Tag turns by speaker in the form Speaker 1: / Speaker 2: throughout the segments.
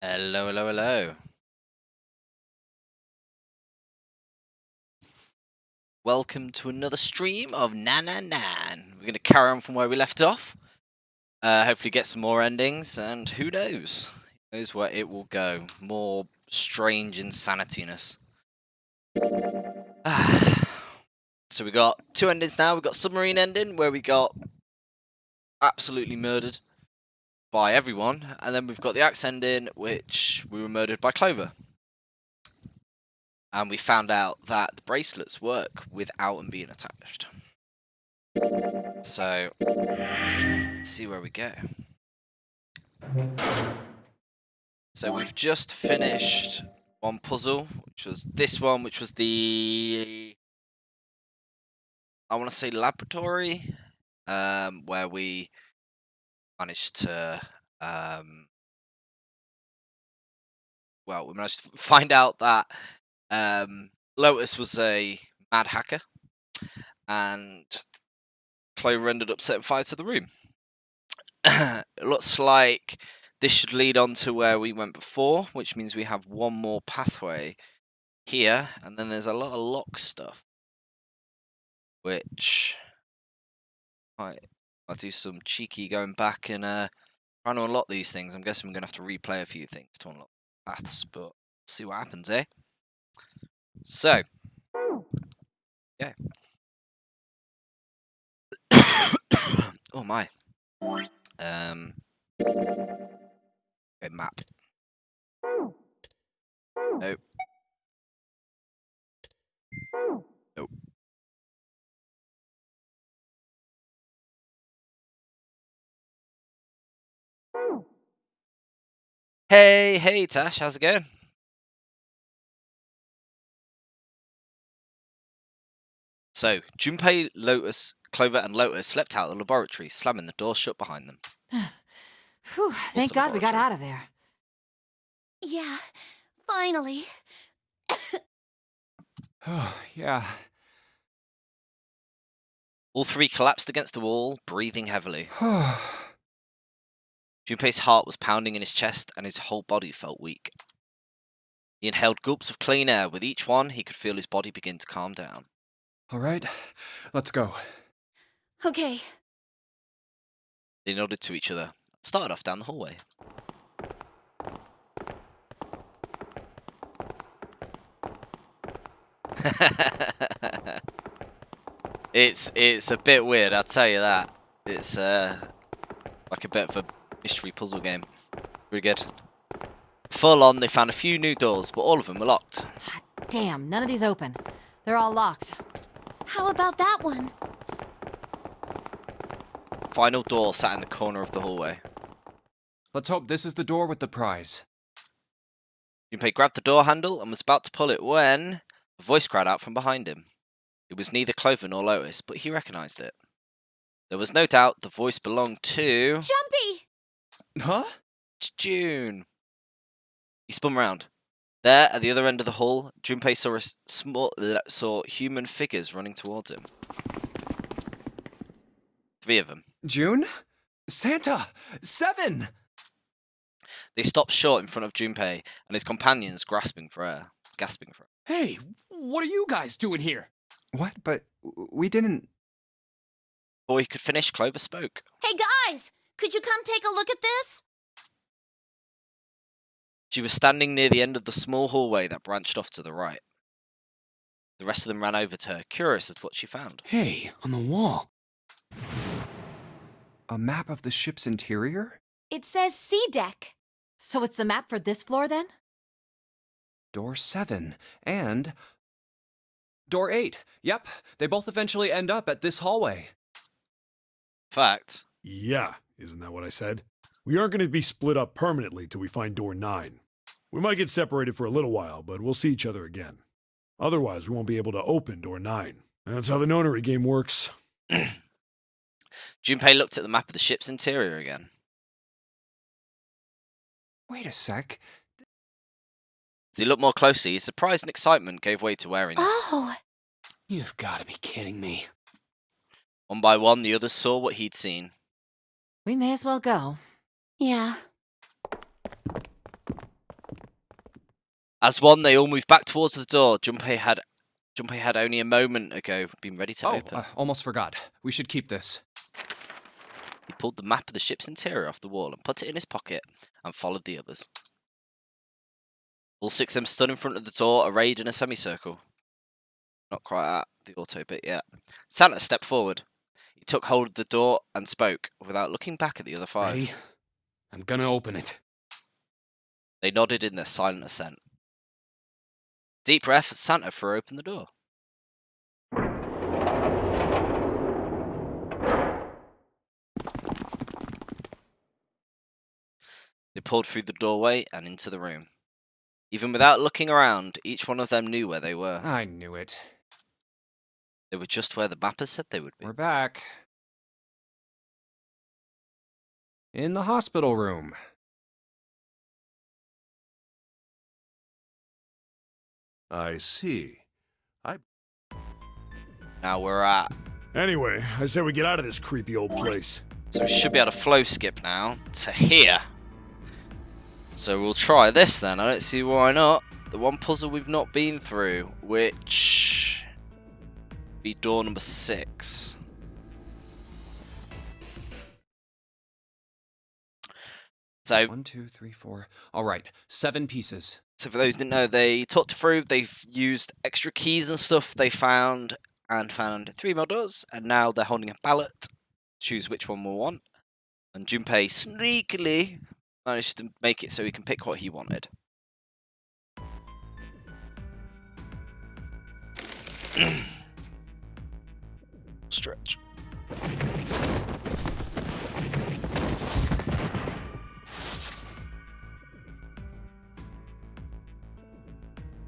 Speaker 1: Hello, hello, hello. Welcome to another stream of Nan. We're going to carry on from where we left off. Hopefully get some more endings, and who knows? Who knows where it will go. More strange insanityness. So we got two endings now. We got submarine ending, where we got absolutely murdered by everyone. And then we've got the axe ending, which we were murdered by Clover. And we found out that the bracelets work without them being attached. So, let's see where we go. So we've just finished one puzzle, which was this one, which was the, I want to say laboratory, where we managed to, well, we managed to find out that Lotus was a mad hacker, and Clover ended up setting fire to the room. It looks like this should lead on to where we went before, which means we have one more pathway here, and then there's a lot of lock stuff, which I'll do some cheeky going back and trying to unlock these things. I'm guessing we're going to have to replay a few things to unlock paths, but see what happens, eh? So, yeah. Oh my. Okay, map. Nope. Nope. Hey, Tash, how's it going? So, Junpei, Lotus, Clover, and Lotus slept out of the laboratory, slamming the door shut behind them.
Speaker 2: Whew, thank God we got out of there.
Speaker 3: Yeah, finally.
Speaker 4: Oh, yeah.
Speaker 1: All three collapsed against the wall, breathing heavily. Junpei's heart was pounding in his chest, and his whole body felt weak. He inhaled gulps of clean air. With each one, he could feel his body begin to calm down.
Speaker 4: All right, let's go.
Speaker 3: Okay.
Speaker 1: They nodded to each other and started off down the hallway. It's a bit weird, I'll tell you that. It's like a bit of a mystery puzzle game. Pretty good. Full on, they found a few new doors, but all of them were locked.
Speaker 2: Damn, none of these open. They're all locked.
Speaker 3: How about that one?
Speaker 1: Final door sat in the corner of the hallway.
Speaker 4: Let's hope this is the door with the prize.
Speaker 1: Junpei grabbed the door handle and was about to pull it when a voice cried out from behind him. It was neither Clover nor Lotus, but he recognized it. There was no doubt the voice belonged to...
Speaker 3: Jumpy!
Speaker 4: Huh?
Speaker 1: June. He spun round. There, at the other end of the hall, Junpei saw human figures running towards him. 3 of them.
Speaker 4: June? Santa! 7!
Speaker 1: They stopped short in front of Junpei and his companions, gasping for air.
Speaker 5: Hey, what are you guys doing here?
Speaker 4: What? But we didn't...
Speaker 1: Before he could finish, Clover spoke.
Speaker 3: Hey guys, could you come take a look at this?
Speaker 1: She was standing near the end of the small hallway that branched off to the right. The rest of them ran over to her, curious at what she found.
Speaker 5: Hey, on the wall.
Speaker 4: A map of the ship's interior?
Speaker 3: It says C deck.
Speaker 2: So it's the map for this floor, then?
Speaker 4: Door 7. And... Door 8. Yep, they both eventually end up at this hallway.
Speaker 1: Fact.
Speaker 6: Yeah, isn't that what I said? We aren't going to be split up permanently till we find door 9. We might get separated for a little while, but we'll see each other again. Otherwise, we won't be able to open door 9. That's how the Nonary game works.
Speaker 1: Junpei looked at the map of the ship's interior again.
Speaker 4: Wait a sec.
Speaker 1: As he looked more closely, his surprise and excitement gave way to wariness.
Speaker 3: Oh,
Speaker 5: You've got to be kidding me.
Speaker 1: One by one, the others saw what he'd seen.
Speaker 2: We may as well go.
Speaker 3: yeah.
Speaker 1: As one, they all moved back towards the door. Junpei had only a moment ago been ready to open.
Speaker 4: Almost forgot. We should keep this.
Speaker 1: He pulled the map of the ship's interior off the wall and put it in his pocket and followed the others. All 6 of them stood in front of the door, arrayed in a semicircle. Not quite at the auto bit yet. Santa stepped forward. He took hold of the door and spoke, without looking back at the other 5.
Speaker 5: Ready? I'm gonna open it.
Speaker 1: They nodded in their silent assent. Deep breath, Santa threw open the door. They pulled through the doorway and into the room. Even without looking around, each one of them knew where they were.
Speaker 4: I knew it.
Speaker 1: They were just where the mapper said they would be.
Speaker 4: We're back. In the hospital room.
Speaker 7: I see.
Speaker 1: Now we're at.
Speaker 6: Anyway, I say we get out of this creepy old place.
Speaker 1: So we should be able to flow skip now to here. So we'll try this then. I don't see why not. The one puzzle we've not been through, which be door number 6. So
Speaker 4: 1, 2, 3, 4. All right, 7 pieces.
Speaker 1: So for those who didn't know, they talked through, they've used extra keys and stuff they found, and found 3 more doors, and now they're holding a ballot. Choose which one we want. And Junpei sneakily managed to make it so he can pick what he wanted. Stretch.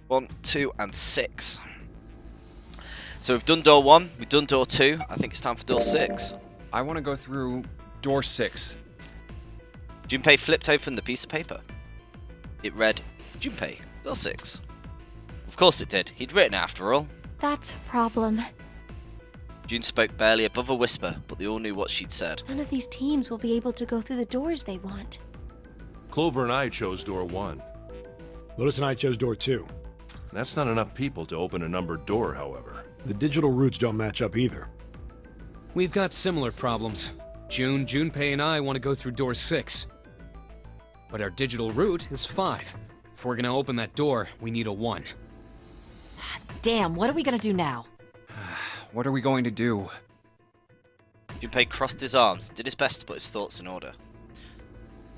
Speaker 1: One, 2, and 6. So we've done door 1, we've done door 2. I think it's time for door 6.
Speaker 4: I want to go through door 6.
Speaker 1: Junpei flipped open the piece of paper. It read, Junpei, door 6. Of course it did. He'd written it after all.
Speaker 3: That's a problem.
Speaker 1: June spoke barely above a whisper, but they all knew what she'd said.
Speaker 3: None of these teams will be able to go through the doors they want.
Speaker 7: Clover and I chose door 1.
Speaker 6: Lotus and I chose door 2.
Speaker 7: That's not enough people to open a numbered door, however.
Speaker 6: The digital routes don't match up either.
Speaker 5: We've got similar problems. Junpei and I want to go through door 6. But our digital route is 5. If we're gonna open that door, we need a 1.
Speaker 2: Damn, what are we gonna do now?
Speaker 4: What are we going to do?
Speaker 1: Junpei crossed his arms and did his best to put his thoughts in order.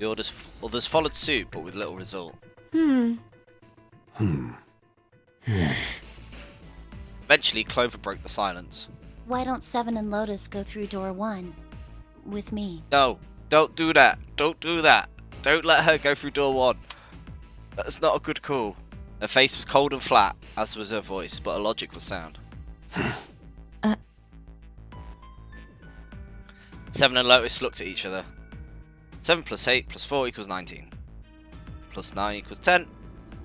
Speaker 1: The others followed suit, but with little result. Eventually, Clover broke the silence.
Speaker 3: Why don't 7 and Lotus go through door 1 with me?
Speaker 1: No, don't do that. Don't do that. Don't let her go through door 1. That's not a good call. Her face was cold and flat, as was her voice, but her logic was sound. 7 and Lotus looked at each other. 7 plus 8 plus 4 equals 19. Plus 9 equals 10.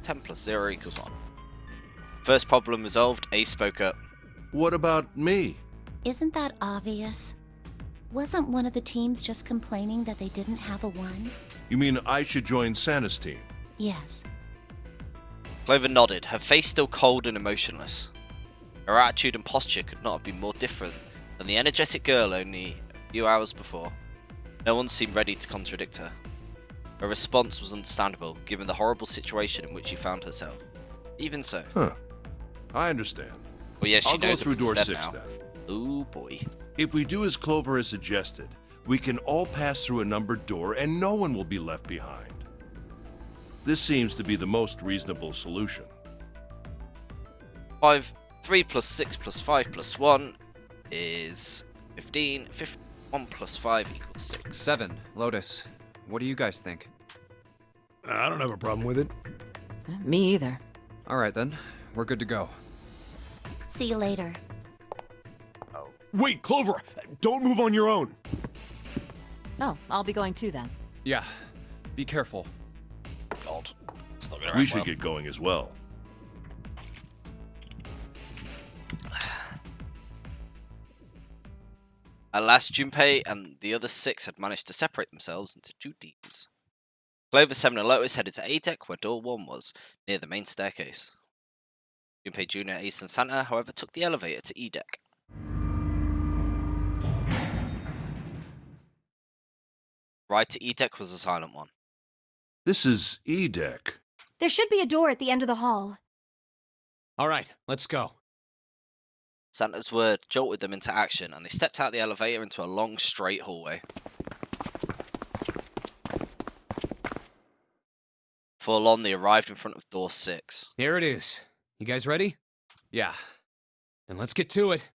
Speaker 1: 10 plus 0 equals 1. First problem resolved, Ace spoke up.
Speaker 7: What about me?
Speaker 3: Isn't that obvious? Wasn't one of the teams just complaining that they didn't have a 1?
Speaker 7: You mean I should join Santa's team?
Speaker 3: Yes.
Speaker 1: Clover nodded, her face still cold and emotionless. Her attitude and posture could not have been more different than the energetic girl only a few hours before. No one seemed ready to contradict her. Her response was understandable, given the horrible situation in which she found herself. Even so.
Speaker 7: Huh. I understand.
Speaker 1: Well, yes, she
Speaker 7: I'll go
Speaker 1: knows
Speaker 7: through door
Speaker 1: dead
Speaker 7: 6
Speaker 1: now.
Speaker 7: then.
Speaker 1: Ooh, boy.
Speaker 7: If we do as Clover has suggested, we can all pass through a numbered door and no one will be left behind. This seems to be the most reasonable solution.
Speaker 1: 3 plus 6 plus 5 plus 1 is 15. 1 plus 5 equals 6.
Speaker 4: 7. Lotus, what do you guys think?
Speaker 6: I don't have a problem with it.
Speaker 2: Me either.
Speaker 4: All right then, we're good to go.
Speaker 3: See you later.
Speaker 6: Wait, Clover! Don't move on your own!
Speaker 2: No, I'll be going too then.
Speaker 4: Yeah, be careful.
Speaker 1: God. It's not going to
Speaker 7: We
Speaker 1: end
Speaker 7: should
Speaker 1: well.
Speaker 7: get going as well.
Speaker 1: At last, Junpei and the other 6 had managed to separate themselves into 2 teams. Clover, 7, and Lotus headed to A deck where door 1 was, near the main staircase. Junpei Jr., Ace, and Santa, however, took the elevator to E deck. Ride to E deck was a silent one.
Speaker 7: This is E deck.
Speaker 8: There should be a door at the end of the hall.
Speaker 5: All right, let's go.
Speaker 1: Santa's word jolted them into action, and they stepped out the elevator into a long, straight hallway. Full on, they arrived in front of door 6.
Speaker 5: Here it is. You guys ready?
Speaker 4: Yeah.
Speaker 5: Then let's get to it.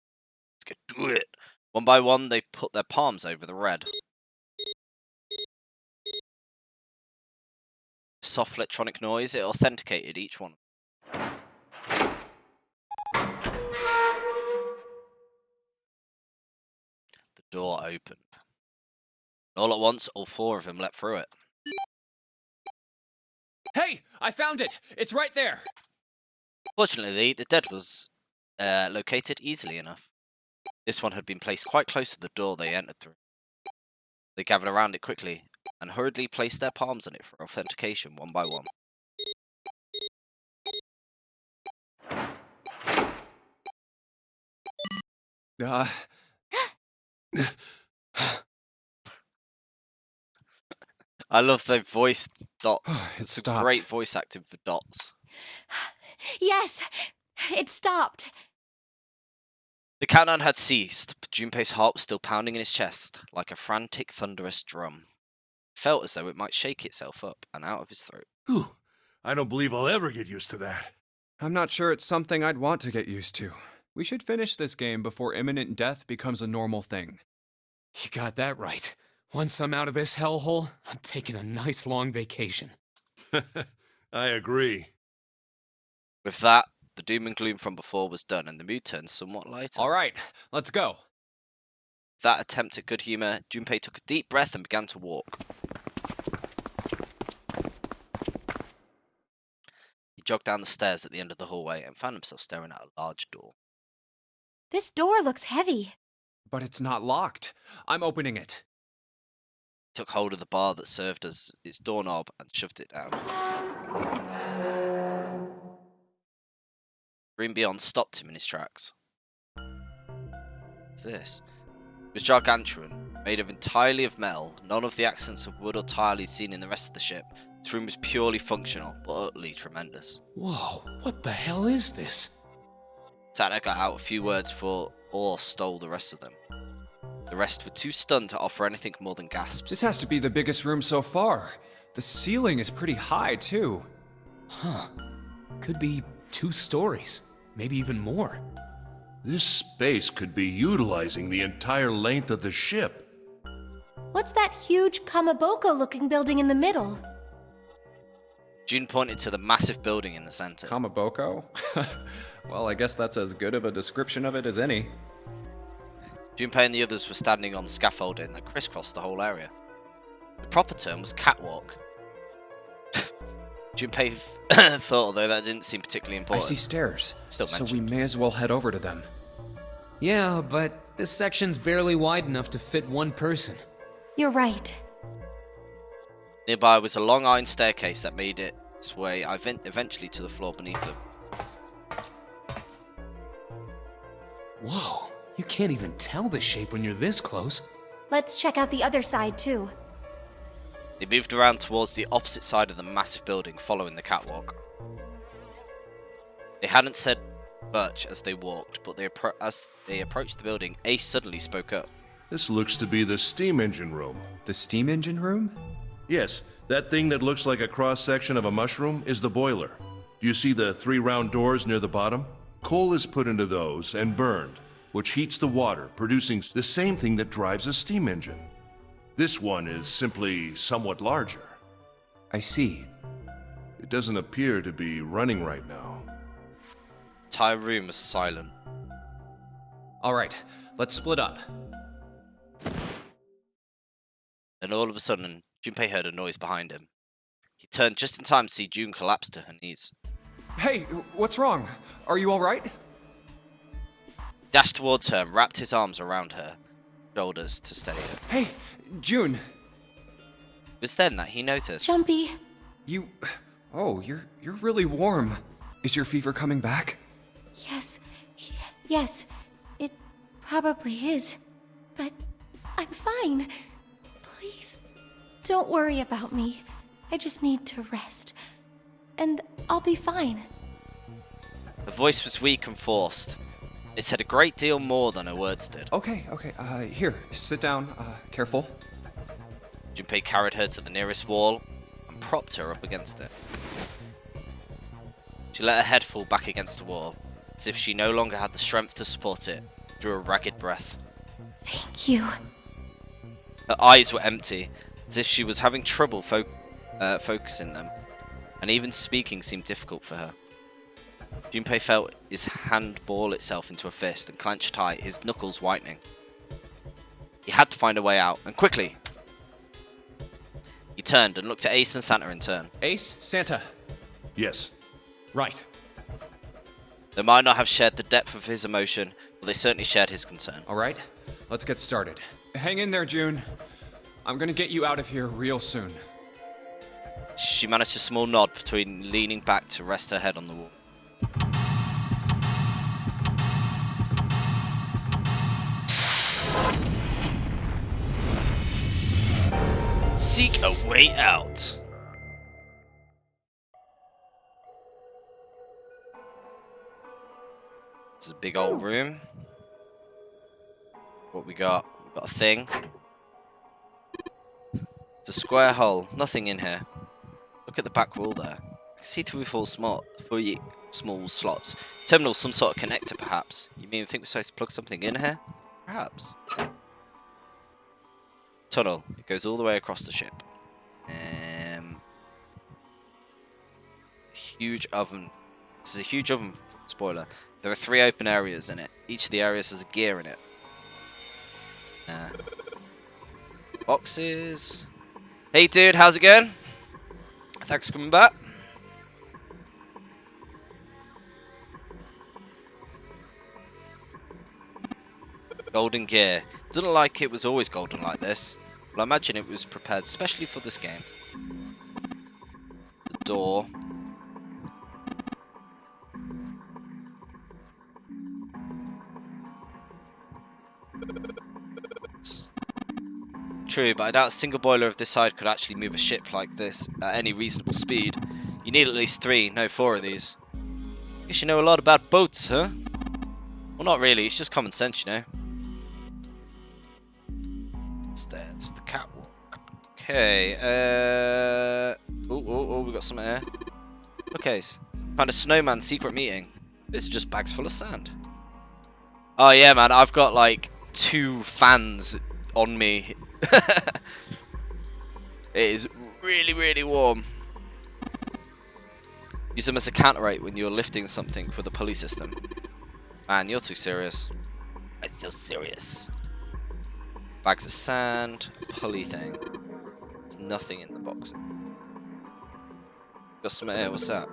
Speaker 1: Let's get to it. One by one, they put their palms over the red. Soft electronic noise, it authenticated each one. The door opened. All at once, all 4 of them leapt through it.
Speaker 4: Hey, I found it! It's right there!
Speaker 1: Fortunately, the dead was located easily enough. This one had been placed quite close to the door they entered through. They gathered around it quickly and hurriedly placed their palms on it for authentication one by one. I love the voice dots.
Speaker 4: It's
Speaker 1: a
Speaker 4: stopped.
Speaker 1: great voice acting for dots.
Speaker 8: Yes! It stopped!
Speaker 1: The countdown had ceased, but Junpei's heart was still pounding in his chest, like a frantic, thunderous drum. It felt as though it might shake itself up and out of his throat.
Speaker 7: Whew. I don't believe I'll ever get used to that.
Speaker 4: I'm not sure it's something I'd want to get used to. We should finish this game before imminent death becomes a normal thing.
Speaker 5: You got that right. Once I'm out of this hellhole, I'm taking a nice long vacation.
Speaker 7: I agree.
Speaker 1: With that, the doom and gloom from before was done, and the mood turned somewhat lighter.
Speaker 4: All right, let's go.
Speaker 1: That attempt at good humour, Junpei took a deep breath and began to walk. He jogged down the stairs at the end of the hallway and found himself staring at a large door.
Speaker 8: This door looks heavy.
Speaker 4: But it's not locked. I'm opening it.
Speaker 1: He took hold of the bar that served as its doorknob and shoved it down. The room beyond stopped him in his tracks. What's this? It was gargantuan, made entirely of metal, none of the accents of wood or tile he'd seen in the rest of the ship. This room was purely functional, but utterly tremendous.
Speaker 5: Whoa, what the hell is this?
Speaker 1: Santa got out a few words before awe stole the rest of them. The rest were too stunned to offer anything more than gasps.
Speaker 4: This has to be the biggest room so far. The ceiling is pretty high, too.
Speaker 5: Huh. Could be 2 stories, maybe even more.
Speaker 7: This space could be utilizing the entire length of the ship.
Speaker 8: What's that huge Kamaboko-looking building in the middle?
Speaker 1: June pointed to the massive building in the center.
Speaker 4: Kamaboko? Well, I guess that's as good of a description of it as any.
Speaker 1: Junpei and the others were standing on scaffolding that crisscrossed the whole area. The proper term was catwalk. Junpei thought, although that didn't seem particularly
Speaker 4: I
Speaker 1: important.
Speaker 4: see stairs,
Speaker 1: Still
Speaker 4: so we
Speaker 1: mentioned.
Speaker 4: may as well head over to them.
Speaker 5: Yeah, but this section's barely wide enough to fit one person.
Speaker 8: You're right.
Speaker 1: Nearby was a long iron staircase that made its way eventually to the floor beneath them.
Speaker 5: Whoa, you can't even tell the shape when you're this close.
Speaker 8: Let's check out the other side, too.
Speaker 1: They moved around towards the opposite side of the massive building, following the catwalk. They hadn't said much as they walked, but as they approached the building, Ace suddenly spoke up.
Speaker 7: This looks to be the steam engine room.
Speaker 4: The steam engine room?
Speaker 7: Yes, that thing that looks like a cross-section of a mushroom is the boiler. Do you see the 3 round doors near the bottom? Coal is put into those and burned, which heats the water, producing the same thing that drives a steam engine. This one is simply somewhat larger.
Speaker 4: I see.
Speaker 7: It doesn't appear to be running right now.
Speaker 1: The entire room was silent.
Speaker 4: All right, let's split up.
Speaker 1: Then all of a sudden, Junpei heard a noise behind him. He turned just in time to see June collapse to her knees.
Speaker 4: Hey, what's wrong? Are you all right?
Speaker 1: He dashed towards her and wrapped his arms around her shoulders to steady her.
Speaker 4: Hey, June.
Speaker 1: It was then that he noticed.
Speaker 8: Jumpy.
Speaker 4: You... Oh, you're really warm. Is your fever coming back?
Speaker 8: Yes. Yes. It probably is. But I'm fine. Please, don't worry about me. I just need to rest. And I'll be fine.
Speaker 1: The voice was weak and forced. It said a great deal more than her words did.
Speaker 4: Okay. Here, sit down. Careful.
Speaker 1: Junpei carried her to the nearest wall and propped her up against it. She let her head fall back against the wall, as if she no longer had the strength to support it, drew a ragged breath.
Speaker 8: Thank you.
Speaker 1: Her eyes were empty, as if she was having trouble focusing them, and even speaking seemed difficult for her. Junpei felt his hand ball itself into a fist and clenched tight, his knuckles whitening. He had to find a way out, and quickly. He turned and looked at Ace and Santa in turn.
Speaker 4: Ace, Santa.
Speaker 7: Yes.
Speaker 4: Right.
Speaker 1: They might not have shared the depth of his emotion, but they certainly shared his concern.
Speaker 4: All right, let's get started. Hang in there, June. I'm gonna get you out of here real soon.
Speaker 1: She managed a small nod between leaning back to rest her head on the wall. Seek a way out. It's a big old room. What we got? We got a thing. It's a square hole. Nothing in here. Look at the back wall there. I can see through four small slots. Terminal, some sort of connector, perhaps. You mean think we're supposed to plug something in here? Perhaps. Tunnel. It goes all the way across the ship. Huge oven. This is a huge oven. Spoiler. There are 3 open areas in it. Each of the areas has a gear in it. Boxes. Hey dude, how's it going? Thanks for coming back. Golden gear. Doesn't look like it was always golden like this. But I imagine it was prepared especially for this game. The door. True, but I doubt a single boiler of this side could actually move a ship like this at any reasonable speed. You need at least 3, no 4 of these. Guess you know a lot about boats, huh? Well, not really, it's just common sense, you know. Stairs, the catwalk. Okay, oh, we got something here. Okay, kind of snowman secret meeting. This is just bags full of sand. Oh yeah, man, I've got like 2 fans on me. It is really, really warm. Use them as a counterweight when you're lifting something with a pulley system. Man, you're too serious. I'm so serious. Bags of sand, pulley thing. There's nothing in the box. Got something here, what's that?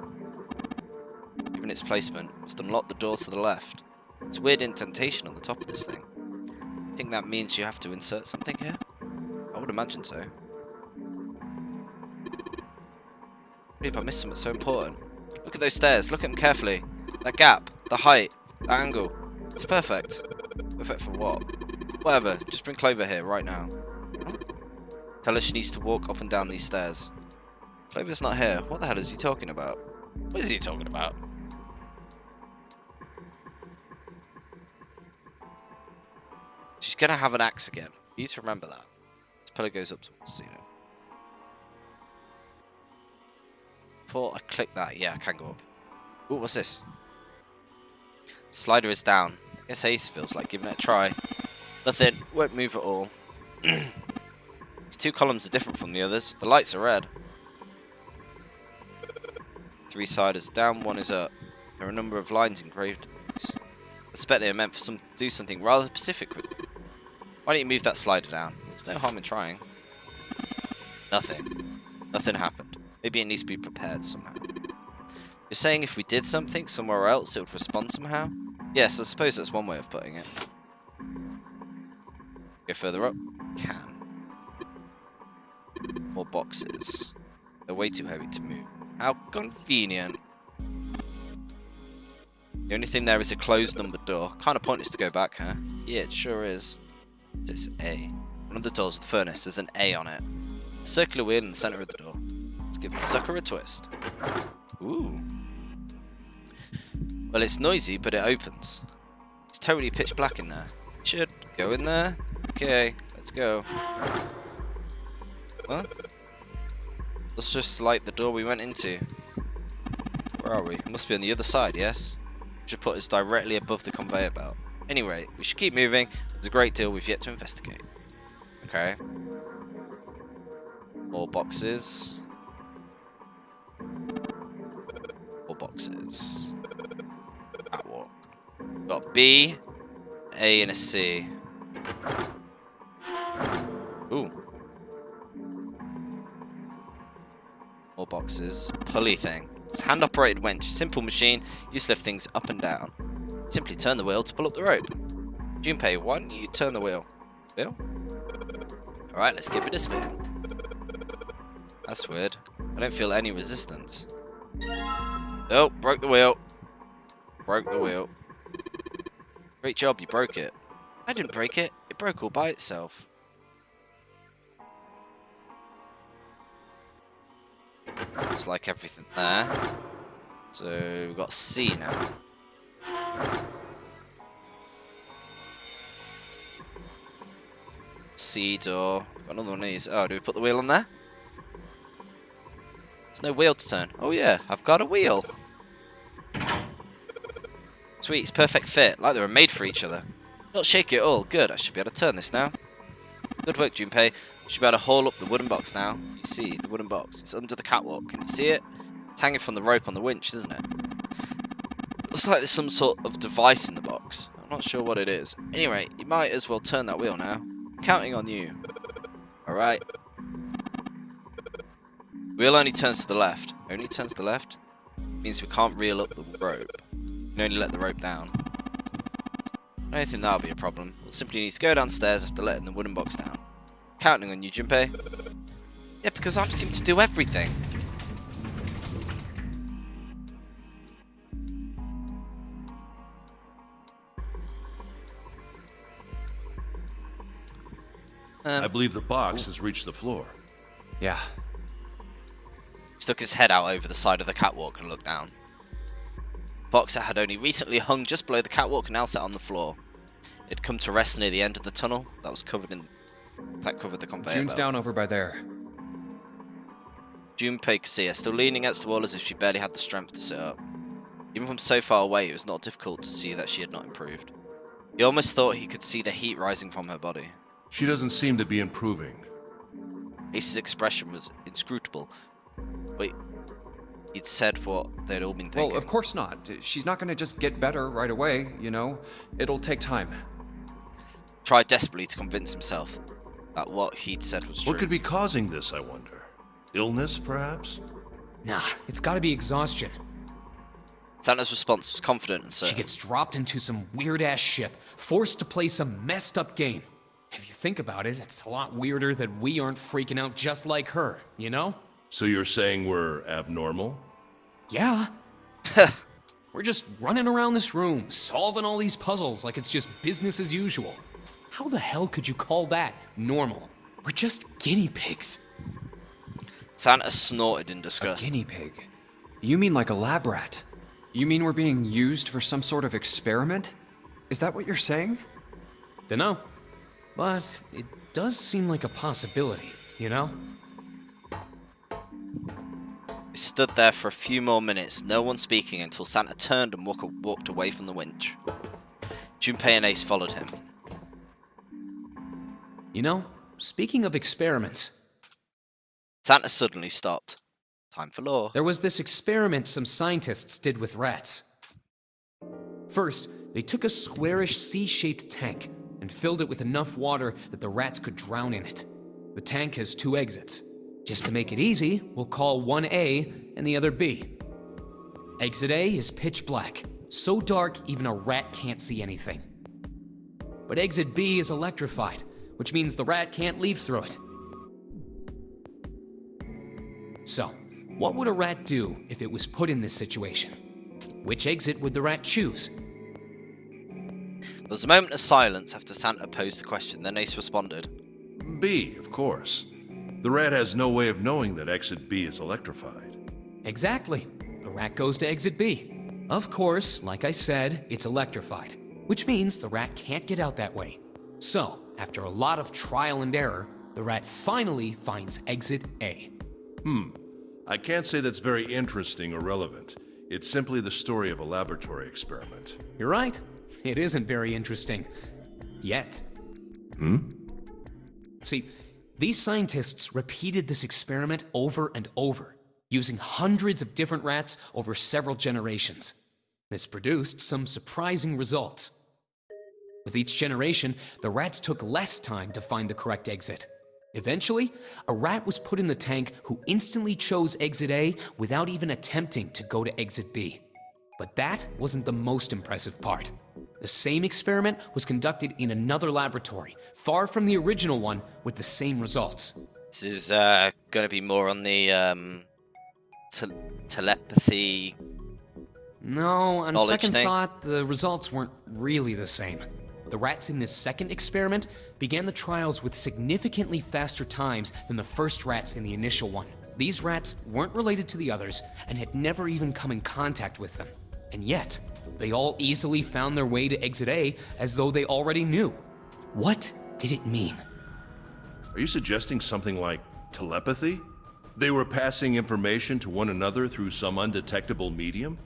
Speaker 1: Given its placement, must unlock the door to the left. It's a weird indentation on the top of this thing. I think that means you have to insert something here? I would imagine so. What if I missed something so important? Look at those stairs, look at them carefully. That gap, the height, that angle. It's perfect. Perfect for what? Whatever, just bring Clover here right now. Tell her she needs to walk up and down these stairs. Clover's not here. What the hell is he talking about? What is he talking about? She's gonna have an axe again. You need to remember that. This pillar goes up towards the ceiling. Before I click that, yeah, I can go up. Ooh, what's this? Slider is down. I guess Ace feels like giving it a try. Nothing. Won't move at all. These 2 columns are different from the others. The lights are red. 3 siders down, 1 is up. There are a number of lines engraved in these. I suspect they are meant for do something rather specific with them. Why don't you move that slider down? There's no harm in trying. Nothing. Nothing happened. Maybe it needs to be prepared somehow. You're saying if we did something somewhere else, it would respond somehow? Yes, I suppose that's one way of putting it. Go further up? Can. More boxes. They're way too heavy to move. How convenient. The only thing there is a closed numbered door. Kind of pointless to go back, huh? Yeah, it sure is. This A. One of the doors with the furnace, there's an A on it. Circular wheel in the center of the door. Let's give the sucker a twist. Ooh. Well, it's noisy, but it opens. It's totally pitch black in there. Should go in there. Okay, let's go. Huh? That's just like the door we went into. Where are we? It must be on the other side, yes? Should put us directly above the conveyor belt. Anyway, we should keep moving. There's a great deal we've yet to investigate. Okay. More boxes. More boxes. Catwalk. Got B, A, and a C. Ooh. More boxes. Pulley thing. It's a hand-operated winch. Simple machine. Used to lift things up and down. Simply turn the wheel to pull up the rope. Junpei, why don't you turn the wheel? Wheel? Alright, let's give it a spin. That's weird. I don't feel any resistance. Oh, broke the wheel. Broke the wheel. Great job, you broke it. I didn't break it. It broke all by itself. Looks like everything there. So, we've got C now. C door. Got another one of these. Oh, do we put the wheel on there? There's no wheel to turn. Oh yeah, I've got a wheel. Sweet, it's perfect fit. Like they were made for each other. Not shaky at all. Good, I should be able to turn this now. Good work, Junpei. You should be able to haul up the wooden box now. You see, the wooden box. It's under the catwalk. Can you see it? It's hanging from the rope on the winch, isn't it? Looks like there's some sort of device in the box. I'm not sure what it is. Anyway, you might as well turn that wheel now. I'm counting on you. Alright. Wheel only turns to the left. Only turns to the left? Means we can't reel up the rope. We can only let the rope down. I don't think that'll be a problem. We'll simply need to go downstairs after letting the wooden box down. Counting on you, Junpei. Yeah, because I seem to do everything.
Speaker 7: I believe the box has reached the floor.
Speaker 4: Yeah.
Speaker 1: He stuck his head out over the side of the catwalk and looked down. The box that had only recently hung just below the catwalk now sat on the floor. It had come to rest near the end of the tunnel that was covered in. That covered the conveyor
Speaker 4: June's
Speaker 1: belt.
Speaker 4: down over by there.
Speaker 1: Junpei could see her, still leaning against the wall as if she barely had the strength to sit up. Even from so far away, it was not difficult to see that she had not improved. He almost thought he could see the heat rising from her body.
Speaker 7: She doesn't seem to be improving.
Speaker 1: Ace's expression was inscrutable. Wait, he'd said what they'd all been thinking.
Speaker 4: Well, of course not. She's not going to just get better right away, you know? It'll take time.
Speaker 1: Tried desperately to convince himself that what he'd said was true.
Speaker 7: What could be causing this, I wonder? Illness, perhaps?
Speaker 5: Nah, it's gotta be exhaustion.
Speaker 1: Santa's response was confident and certain.
Speaker 5: She gets dropped into some weird-ass ship, forced to play some messed-up game. If you think about it, it's a lot weirder that we aren't freaking out just like her, you know?
Speaker 7: So you're saying we're abnormal?
Speaker 5: Yeah. We're just running around this room, solving all these puzzles like it's just business as usual. How the hell could you call that normal? We're just guinea pigs.
Speaker 1: Santa snorted in disgust.
Speaker 4: A guinea pig? You mean like a lab rat? You mean we're being used for some sort of experiment? Is that what you're saying?
Speaker 5: Dunno. But it does seem like a possibility, you know?
Speaker 1: He stood there for a few more minutes, no one speaking until Santa turned and walked away from the winch. Junpei and Ace followed him.
Speaker 5: You know, speaking of experiments,
Speaker 1: Santa suddenly stopped. Time for law.
Speaker 5: there was this experiment some scientists did with rats. First, they took a squarish C-shaped tank and filled it with enough water that the rats could drown in it. The tank has 2 exits. Just to make it easy, we'll call one A and the other B. Exit A is pitch black, so dark even a rat can't see anything. But exit B is electrified, which means the rat can't leave through it. So, what would a rat do if it was put in this situation? Which exit would the rat choose?
Speaker 1: There was a moment of silence after Santa posed the question, then Ace responded.
Speaker 7: B, of course. The rat has no way of knowing that exit B is electrified.
Speaker 5: Exactly. The rat goes to exit B. Of course, like I said, it's electrified, which means the rat can't get out that way. So, after a lot of trial and error, the rat finally finds exit A.
Speaker 7: I can't say that's very interesting or relevant. It's simply the story of a laboratory experiment.
Speaker 5: You're right. It isn't very interesting. Yet. See, these scientists repeated this experiment over and over, using hundreds of different rats over several generations. This produced some surprising results. With each generation, the rats took less time to find the correct exit. Eventually, a rat was put in the tank who instantly chose exit A without even attempting to go to exit B. But that wasn't the most impressive part. The same experiment was conducted in another laboratory, far from the original one, with the same results.
Speaker 1: This is going to be more on the telepathy.
Speaker 5: No, on
Speaker 1: Knowledge
Speaker 5: second
Speaker 1: thing.
Speaker 5: thought, the results weren't really the same. The rats in this second experiment began the trials with significantly faster times than the first rats in the initial one. These rats weren't related to the others and had never even come in contact with them. And yet, they all easily found their way to exit A as though they already knew. What did it mean?
Speaker 7: Are you suggesting something like telepathy? They were passing information to one another through some undetectable medium?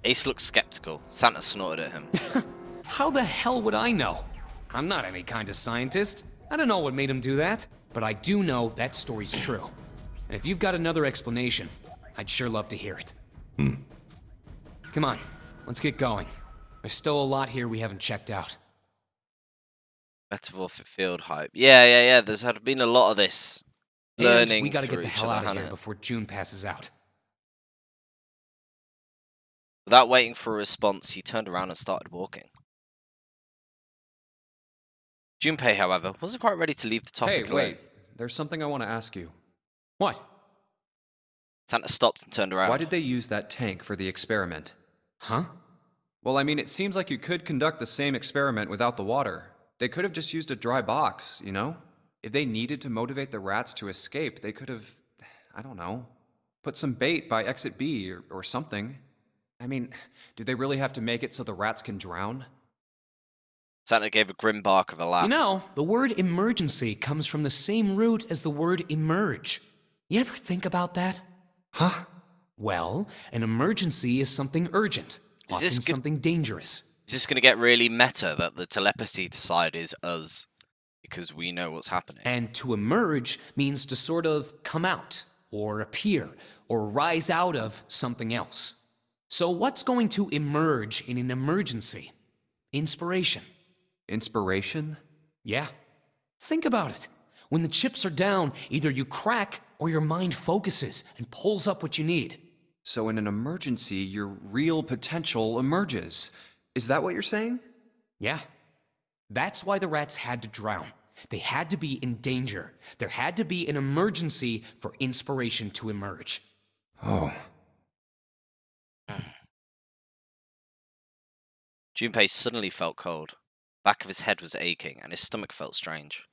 Speaker 1: Ace looked skeptical. Santa snorted at him.
Speaker 5: How the hell would I know? I'm not any kind of scientist. I don't know what made him do that, but I do know that story's true. And if you've got another explanation, I'd sure love to hear it. Come on, let's get going. There's still a lot here we haven't checked out.
Speaker 1: Metaphor for field hype. Yeah. There's been a lot of this learning.
Speaker 5: And we gotta
Speaker 1: through
Speaker 5: get the
Speaker 1: each
Speaker 5: hell
Speaker 1: other,
Speaker 5: out of
Speaker 1: hasn't
Speaker 5: here
Speaker 1: it?
Speaker 5: before June passes out.
Speaker 1: Without waiting for a response, he turned around and started walking. Junpei, however, wasn't quite ready to leave the topic
Speaker 4: Hey,
Speaker 1: alone.
Speaker 4: wait. There's something I want to ask you. What?
Speaker 1: Santa stopped and turned around.
Speaker 4: Why did they use that tank for the experiment?
Speaker 5: Huh?
Speaker 4: Well, I mean, it seems like you could conduct the same experiment without the water. They could have just used a dry box, you know? If they needed to motivate the rats to escape, they could have, I don't know, put some bait by exit B or something. I mean, do they really have to make it so the rats can drown?
Speaker 1: Santa gave a grim bark of a laugh.
Speaker 5: You know, the word emergency comes from the same root as the word emerge. You ever think about that?
Speaker 4: Huh?
Speaker 5: Well, an emergency is something urgent,
Speaker 1: Is
Speaker 5: often
Speaker 1: this good-
Speaker 5: something dangerous.
Speaker 1: Is this going to get really meta that the telepathy side is us because we know what's happening?
Speaker 5: And to emerge means to sort of come out, or appear, or rise out of something else. So what's going to emerge in an emergency? Inspiration.
Speaker 4: Inspiration?
Speaker 5: Yeah. Think about it. When the chips are down, either you crack or your mind focuses and pulls up what you need.
Speaker 4: So in an emergency, your real potential emerges. Is that what you're saying?
Speaker 5: Yeah. That's why the rats had to drown. They had to be in danger. There had to be an emergency for inspiration to emerge.
Speaker 4: Oh.
Speaker 1: Junpei suddenly felt cold. Back of his head was aching, and his stomach felt strange.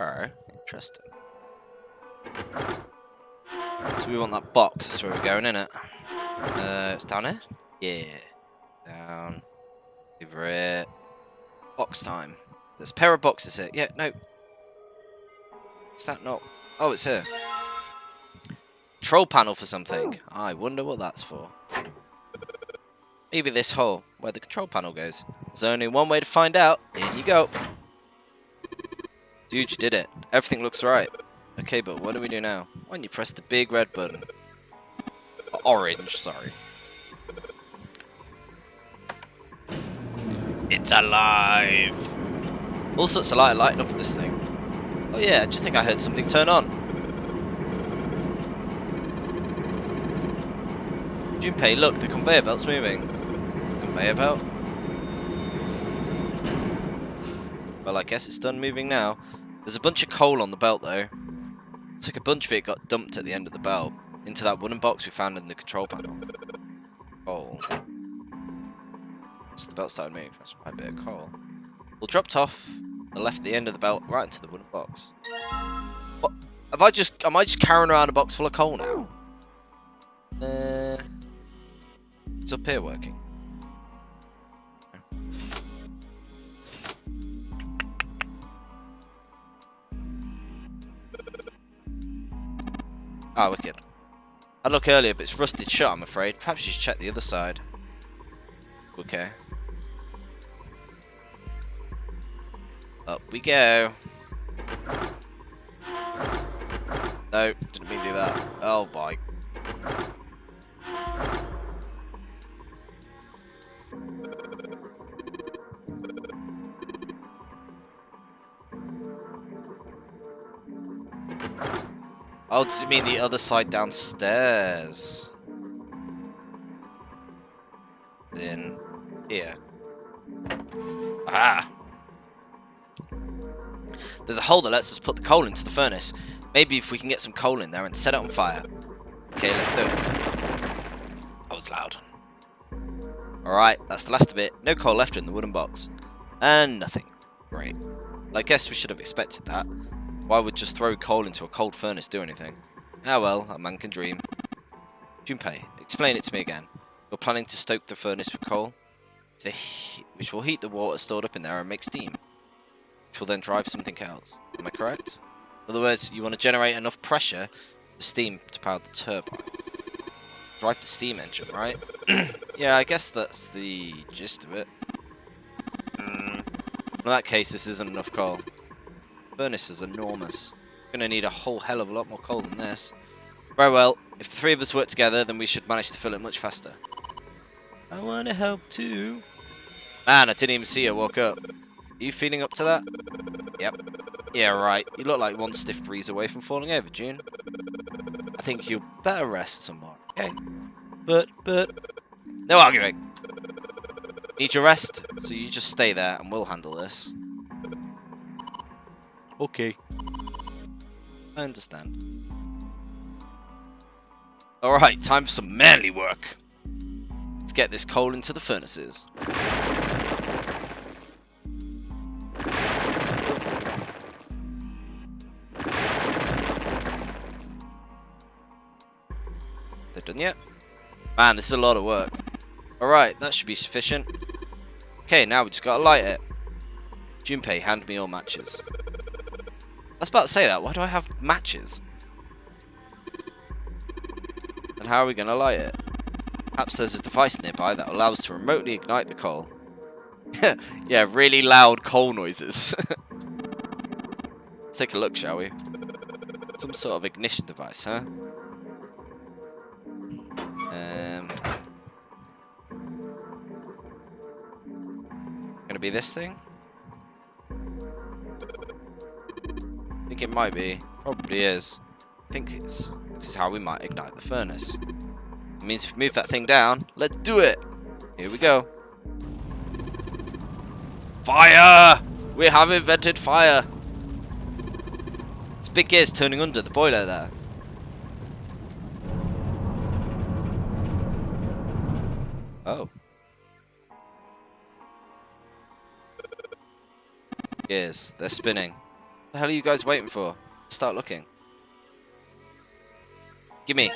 Speaker 1: Alright, interesting. So we want that box, that's where we're going, innit? It's down here? Yeah. Down. Over it. Box time. There's a pair of boxes here. Yeah, no. Is that not? Oh, it's here. Control panel for something. I wonder what that's for. Maybe this hole, where the control panel goes. There's only one way to find out. In you go. Dude, you did it. Everything looks right. Okay, but what do we do now? Why don't you press the big red button? Orange, sorry. It's alive! All sorts of light lighting up in this thing. Oh yeah, I just think I heard something turn on. Junpei, look, the conveyor belt's moving. Conveyor belt? Well, I guess it's done moving now. There's a bunch of coal on the belt, though. Looks like a bunch of it got dumped at the end of the belt into that wooden box we found in the control panel. Coal. So the belt started moving. That's quite a bit of coal. Well, dropped off and left the end of the belt right into the wooden box. What? Am I just carrying around a box full of coal now? It's up here working. Ah, wicked. I'd look earlier, but it's rusted shut, I'm afraid. Perhaps you should check the other side. Okay. Up we go. No, didn't mean to do that. Oh boy. Oh, does it mean the other side downstairs? In here. Ah! There's a hole that lets us put the coal into the furnace. Maybe if we can get some coal in there and set it on fire. Okay, let's do it. That was loud. Alright, that's the last of it. No coal left in the wooden box. And nothing. Great. Well, I guess we should have expected that. Why would just throw coal into a cold furnace do anything? Ah well, a man can dream. Junpei, explain it to me again. You're planning to stoke the furnace with coal, which will heat the water stored up in there and make steam, which will then drive something else. Am I correct? In other words, you want to generate enough pressure for steam to power the turbine. Drive the steam engine, right? Yeah, I guess that's the gist of it. In that case, this isn't enough coal. The furnace is enormous. We're going to need a whole hell of a lot more coal than this. Very well, if the three of us work together, then we should manage to fill it much faster. I want to help too. Man, I didn't even see her walk up. Are you feeling up to that? Yep. Yeah, right. You look like one stiff breeze away from falling over, June. I think you better rest some more, okay? But, no arguing. Need your rest, so you just stay there and we'll handle this. Okay. I understand. Alright, time for some manly work. Let's get this coal into the furnaces. They're done yet? Man, this is a lot of work. Alright, that should be sufficient. Okay, now we just gotta light it. Junpei, hand me all matches. I was about to say that. Why do I have matches? And how are we going to light it? Perhaps there's a device nearby that allows us to remotely ignite the coal. Yeah, really loud coal noises. Let's take a look, shall we? Some sort of ignition device, huh? Gonna be this thing? I think it might be. Probably is. I think this is how we might ignite the furnace. It means if we move that thing down, let's do it! Here we go. Fire! We have invented fire! It's big gears turning under the boiler there. Oh. Gears, they're spinning. What the hell are you guys waiting for? Start looking. Gimme.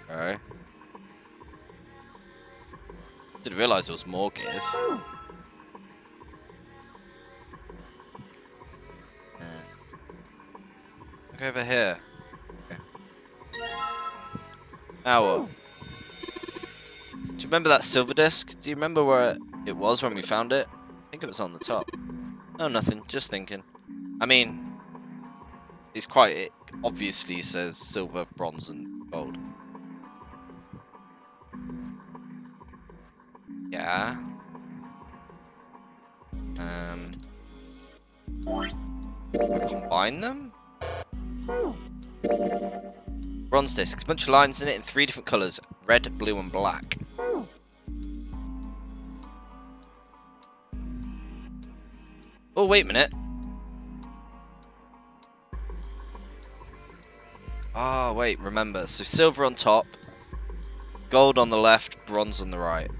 Speaker 1: Alright. Didn't realise there was more gears. Look over here. Okay. Now what? Do you remember that silver disc? Do you remember where it was when we found it? I think it was on the top. No, nothing. Just thinking. I mean, it's quite. It obviously says silver, bronze, and gold. Yeah. Combine them? Bronze disc. A bunch of lines in it in 3 different colours. Red, blue, and black. Oh, wait a minute. Ah, wait, remember. So silver on top, gold on the left, bronze on the right.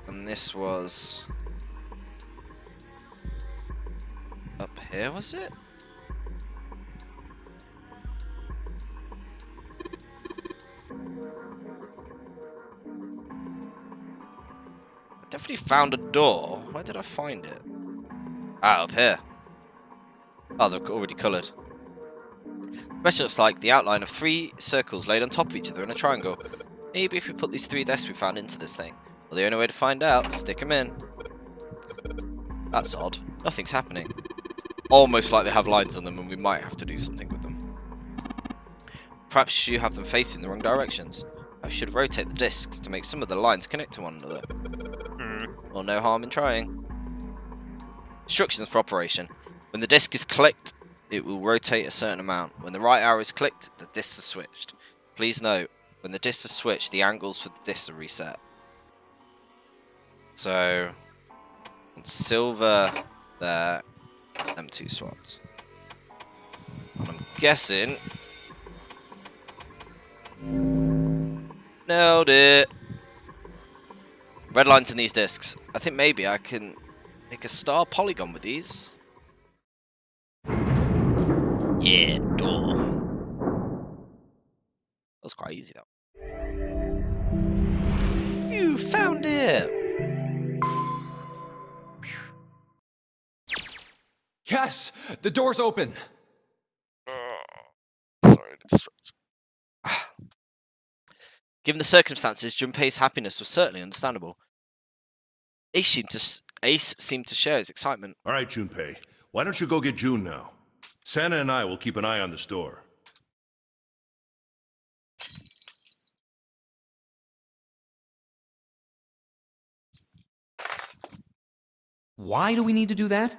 Speaker 1: And this was... up here, was it? I definitely found a door. Where did I find it? Ah, up here. Oh, they're already coloured. The rest looks like the outline of 3 circles laid on top of each other in a triangle. Maybe if we put these 3 desks we found into this thing. Well, the only way to find out, stick them in. That's odd. Nothing's happening. Almost like they have lines on them and we might have to do something with them. Perhaps you have them facing the wrong directions. I should rotate the discs to make some of the lines connect to one another. Well, no harm in trying. Instructions for operation. When the disc is clicked, it will rotate a certain amount. When the right arrow is clicked, the discs are switched. Please note, when the discs are switched, the angles for the discs are reset. So, silver there, them 2 swapped. And I'm guessing... nailed it! Red lines in these discs. I think maybe I can make a star polygon with these. Yeah, door. That was quite easy though. You found it!
Speaker 4: Yes! The door's open!
Speaker 1: Sorry, distracted. Given the circumstances, Junpei's happiness was certainly understandable. Ace seemed to share his excitement.
Speaker 7: All right, Junpei. Why don't you go get June now? Santa and I will keep an eye on the store.
Speaker 5: Why do we need to do that?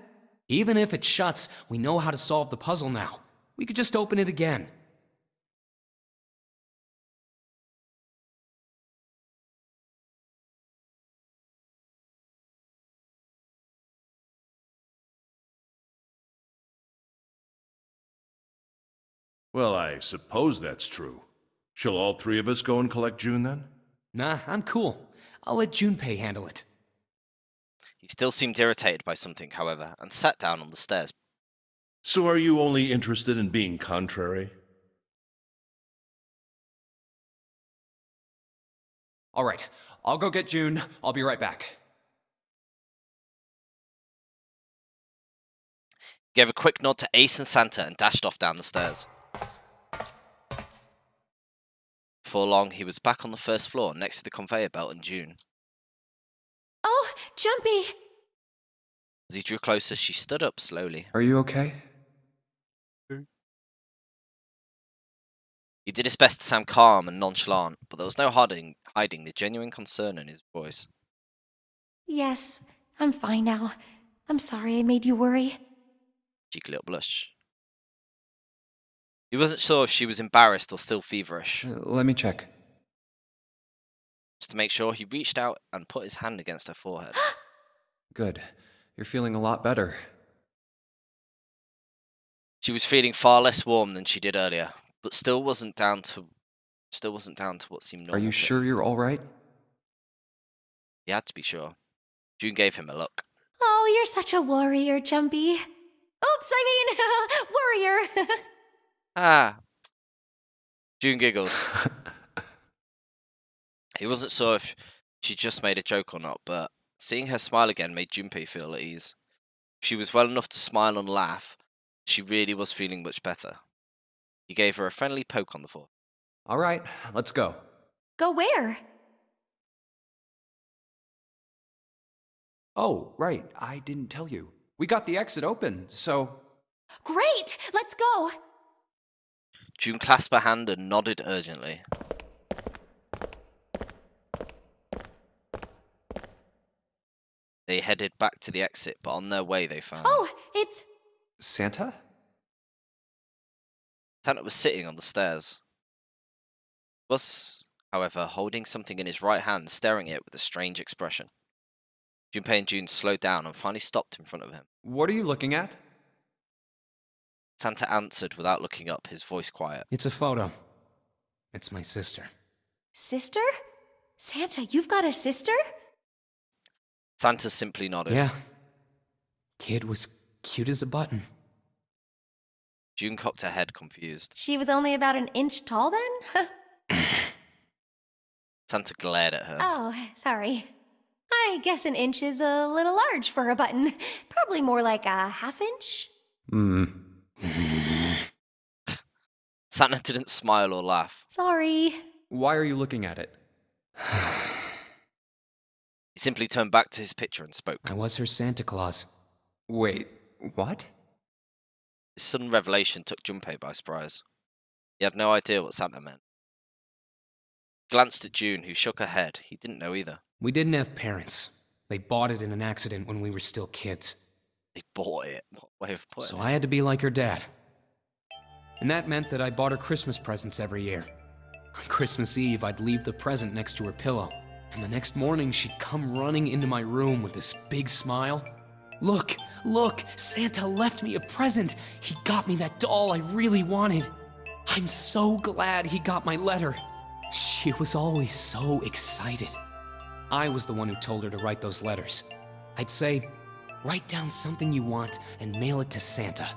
Speaker 5: Even if it shuts, we know how to solve the puzzle now. We could just open it again.
Speaker 7: Well, I suppose that's true. Shall all 3 of us go and collect June then?
Speaker 5: Nah, I'm cool. I'll let Junpei handle it.
Speaker 1: He still seemed irritated by something, however, and sat down on the stairs.
Speaker 7: So are you only interested in being contrary?
Speaker 4: All right, I'll go get June. I'll be right back.
Speaker 1: He gave a quick nod to Ace and Santa and dashed off down the stairs. Before long, he was back on the first floor next to the conveyor belt and June.
Speaker 8: Oh, Jumpy!
Speaker 1: As he drew closer, she stood up slowly.
Speaker 4: Are you okay?
Speaker 1: He did his best to sound calm and nonchalant, but there was no hiding the genuine concern in his voice.
Speaker 8: Yes, I'm fine now. I'm sorry I made you worry.
Speaker 1: Cheeky little blush. He wasn't sure if she was embarrassed or still feverish.
Speaker 4: Let me check.
Speaker 1: Just to make sure, he reached out and put his hand against her forehead.
Speaker 4: Good. You're feeling a lot better.
Speaker 1: She was feeling far less warm than she did earlier, but still wasn't down to what seemed normal.
Speaker 4: Are you sure you're all right?
Speaker 1: He had to be sure. June gave him a look.
Speaker 8: Oh, you're such a warrior, Jumpy. Oops, I mean, warrior.
Speaker 1: Ah. June giggled. He wasn't sure if she just made a joke or not, but seeing her smile again made Junpei feel at ease. If she was well enough to smile and laugh, she really was feeling much better. He gave her a friendly poke on the forehead.
Speaker 4: All right, let's go.
Speaker 8: Go where?
Speaker 4: Oh, right, I didn't tell you. We got the exit open, so...
Speaker 8: Great! Let's go!
Speaker 1: June clasped her hand and nodded urgently. They headed back to the exit, but on their way they found...
Speaker 8: Oh, it's...
Speaker 4: Santa?
Speaker 1: Santa was sitting on the stairs. He was, however, holding something in his right hand, staring at it with a strange expression. Junpei and June slowed down and finally stopped in front of him.
Speaker 4: What are you looking at?
Speaker 1: Santa answered without looking up, his voice quiet.
Speaker 5: It's a photo. It's my sister.
Speaker 8: Sister? Santa, you've got a sister?
Speaker 1: Santa simply nodded.
Speaker 5: Yeah. Kid was cute as a button.
Speaker 1: June cocked her head, confused.
Speaker 8: She was only about an inch tall then?
Speaker 1: Santa glared at her.
Speaker 8: Oh, sorry. I guess an inch is a little large for a button. Probably more like a half inch.
Speaker 1: Santa didn't smile or laugh.
Speaker 8: Sorry.
Speaker 4: Why are you looking at it?
Speaker 1: He simply turned back to his picture and spoke.
Speaker 5: I was her Santa Claus.
Speaker 4: Wait, what?
Speaker 1: His sudden revelation took Junpei by surprise. He had no idea what Santa meant. He glanced at June, who shook her head. He didn't know either.
Speaker 5: We didn't have parents. They bought it in an accident when we were still kids.
Speaker 1: They bought it. What way of putting
Speaker 5: So
Speaker 1: it?
Speaker 5: I had to be like her dad. And that meant that I bought her Christmas presents every year. On Christmas Eve, I'd leave the present next to her pillow. And the next morning, she'd come running into my room with this big smile. Look, look, Santa left me a present. He got me that doll I really wanted. I'm so glad he got my letter. She was always so excited. I was the one who told her to write those letters. I'd say, write down something you want and mail it to Santa.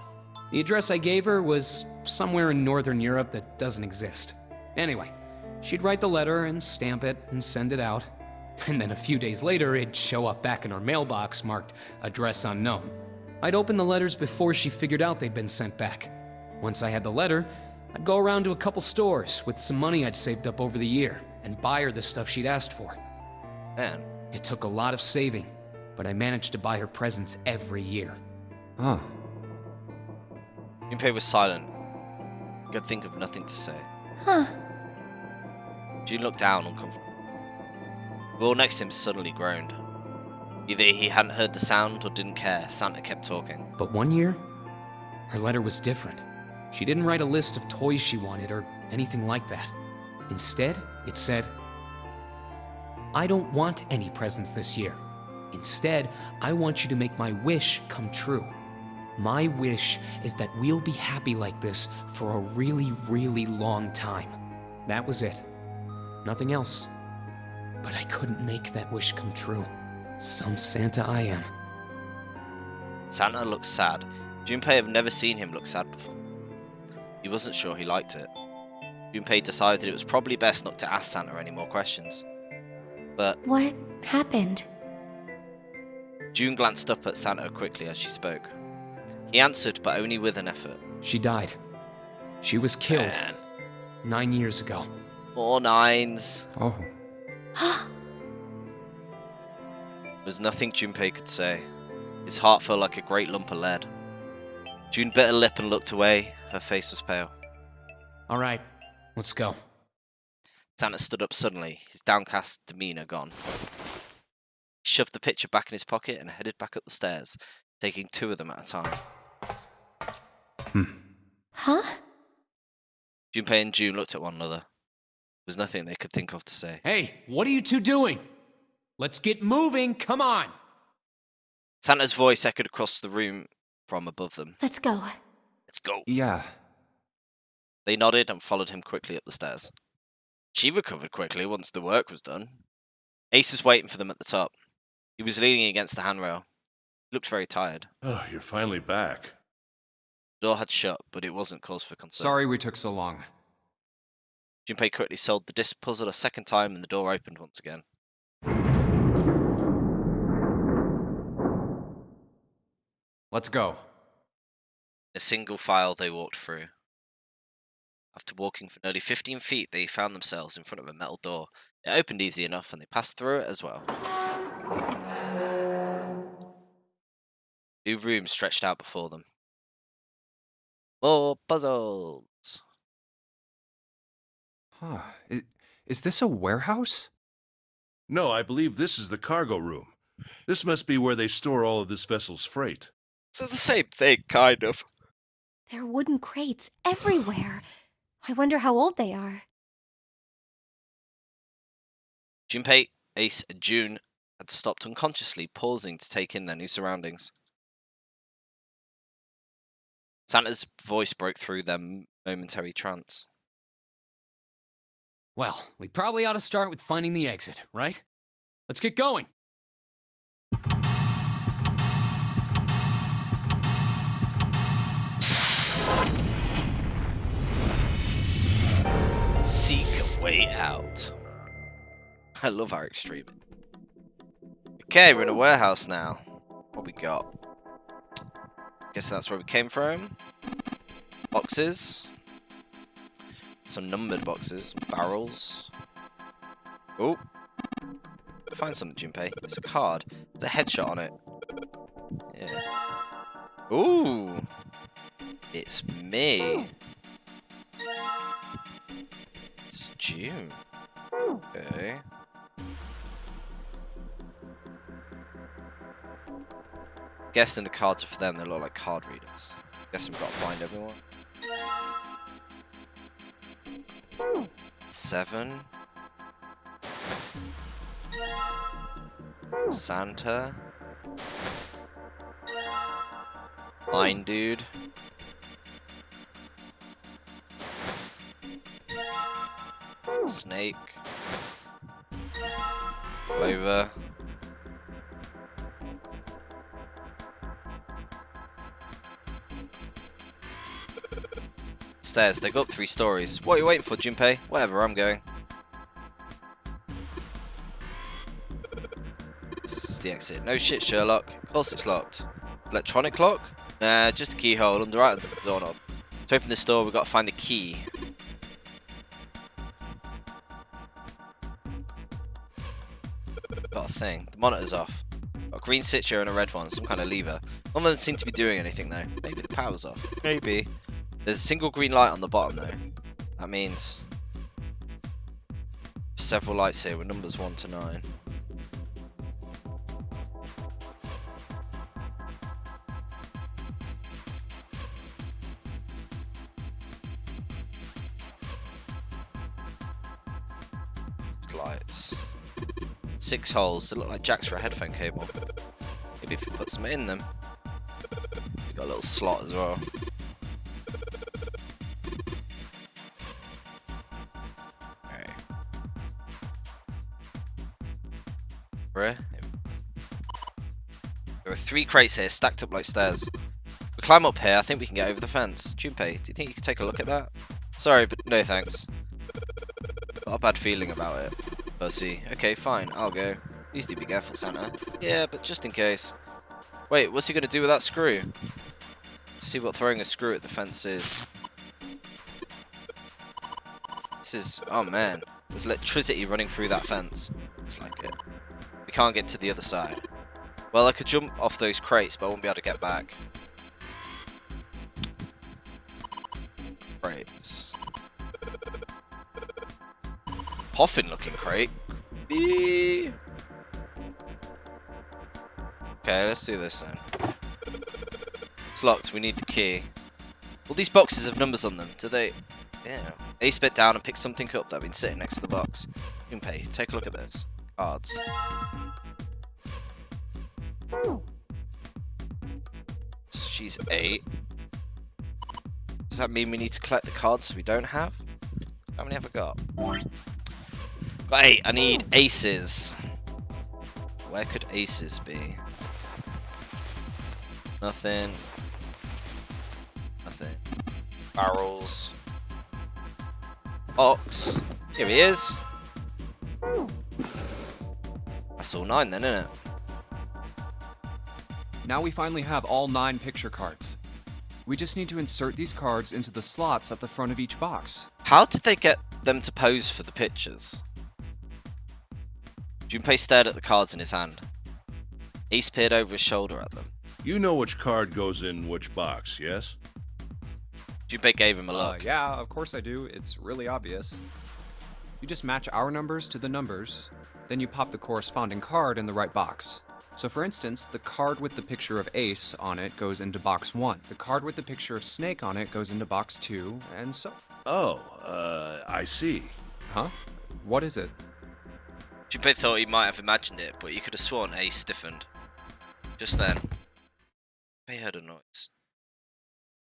Speaker 5: The address I gave her was somewhere in Northern Europe that doesn't exist. Anyway, she'd write the letter and stamp it and send it out. And then a few days later, it'd show up back in our mailbox marked address unknown. I'd open the letters before she figured out they'd been sent back. Once I had the letter, I'd go around to a couple stores with some money I'd saved up over the year and buy her the stuff she'd asked for.
Speaker 1: Man,
Speaker 5: It took a lot of saving, but I managed to buy her presents every year.
Speaker 4: Huh.
Speaker 1: Junpei was silent. He could think of nothing to say.
Speaker 8: Huh.
Speaker 1: June looked down uncomfortable. The wall next to him suddenly groaned. Either he hadn't heard the sound or didn't care. Santa kept talking.
Speaker 5: But one year, her letter was different. She didn't write a list of toys she wanted or anything like that. Instead, it said, I don't want any presents this year. Instead, I want you to make my wish come true. My wish is that we'll be happy like this for a really, really long time. That was it. Nothing else. But I couldn't make that wish come true. Some Santa I am.
Speaker 1: Santa looked sad. Junpei had never seen him look sad before. He wasn't sure he liked it. Junpei decided it was probably best not to ask Santa any more questions. But
Speaker 8: What happened?
Speaker 1: June glanced up at Santa quickly as she spoke. He answered, but only with an effort.
Speaker 5: She died. She was killed
Speaker 1: Man.
Speaker 5: 9 years ago.
Speaker 1: More nines.
Speaker 4: Oh.
Speaker 1: There was nothing Junpei could say. His heart felt like a great lump of lead. June bit her lip and looked away. Her face was pale.
Speaker 5: All right, let's go.
Speaker 1: Santa stood up suddenly, his downcast demeanor gone. He shoved the picture back in his pocket and headed back up the stairs, taking 2 of them at a time.
Speaker 8: Huh?
Speaker 1: Junpei and June looked at one another. There was nothing they could think of to say.
Speaker 5: Hey, what are you two doing? Let's get moving, come on!
Speaker 1: Santa's voice echoed across the room from above them.
Speaker 8: Let's go.
Speaker 1: Let's go.
Speaker 4: Yeah.
Speaker 1: They nodded and followed him quickly up the stairs. She recovered quickly once the work was done. Ace was waiting for them at the top. He was leaning against the handrail. He looked very tired.
Speaker 7: Oh, you're finally back.
Speaker 1: The door had shut, but it wasn't cause for concern.
Speaker 4: Sorry we took so long.
Speaker 1: Junpei quickly solved the disc puzzle a second time and the door opened once again.
Speaker 4: Let's go.
Speaker 1: In a single file they walked through. After walking for nearly 15 feet, they found themselves in front of a metal door. It opened easy enough and they passed through it as well. 2 rooms stretched out before them. More puzzles.
Speaker 4: Huh. Is this a warehouse?
Speaker 7: No, I believe this is the cargo room. This must be where they store all of this vessel's freight.
Speaker 1: So the same thing, kind of.
Speaker 8: There are wooden crates everywhere. I wonder how old they are.
Speaker 1: Junpei, Ace, and June had stopped unconsciously, pausing to take in their new surroundings. Santa's voice broke through their momentary trance.
Speaker 5: Well, we probably ought to start with finding the exit, right? Let's get going.
Speaker 1: Seek a way out. I love our extreme. Okay, we're in a warehouse now. What we got? Guess that's where we came from. Boxes. Some numbered boxes. Barrels. Oh. Find something, Junpei. It's a card. There's a headshot on it. Yeah. Ooh. It's me. It's June. Okay. Guessing the cards are for them. They look like card readers. Guess we've got to find everyone. 7. Santa. Line dude. Snake. Clover. Stairs. They go up 3 stories. What are you waiting for, Junpei? Whatever, I'm going. This is the exit. No shit, Sherlock. Of course it's locked. Electronic lock? Nah, just a keyhole under right under the doorknob. To open this door, we've got to find the key. Got a thing. The monitor's off. Got a green switcher and a red one. Some kind of lever. None of them seem to be doing anything though. Maybe the power's off. Maybe. There's a single green light on the bottom though. That means several lights here with numbers 1 to 9. Lights. 6 holes. They look like jacks for a headphone cable. Maybe if you put some in them. You've got a little slot as well. There are 3 crates here, stacked up like stairs. We climb up here, I think we can get over the fence. Junpei, do you think you could take a look at that? Sorry, but no thanks. Got a bad feeling about it. Pussy. Okay, fine, I'll go. Please do be careful, Santa. Yeah, but just in case. Wait, what's he gonna do with that screw? Let's see what throwing a screw at the fence is. This is... oh man. There's electricity running through that fence. It's like it. We can't get to the other side. Well, I could jump off those crates, but I won't be able to get back. Crates. Poffin looking crate. Eee. Okay, let's do this then. It's locked, we need the key. All these boxes have numbers on them. Do they... yeah. Ace bit down and pick something up that had been sitting next to the box. Junpei, take a look at this. Cards. She's 8. Does that mean we need to collect the cards we don't have? How many have I got? Got 8. I need aces. Where could aces be? Nothing. Nothing. Barrels. Ox. Here he is. That's all 9 then, isn't it?
Speaker 4: Now we finally have all 9 picture cards. We just need to insert these cards into the slots at the front of each box.
Speaker 1: How did they get them to pose for the pictures? Junpei stared at the cards in his hand. Ace peered over his shoulder at them.
Speaker 7: You know which card goes in which box, yes?
Speaker 1: Junpei gave him a look.
Speaker 4: Yeah, of course I do. It's really obvious. You just match our numbers to the numbers, then you pop the corresponding card in the right box. So for instance, the card with the picture of Ace on it goes into box 1. The card with the picture of Snake on it goes into box 2, and so...
Speaker 7: Oh, I see.
Speaker 4: Huh? What is it?
Speaker 1: Junpei thought he might have imagined it, but he could have sworn Ace stiffened. Just then, they heard a noise.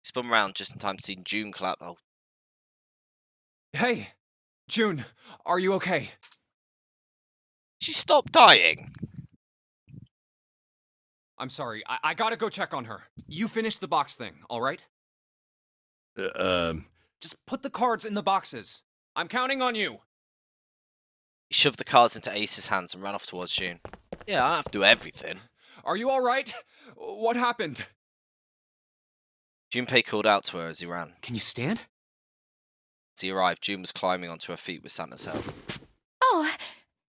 Speaker 1: He spun round just in time to see June collapse. Oh,
Speaker 4: Hey, June, are you okay?
Speaker 1: she stopped dying.
Speaker 4: I'm sorry, I gotta go check on her. You finish the box thing, alright? Just put the cards in the boxes. I'm counting on you.
Speaker 1: He shoved the cards into Ace's hands and ran off towards June. Yeah, I don't have to do everything.
Speaker 4: Are you alright? What happened?
Speaker 1: Junpei called out to her as he ran.
Speaker 5: Can you stand?
Speaker 1: As he arrived, June was climbing onto her feet with Santa's help.
Speaker 8: Oh,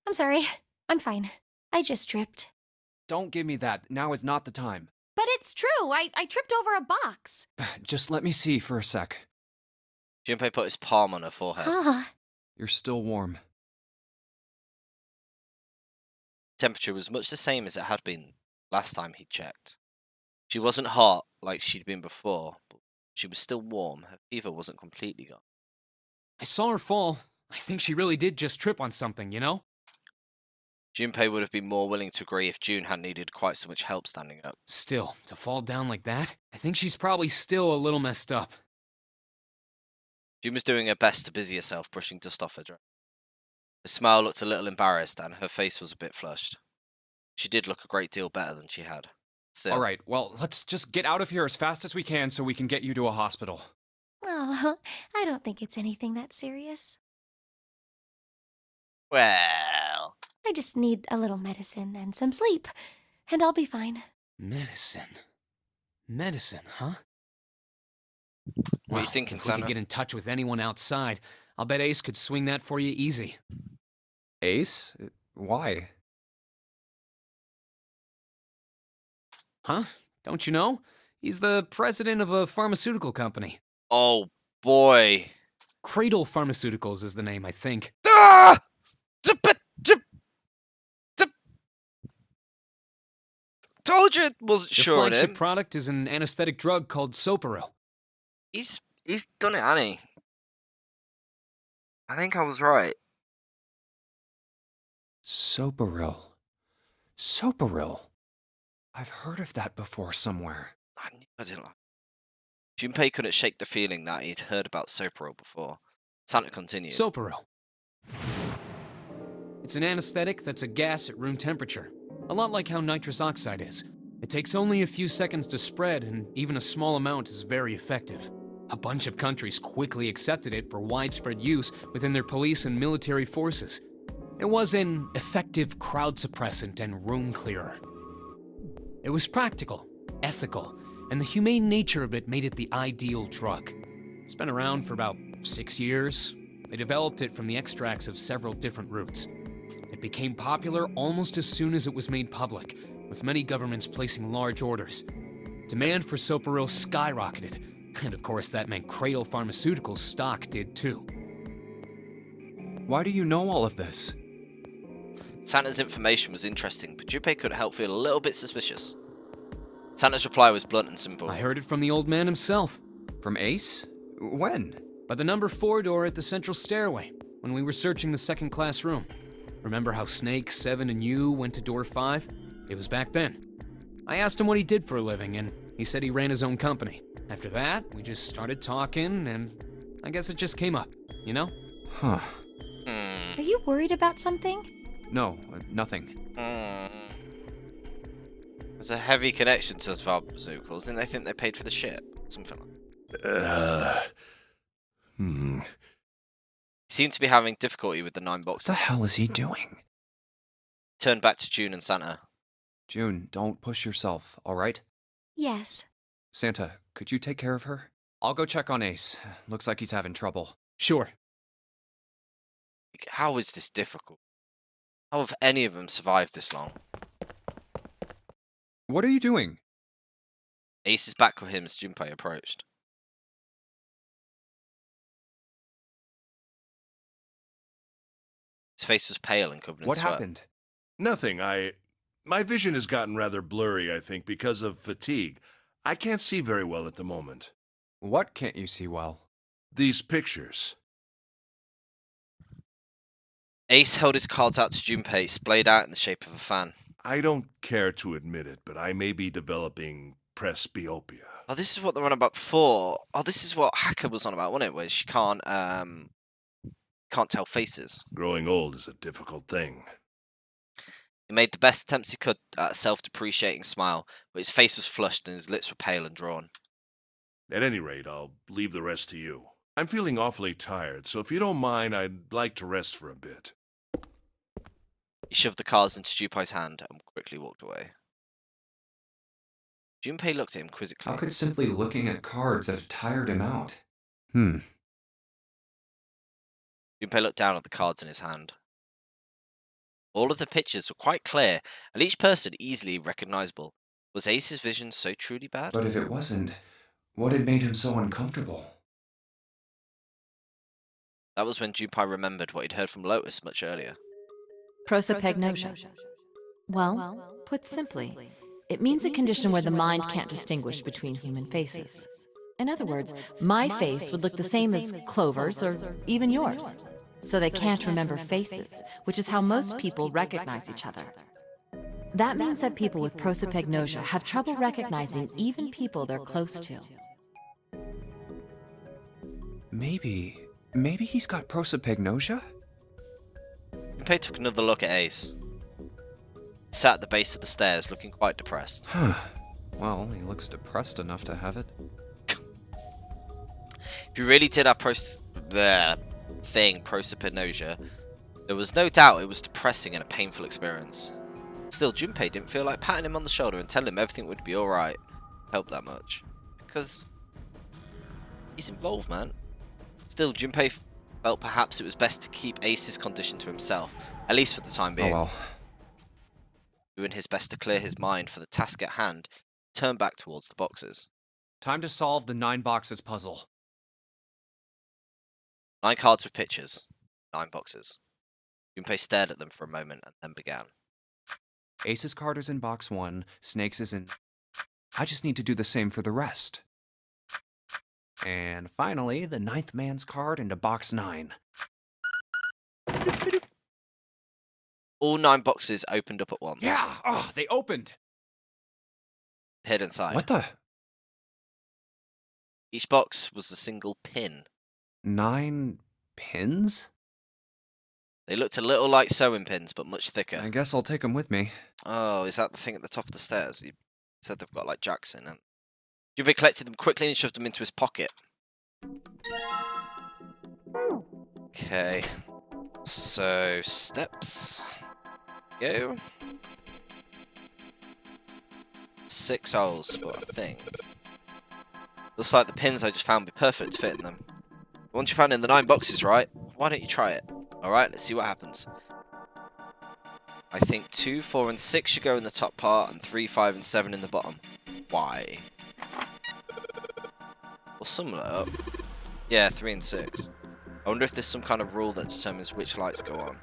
Speaker 8: I'm sorry. I'm fine. I just tripped.
Speaker 4: Don't give me that. Now is not the time.
Speaker 8: But it's true. I tripped over a box.
Speaker 4: Just let me see for a sec.
Speaker 1: Junpei put his palm on her forehead.
Speaker 8: Huh.
Speaker 4: You're still warm.
Speaker 1: Temperature was much the same as it had been last time he checked. She wasn't hot like she'd been before, but she was still warm. Her fever wasn't completely gone.
Speaker 5: I saw her fall. I think she really did just trip on something, you know?
Speaker 1: Junpei would have been more willing to agree if June hadn't needed quite so much help standing up.
Speaker 5: Still, to fall down like that, I think she's probably still a little messed up.
Speaker 1: June was doing her best to busy herself brushing dust off her dress. Her smile looked a little embarrassed and her face was a bit flushed. She did look a great deal better than she had. Still.
Speaker 4: Alright, well, let's just get out of here as fast as we can so we can get you to a hospital.
Speaker 8: Oh, I don't think it's anything that serious.
Speaker 1: Well,
Speaker 8: I just need a little medicine and some sleep, and I'll be fine.
Speaker 5: Medicine. Medicine, huh?
Speaker 1: what are you thinking,
Speaker 5: if we
Speaker 1: Santa?
Speaker 5: could get in touch with anyone outside, I'll bet Ace could swing that for you easy.
Speaker 4: Ace? Why?
Speaker 5: Huh? Don't you know? He's the president of a pharmaceutical company.
Speaker 1: Oh boy.
Speaker 5: Cradle Pharmaceuticals is the name, I think.
Speaker 1: Ah! Told you it wasn't
Speaker 5: Their
Speaker 1: sure on
Speaker 5: flagship
Speaker 1: him.
Speaker 5: product is an anesthetic drug called Soparil.
Speaker 1: He's done it, hasn't he? I think I was right.
Speaker 4: Soparil. Soparil. I've heard of that before somewhere.
Speaker 1: I knew I didn't like. Junpei couldn't shake the feeling that he'd heard about Soparil before. Santa continued.
Speaker 5: Soparil. It's an anesthetic that's a gas at room temperature. A lot like how nitrous oxide is. It takes only a few seconds to spread, and even a small amount is very effective. A bunch of countries quickly accepted it for widespread use within their police and military forces. It was an effective crowd suppressant and room clearer. It was practical, ethical, and the humane nature of it made it the ideal drug. It's been around for about 6 years. They developed it from the extracts of several different roots. It became popular almost as soon as it was made public, with many governments placing large orders. Demand for Soparil skyrocketed, and of course that meant Cradle Pharmaceuticals' stock did too.
Speaker 4: Why do you know all of this?
Speaker 1: Santa's information was interesting, but Junpei couldn't help feel a little bit suspicious. Santa's reply was blunt and simple.
Speaker 5: I heard it from the old man himself.
Speaker 4: From Ace? When?
Speaker 5: By the number 4 door at the central stairway, when we were searching the second class room. Remember how Snake, Seven, and you went to door 5? It was back then. I asked him what he did for a living, and he said he ran his own company. After that, we just started talking, and I guess it just came up, you know?
Speaker 4: Huh.
Speaker 8: Are you worried about something?
Speaker 4: No, nothing.
Speaker 1: There's a heavy connection to those pharmaceuticals. Didn't they think they paid for the shit? Something like that. He seemed to be having difficulty with the 9
Speaker 4: What
Speaker 1: boxes.
Speaker 4: the hell is he doing?
Speaker 1: He turned back to June and Santa.
Speaker 4: June, don't push yourself, alright?
Speaker 8: Yes.
Speaker 4: Santa, could you take care of her? I'll go check on Ace. Looks like he's having trouble.
Speaker 5: Sure.
Speaker 1: How is this difficult? How have any of them survived this long?
Speaker 4: What are you doing?
Speaker 1: Ace is back with him as Junpei approached. His face was pale and covered in
Speaker 4: What
Speaker 1: sweat.
Speaker 4: happened?
Speaker 7: Nothing. My vision has gotten rather blurry, I think, because of fatigue. I can't see very well at the moment.
Speaker 4: What can't you see well?
Speaker 7: These pictures.
Speaker 1: Ace held his cards out to Junpei, splayed out in the shape of a fan.
Speaker 7: I don't care to admit it, but I may be developing presbyopia.
Speaker 1: Oh, this is what they were on about before. Oh, this is what Hacker was on about, wasn't it? Where she can't tell faces.
Speaker 7: Growing old is a difficult thing.
Speaker 1: He made the best attempts he could at a self-depreciating smile, but his face was flushed and his lips were pale and drawn.
Speaker 7: At any rate, I'll leave the rest to you. I'm feeling awfully tired, so if you don't mind, I'd like to rest for a bit.
Speaker 1: He shoved the cards into Junpei's hand and quickly walked away. Junpei looked at him quizzically.
Speaker 4: How could simply looking at cards have tired him out?
Speaker 1: Junpei looked down at the cards in his hand. All of the pictures were quite clear, and each person easily recognizable. Was Ace's vision so truly bad?
Speaker 4: But if it wasn't, what had made him so uncomfortable?
Speaker 1: That was when Junpei remembered what he'd heard from Lotus much earlier.
Speaker 2: Prosopagnosia. Well, put simply, it means a condition where the mind can't distinguish between human faces. In other words, my face would look the same as Clover's or even yours. So they can't remember faces, which is how most people recognize each other. That means that people with prosopagnosia have trouble recognizing even people they're close to.
Speaker 4: Maybe he's got prosopagnosia?
Speaker 1: Junpei took another look at Ace. He sat at the base of the stairs, looking quite depressed.
Speaker 4: Huh. Well, he looks depressed enough to have it.
Speaker 1: If you really did have prosopagnosia, there was no doubt it was depressing and a painful experience. Still, Junpei didn't feel like patting him on the shoulder and telling him everything would be alright helped that much. Because he's involved, man. Still, Junpei felt perhaps it was best to keep Ace's condition to himself, at least for the time being.
Speaker 4: Oh well.
Speaker 1: Doing his best to clear his mind for the task at hand, he turned back towards the boxes.
Speaker 4: Time to solve the 9 boxes puzzle.
Speaker 1: 9 cards with pictures. 9 boxes. Junpei stared at them for a moment and then began.
Speaker 4: Ace's card is in box 1, Snake's is in... I just need to do the same for the rest. And finally, the 9th man's card into box 9.
Speaker 1: All 9 boxes opened up at once.
Speaker 4: Yeah! Oh, they opened!
Speaker 1: Hid inside.
Speaker 4: What the?
Speaker 1: Each box was a single pin.
Speaker 4: 9 pins?
Speaker 1: They looked a little like sewing pins, but much thicker.
Speaker 4: I guess I'll take them with me.
Speaker 1: Oh, is that the thing at the top of the stairs? You said they've got like jacks in it. Junpei collected them quickly and shoved them into his pocket. Okay. So, steps. Go. 6 holes, but I think. Looks like the pins I just found would be perfect to fit in them. Once you found in the 9 boxes, right? Why don't you try it? Alright, let's see what happens. I think 2, 4, and 6 should go in the top part, and 3, 5, and 7 in the bottom. Why? Well, sum it up. Yeah, 3 and 6. I wonder if there's some kind of rule that determines which lights go on.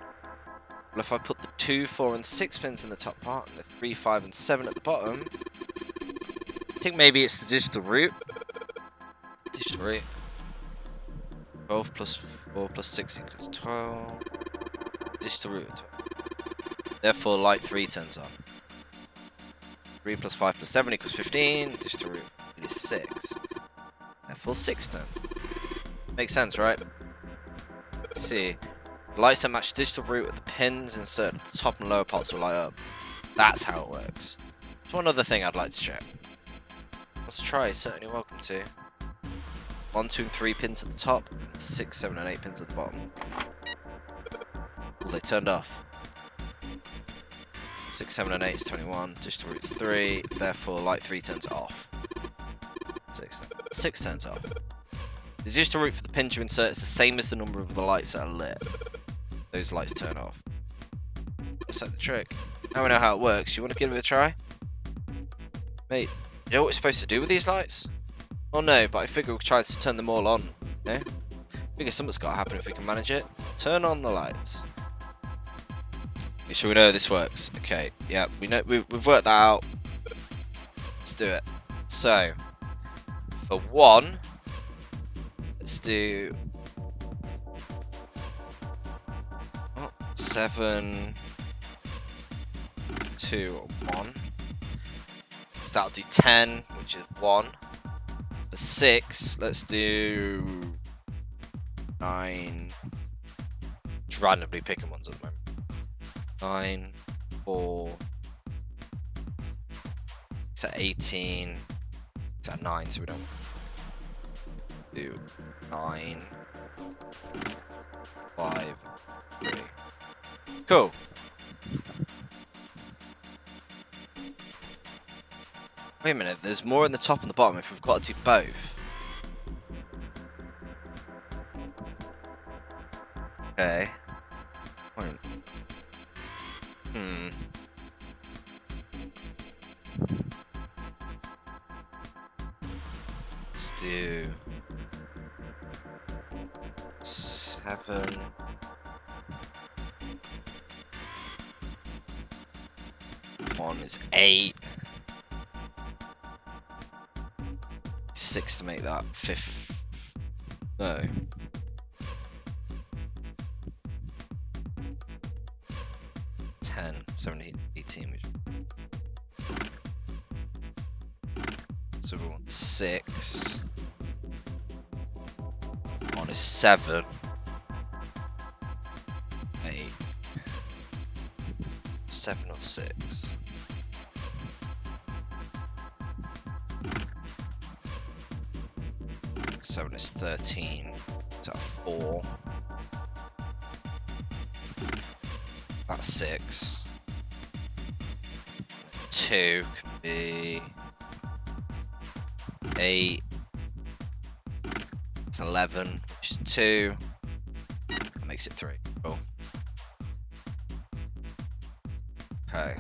Speaker 1: Well, if I put the 2, 4, and 6 pins in the top part, and the 3, 5, and 7 at the bottom, I think maybe it's the digital route. Digital route. 12 plus 4 plus 6 equals 12. Digital root of 12. Therefore, light 3 turns on. 3 plus 5 plus 7 equals 15. Digital root is 6. Therefore, 6 turn. Makes sense, right? Let's see. The lights that match digital root of the pins inserted at the top and lower parts will light up. That's how it works. There's one other thing I'd like to check. Let's try, certainly welcome to. 1, 2, and 3 pins at the top, and 6, 7, and 8 pins at the bottom. Well, they turned off. 6, 7, and 8 is 21. Digital root is 3. Therefore, light 3 turns off. 6 turns off. The digital root for the pin to insert is the same as the number of the lights that are lit. Those lights turn off. That's like the trick. Now we know how it works. You want to give it a try? Mate, you know what we're supposed to do with these lights? Well, no, but I figure we'll try to turn them all on. Yeah? Figure something's got to happen if we can manage it. Turn on the lights. You sure we know this works? Okay, yeah, we know we've worked that out. Let's do it. So, for 1, let's do 7, 2, 1. So that'll do 10, which is 1. For 6, let's do 9. Just randomly picking ones at the moment. 9, 4. It's at 18. It's at 9, so we don't do 9, 5, 3. Cool. Wait a minute, there's more in the top and the bottom if we've got to do both. Okay. Point. Let's do 7. One is 8. 6 to make that 5th. No. 10, 17, 18. So we want 6. One is 7. 8. 7 or 6. 7 is 13. Is that 4? That's 6. 2 can be 8. It's 11, which is 2. That makes it 3. Cool. Okay.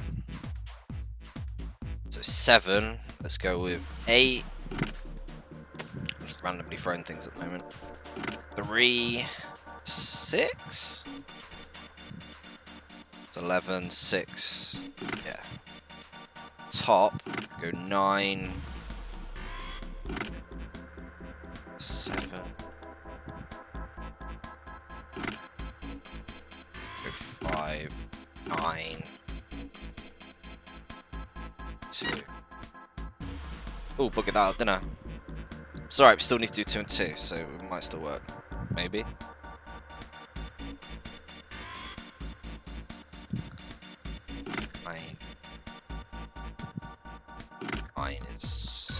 Speaker 1: So 7. Let's go with 8. Just randomly throwing things at the moment. 3, 6. It's 11, 6. Yeah. Top. Go 9. 7. Go 5. 9. 2. Oh, bugger that out, didn't I? Sorry, we still need to do 2 and 2, so it might still work. Maybe. Mine is...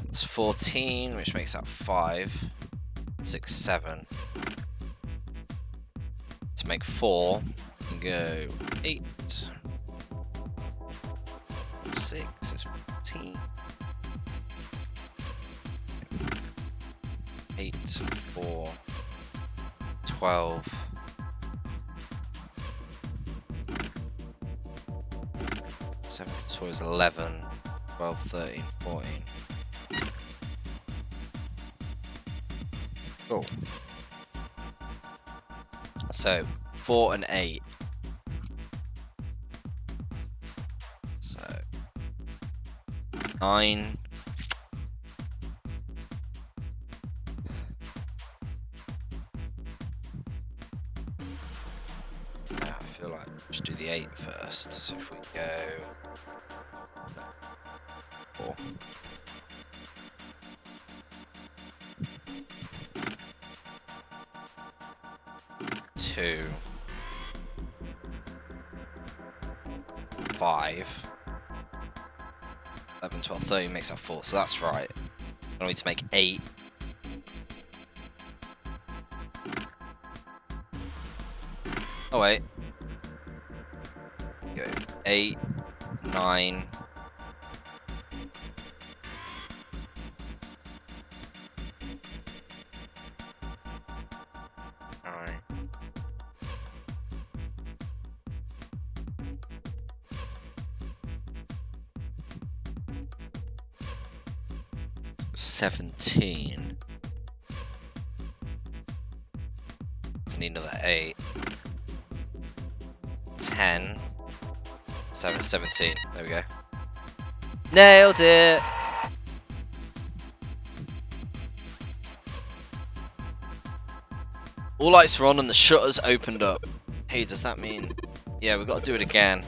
Speaker 1: it's 14, which makes that 5, 6, 7. To make 4, you can go 8. 6 is 14. 8, 4, 12. 7 plus 4 is 11. 12, 13, 14. Cool. So 4 and 8. So 9. I feel like we should do the 8 first. So if we go 4. 2. 5. 11, 12, 13 makes that 4, so that's right. I need to make 8. Oh wait. Go 8, 9. 17. So I need another 8. 10. 7, 17. There we go. Nailed it! All lights are on and the shutters opened up. Hey, does that mean... Yeah, we've got to do it again.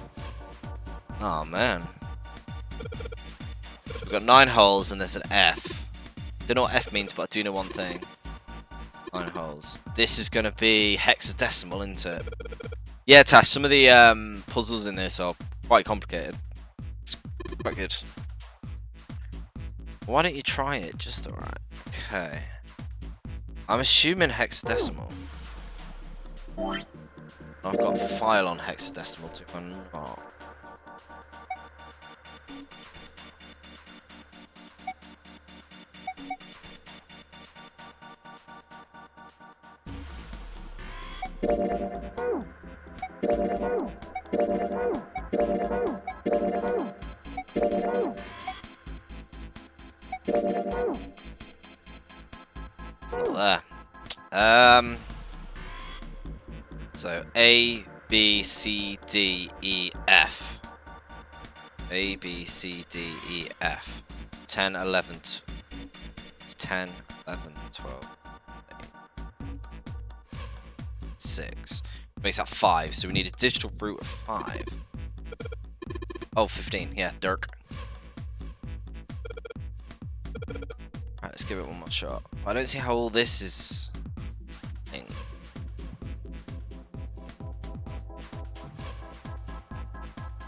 Speaker 1: Oh man. We've got 9 holes and there's an F. Don't know what F means, but I do know one thing. 9 holes. This is gonna be hexadecimal, isn't it? Yeah, Tash, some of the puzzles in this are quite complicated. It's quite good. Why don't you try it? Just alright. Okay. I'm assuming hexadecimal. I've got file on hexadecimal too. I'm not. It's not there. So A, B, C, D, E, F. A, B, C, D, E, F. 10, 11, 10, 11, 12, 6. Makes that 5, so we need a digital root of 5. Oh, 15. Yeah, Dirk. Alright, let's give it one more shot. I don't see how all this is...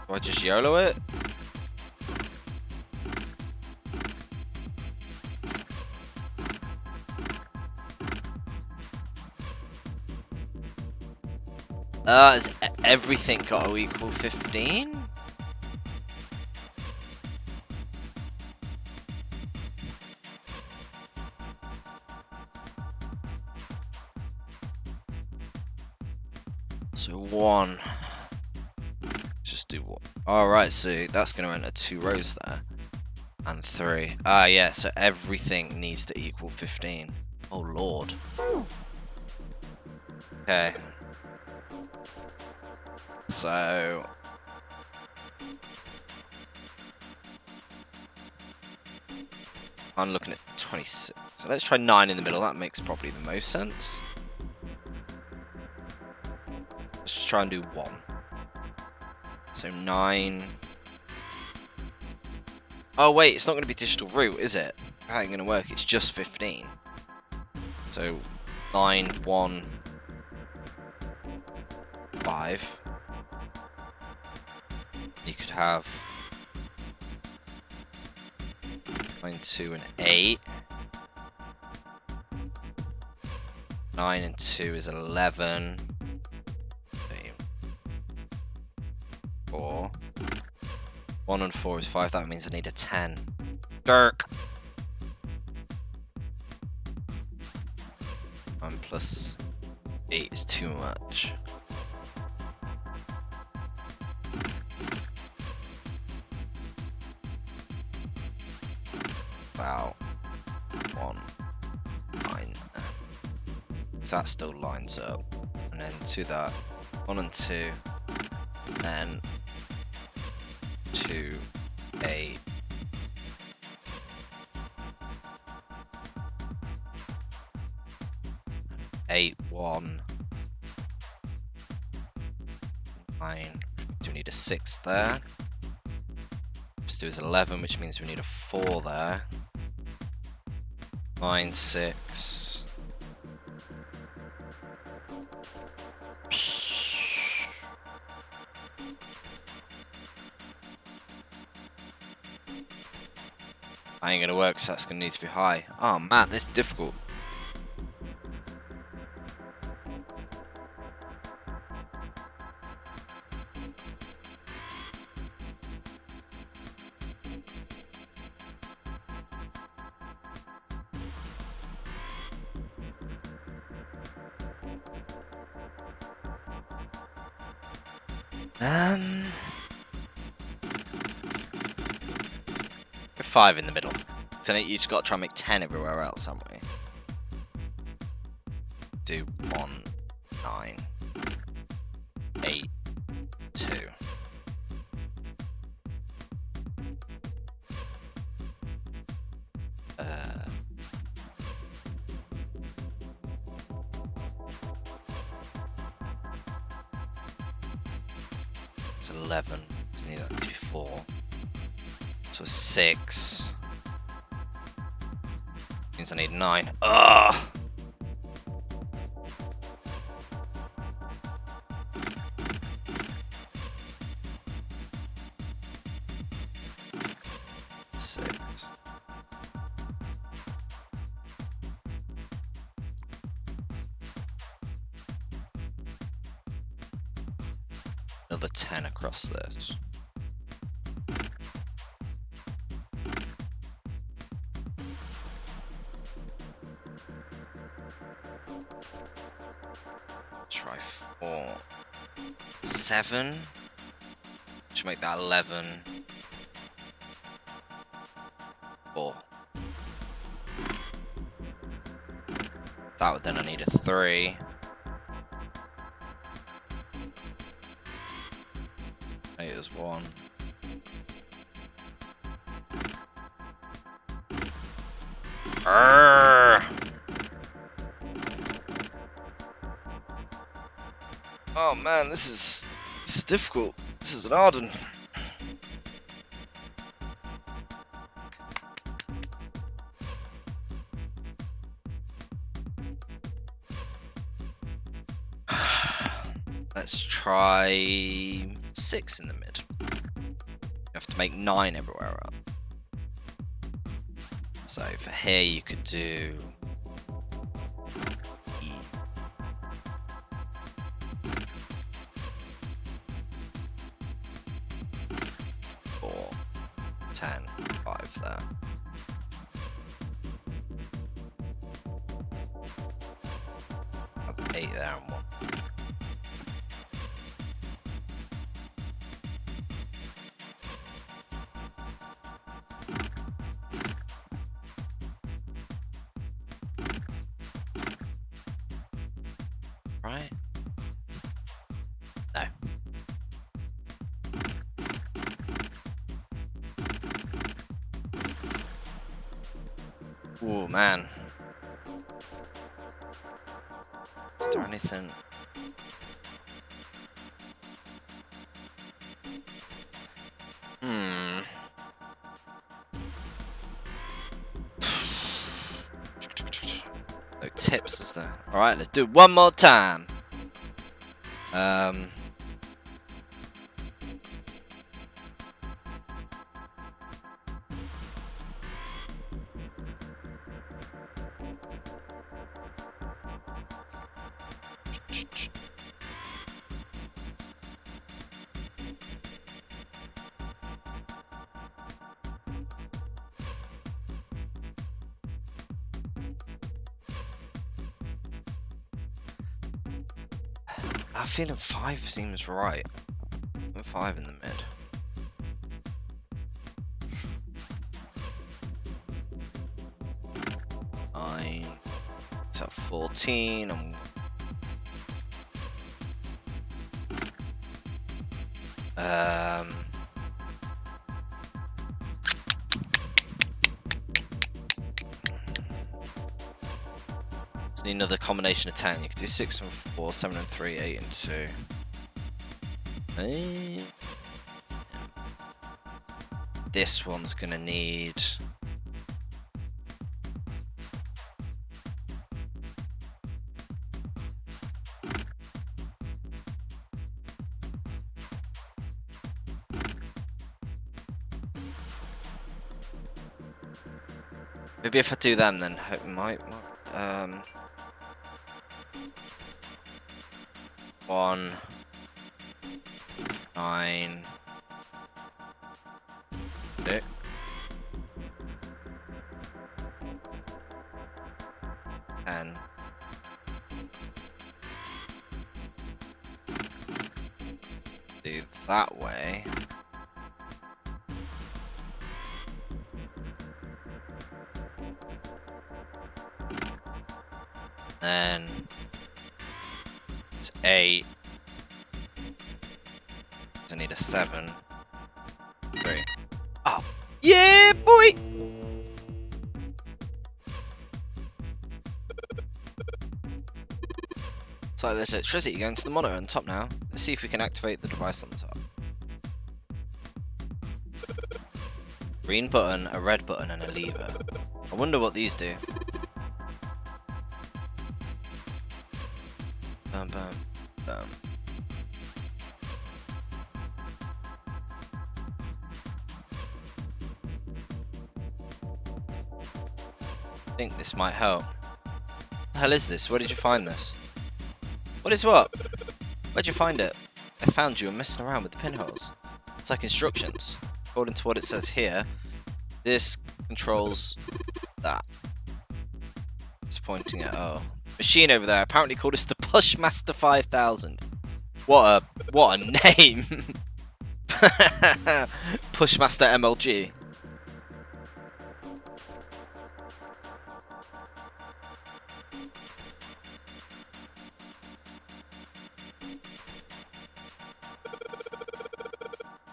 Speaker 1: Do I just YOLO it? Is everything got to equal 15? So 1. Just do what? Alright, so that's going to enter 2 rows there. And 3. Ah, yeah, so everything needs to equal 15. Oh, Lord. Okay. So... I'm looking at 26. So let's try 9 in the middle. That makes probably the most sense. Let's just try and do 1. So 9. Oh wait, it's not going to be digital root, is it? How ain't going to work? It's just 15. So 9, 1, 5. You could have 9, 2, and 8. 9 and 2 is 11. 4. 1 and 4 is 5. That means I need a 10. Dirk. 1 plus 8 is too much. About 1, 9. So that still lines up. And then to that, 1 and 2. And then 2, 8. Eight, 1, 9. Do we need a 6 there? Let's do is 11, which means we need a 4 there. 9, 6. I ain't gonna work, so that's gonna need to be high. Oh man, this is difficult. Put 5 in the middle. So you just got to try and make 10 everywhere else, haven't we? Do 1, 9, 8, 2. It's 11. Just need that to be 4. So 6. Means I need 9. Ugh! Another 10 across this. Try 4. 7. Should make that 11. 4. That would then I need a 3. There's 1. Arrgh. Oh man, this is difficult. This is an Arden. Let's try 6 in the mid. You have to make 9 everywhere else. So for here you could do E. 4, 10, 5 there. Have 8 there and 1. Right? No. Oh man. Is there anything? No tips, is there? Alright, let's do it one more time. I'm feeling 5 seems right. 5 in the mid. So 14 and need another combination of 10. You could do 6 and 4, 7 and 3, 8 and 2. This one's gonna need maybe if I do them then hope might 1 9 6 10 do that way. Then it's 8. I need a 7. 3. Oh, yeah, boy! So there's electricity going to the monitor on top now. Let's see if we can activate the device on the top. Green button, a red button, and a lever. I wonder what these do. Bam, bam, bam. I think this might help. What the hell is this? Where did you find this? What is what? Where'd you find it? I found you and messing around with the pinholes. It's like instructions. According to what it says here, this controls that. It's pointing at machine over there. Apparently called us the Pushmaster 5000. What a name. Pushmaster MLG.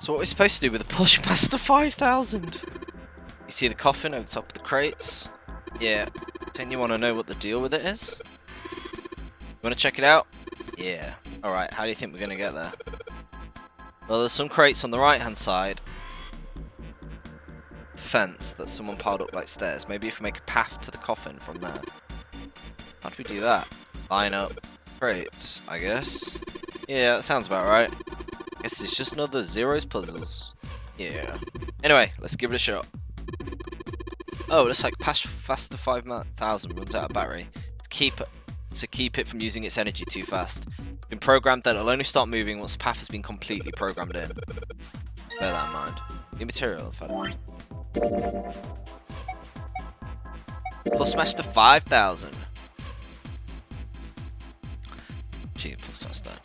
Speaker 1: So what are we supposed to do with the Pushmaster 5000? You see the coffin over the top of the crates? Yeah. Don't you want to know what the deal with it is? You want to check it out? Yeah. Alright, how do you think we're going to get there? Well, there's some crates on the right hand side. Fence that someone piled up like stairs. Maybe if we make a path to the coffin from there. How do we do that? Line up crates, I guess. Yeah, that sounds about right. Guess it's just another Zero's puzzles. Yeah. Anyway, let's give it a shot. Oh, it looks like Faster 5000 runs out of battery. To keep it from using its energy too fast. It's been programmed that it'll only start moving once the path has been completely programmed in. Bear that in mind. New material, Pushmaster 5000. Gee, plus that.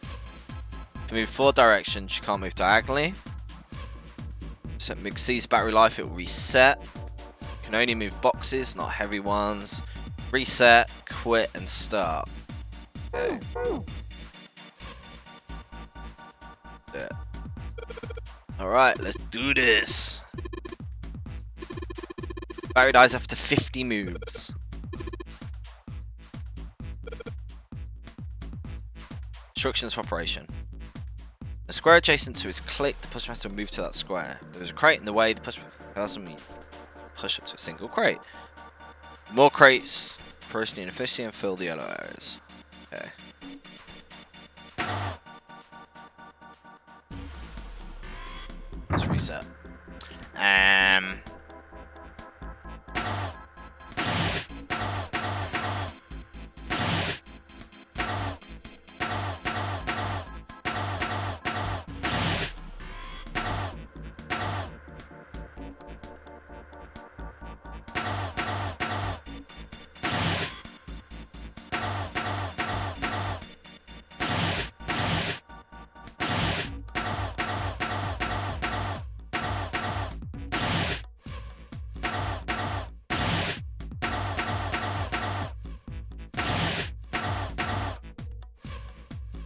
Speaker 1: To move 4 directions, you can't move diagonally. Set McC's battery life, it will reset. You can only move boxes, not heavy ones. Reset, quit, and start. Okay. Yeah. Alright, let's do this. Battery dies after 50 moves. Instructions for operation. A square adjacent to his click, the Pushmaster will move to that square. If there's a crate in the way, the Pushmaster will push it to a single crate. More crates, person inefficiency, and fill the yellow areas. Okay. Let's reset.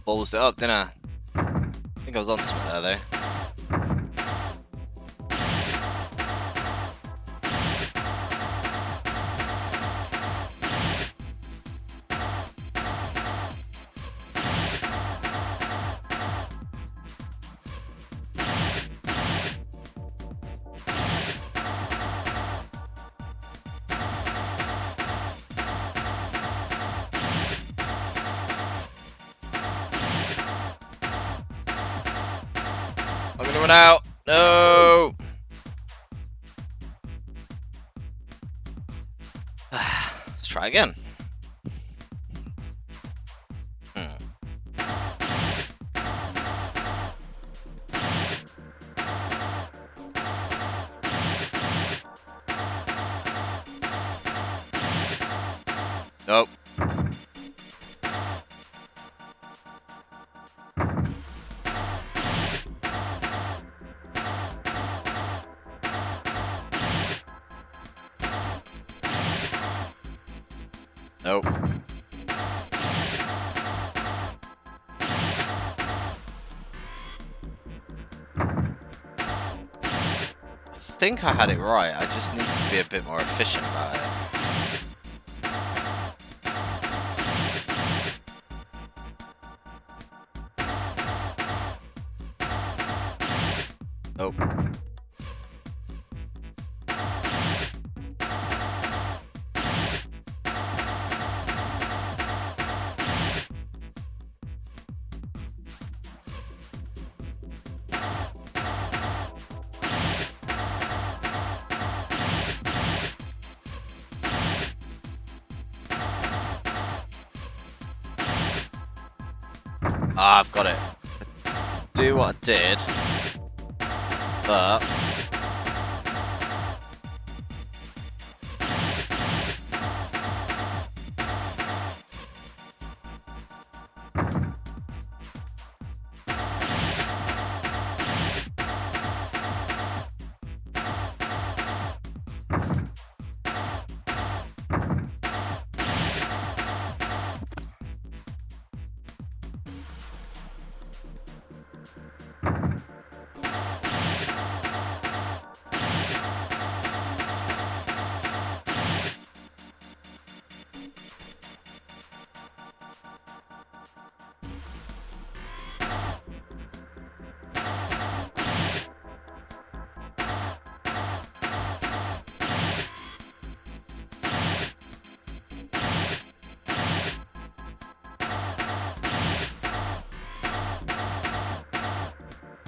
Speaker 1: Balls it up, didn't I? I think I was on something there, though. I'm gonna run out. No. Let's try again. Nope. Nope. I think I had it right. I just need to be a bit more efficient about it. Nope. Ah, I've got it. Do what I did, but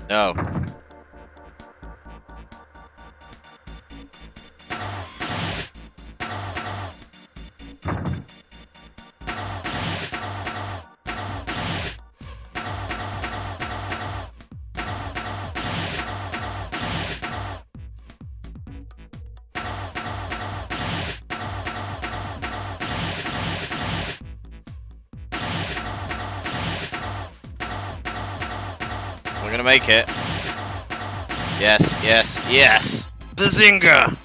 Speaker 1: no. We're gonna make it. Yes, yes, yes! Bazinga!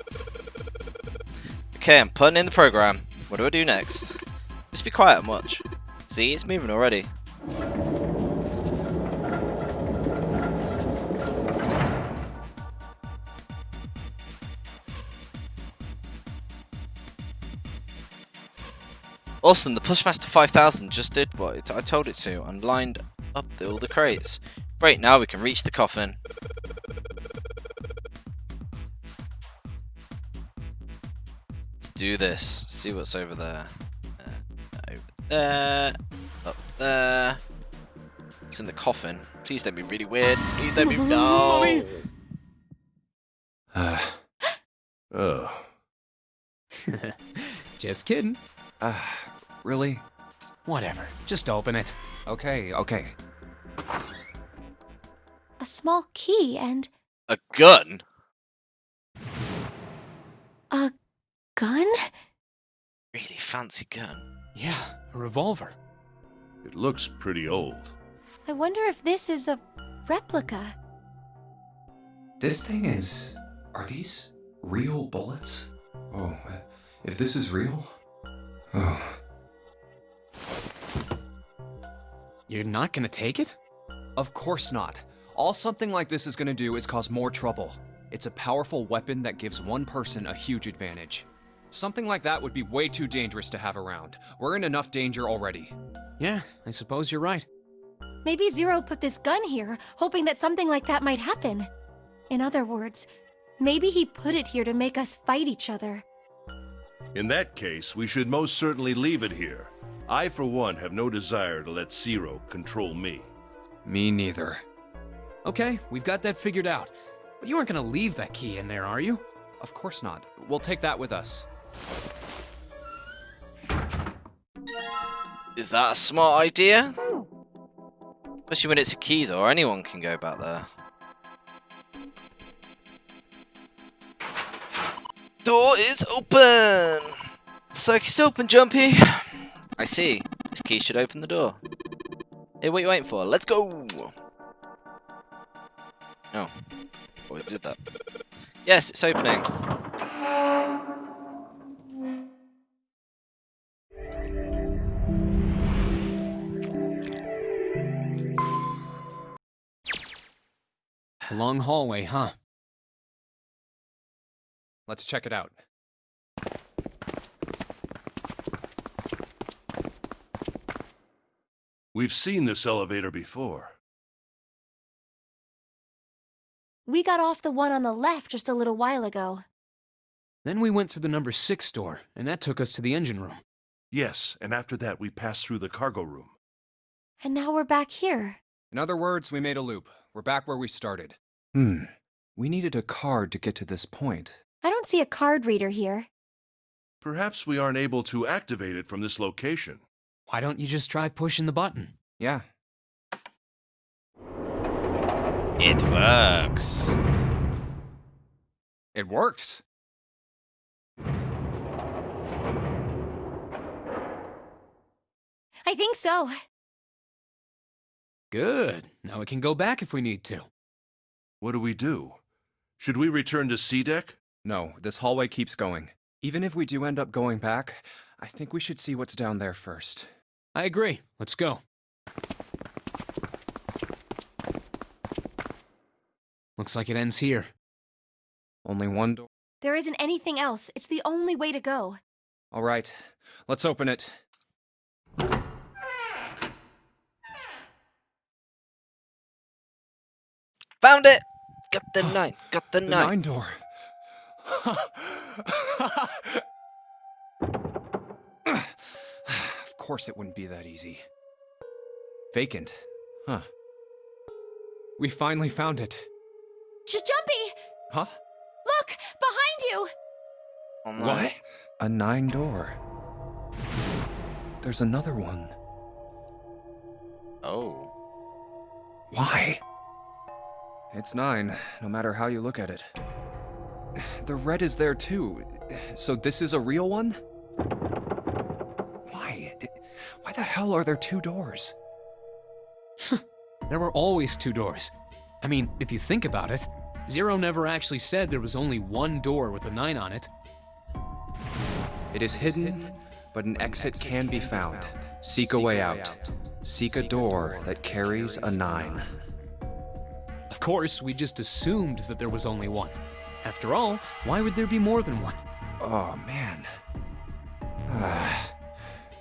Speaker 1: Okay, I'm putting in the program. What do I do next? Just be quiet and watch. See, it's moving already. Awesome, the Pushmaster 5000 just did what I told it to and lined up all the crates. Great, now we can reach the coffin. Let's do this. See what's over there. Over there. Up there. It's in the coffin. Please don't be really weird. Please don't be... No!
Speaker 7: Ugh.
Speaker 5: Just kidding.
Speaker 4: Really?
Speaker 5: Whatever. Just open it.
Speaker 4: Okay, okay.
Speaker 8: A small key and
Speaker 1: A gun?
Speaker 8: a gun?
Speaker 1: Really fancy gun.
Speaker 5: Yeah, a revolver.
Speaker 7: It looks pretty old.
Speaker 8: I wonder if this is a replica.
Speaker 4: This thing is... Are these real bullets? Oh, if this is real... Oh.
Speaker 5: You're not gonna take it?
Speaker 4: Of course not. All something like this is gonna do is cause more trouble. It's a powerful weapon that gives one person a huge advantage. Something like that would be way too dangerous to have around. We're in enough danger already.
Speaker 5: Yeah, I suppose you're right.
Speaker 8: Maybe Zero put this gun here, hoping that something like that might happen. In other words, maybe he put it here to make us fight each other.
Speaker 7: In that case, we should most certainly leave it here. I, for one, have no desire to let Zero control me.
Speaker 4: Me neither.
Speaker 5: Okay, we've got that figured out. But you aren't gonna leave that key in there, are you?
Speaker 4: Of course not. We'll take that with us.
Speaker 1: Is that a smart idea? Especially when it's a key door, anyone can go back there. Door is open! Circuit's open, Jumpy! I see. This key should open the door. Hey, what are you waiting for? Let's go! Oh. Oh, it did that. Yes, it's opening.
Speaker 5: A long hallway, huh?
Speaker 4: Let's check it out.
Speaker 7: We've seen this elevator before.
Speaker 8: We got off the one on the left just a little while ago.
Speaker 5: Then we went through the number 6 door, and that took us to the engine room.
Speaker 7: Yes, and after that we passed through the cargo room.
Speaker 8: And now we're back here.
Speaker 4: In other words, we made a loop. We're back where we started. We needed a card to get to this point.
Speaker 8: I don't see a card reader here.
Speaker 7: Perhaps we aren't able to activate it from this location.
Speaker 5: Why don't you just try pushing the button?
Speaker 4: Yeah.
Speaker 1: It works.
Speaker 4: It works.
Speaker 8: I think so.
Speaker 5: Good. Now we can go back if we need to.
Speaker 7: What do we do? Should we return to C deck?
Speaker 4: No, this hallway keeps going. Even if we do end up going back, I think we should see what's down there first.
Speaker 5: I agree. Let's go. Looks like it ends here.
Speaker 4: Only one door.
Speaker 8: There isn't anything else. It's the only way to go.
Speaker 4: All right, let's open it.
Speaker 1: Found it! Got the 9. Got the 9.
Speaker 4: The 9 door. Of course it wouldn't be that easy. Vacant. Huh. We finally found it.
Speaker 8: Jumpy!
Speaker 4: Huh?
Speaker 8: Look! Behind you!
Speaker 1: Oh, no.
Speaker 4: What? A 9 door. There's another one.
Speaker 1: Oh.
Speaker 4: Why? It's 9, no matter how you look at it. The red is there too. So this is a real one? Why? Why the hell are there 2 doors?
Speaker 5: There were always 2 doors. I mean, if you think about it, Zero never actually said there was only one door with a 9 on it.
Speaker 4: It is hidden, but an exit can be found. Seek a way out. Seek a door that carries a 9.
Speaker 5: Of course, we just assumed that there was only one. After all, why would there be more than one?
Speaker 4: Oh, man.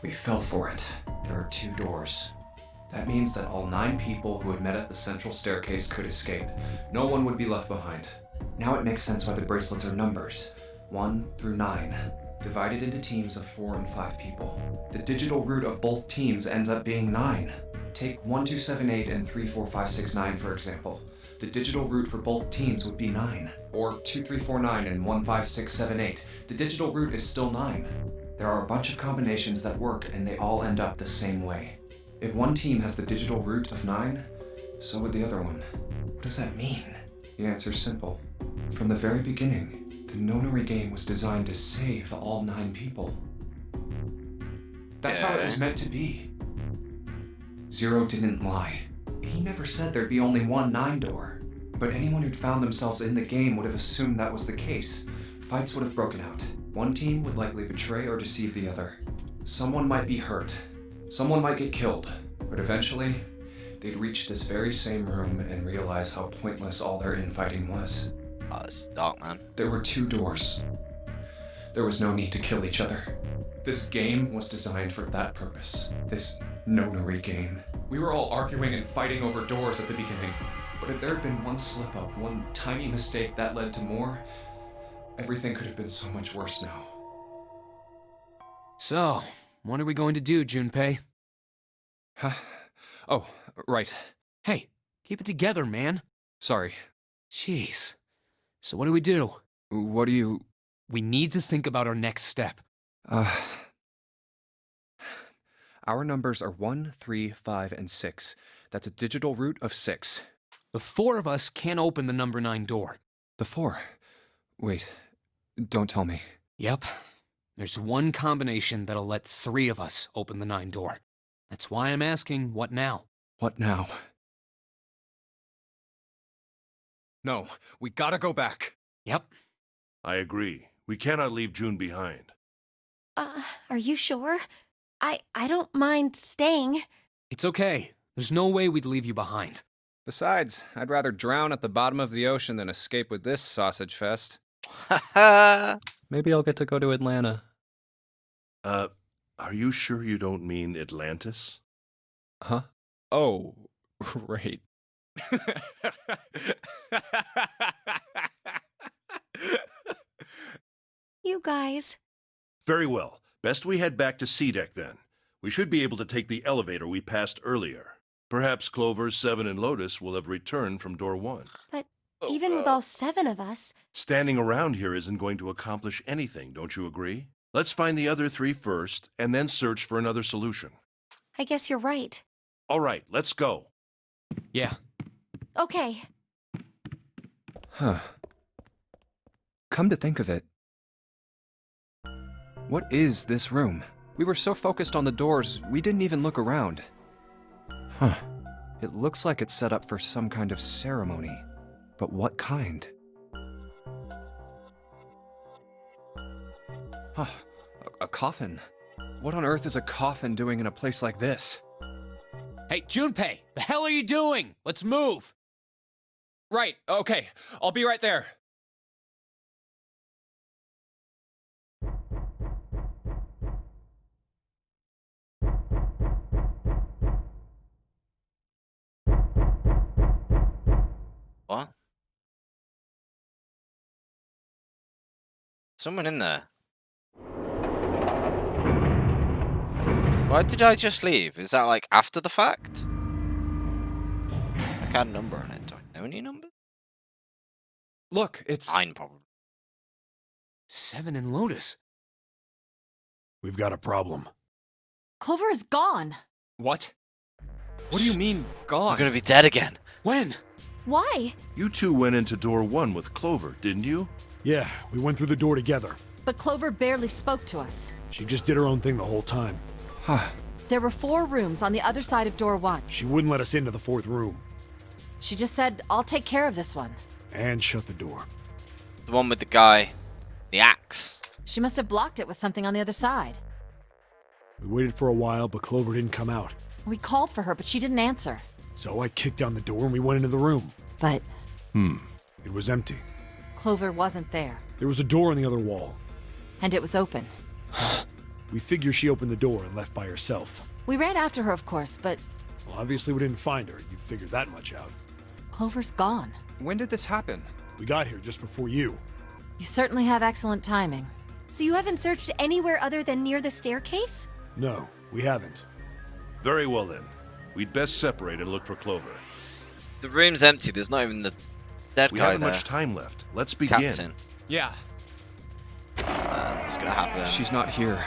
Speaker 4: We fell for it. There are 2 doors. That means that all 9 people who had met at the central staircase could escape. No one would be left behind. Now it makes sense why the bracelets are numbers. 1 through 9. Divided into teams of 4 and 5 people. The digital root of both teams ends up being 9. Take 1278 and 34569 for example. The digital root for both teams would be 9. Or 2349 and 15678. The digital root is still 9. There are a bunch of combinations that work and they all end up the same way. If one team has the digital root of 9, so would the other one. What does that mean? The answer's simple. From the very beginning, the Nonary game was designed to save all 9 people. That's how it was meant to be. Zero didn't lie. He never said there'd be only one 9 door. But anyone who'd found themselves in the game would have assumed that was the case. Fights would have broken out. One team would likely betray or deceive the other. Someone might be hurt. Someone might get killed. But eventually, they'd reach this very same room and realize how pointless all their infighting was.
Speaker 1: Oh, it's dark, man.
Speaker 4: There were 2 doors. There was no need to kill each other. This game was designed for that purpose. This Nonary game. We were all arguing and fighting over doors at the beginning. But if there had been one slip-up, one tiny mistake that led to more, everything could have been so much worse now.
Speaker 5: So, what are we going to do, Junpei?
Speaker 4: Huh? Oh, right.
Speaker 5: Hey, keep it together, man.
Speaker 4: Sorry.
Speaker 5: Jeez. So what do we do?
Speaker 4: What do you...
Speaker 5: We need to think about our next step.
Speaker 4: Our numbers are 1, 3, 5, and 6. That's a digital root of 6.
Speaker 5: The 4 of us can't open the number 9 door.
Speaker 4: The 4? Wait, don't tell me.
Speaker 5: Yep. There's one combination that'll let 3 of us open the 9 door. That's why I'm asking, what now?
Speaker 4: What now? No, we gotta go back.
Speaker 5: Yep.
Speaker 7: I agree. We cannot leave June behind.
Speaker 8: Are you sure? I don't mind staying.
Speaker 5: It's okay. There's no way we'd leave you behind.
Speaker 4: Besides, I'd rather drown at the bottom of the ocean than escape with this sausage fest.
Speaker 1: Haha.
Speaker 4: Maybe I'll get to go to Atlanta.
Speaker 7: Are you sure you don't mean Atlantis?
Speaker 4: Huh? Oh, right.
Speaker 8: You guys.
Speaker 7: Very well. Best we head back to C deck then. We should be able to take the elevator we passed earlier. Perhaps Clover, 7, and Lotus will have returned from door 1.
Speaker 8: But even with all 7 of us...
Speaker 7: Standing around here isn't going to accomplish anything, don't you agree? Let's find the other 3 first, and then search for another solution.
Speaker 8: I guess you're right.
Speaker 7: All right, let's go.
Speaker 5: Yeah.
Speaker 8: Okay.
Speaker 4: Huh. Come to think of it, what is this room? We were so focused on the doors, we didn't even look around. Huh. It looks like it's set up for some kind of ceremony. But what kind? Huh. A coffin? What on earth is a coffin doing in a place like this?
Speaker 5: Hey, Junpei, the hell are you doing? Let's move!
Speaker 4: Right, okay. I'll be right there.
Speaker 1: What? Someone in there. Why did I just leave? Is that like after the fact? I got a number on it. Do I know any numbers?
Speaker 4: Look, it's...
Speaker 1: 9 probably.
Speaker 5: 7 and Lotus.
Speaker 6: We've got a problem.
Speaker 2: Clover is gone.
Speaker 4: What? What do you mean, gone?
Speaker 1: We're gonna be dead again.
Speaker 5: When?
Speaker 8: Why?
Speaker 7: You two went into door 1 with Clover, didn't you?
Speaker 6: Yeah, we went through the door together.
Speaker 2: But Clover barely spoke to us.
Speaker 6: She just did her own thing the whole time.
Speaker 4: Huh.
Speaker 2: There were 4 rooms on the other side of door 1.
Speaker 6: She wouldn't let us into the 4th room.
Speaker 2: She just said, I'll take care of this one.
Speaker 6: And shut the door.
Speaker 1: The one with the guy, the axe.
Speaker 2: She must have blocked it with something on the other side.
Speaker 6: We waited for a while, but Clover didn't come out.
Speaker 2: We called for her, but she didn't answer.
Speaker 6: So I kicked down the door and we went into the room.
Speaker 2: But
Speaker 6: It was empty.
Speaker 2: Clover wasn't there.
Speaker 6: There was a door on the other wall.
Speaker 2: And it was open.
Speaker 6: We figure she opened the door and left by herself.
Speaker 2: We ran after her, of course, but
Speaker 6: Well, obviously we didn't find her. You figured that much out.
Speaker 2: Clover's gone.
Speaker 4: When did this happen?
Speaker 6: We got here just before you.
Speaker 2: You certainly have excellent timing.
Speaker 8: So you haven't searched anywhere other than near the staircase?
Speaker 6: No, we haven't.
Speaker 7: Very well then. We'd best separate and look for Clover.
Speaker 1: The room's empty. There's not even the dead
Speaker 7: We
Speaker 1: guy
Speaker 7: haven't
Speaker 1: there.
Speaker 7: much time left. Let's begin.
Speaker 1: Captain.
Speaker 4: Yeah,
Speaker 1: What's gonna happen?
Speaker 4: she's not here.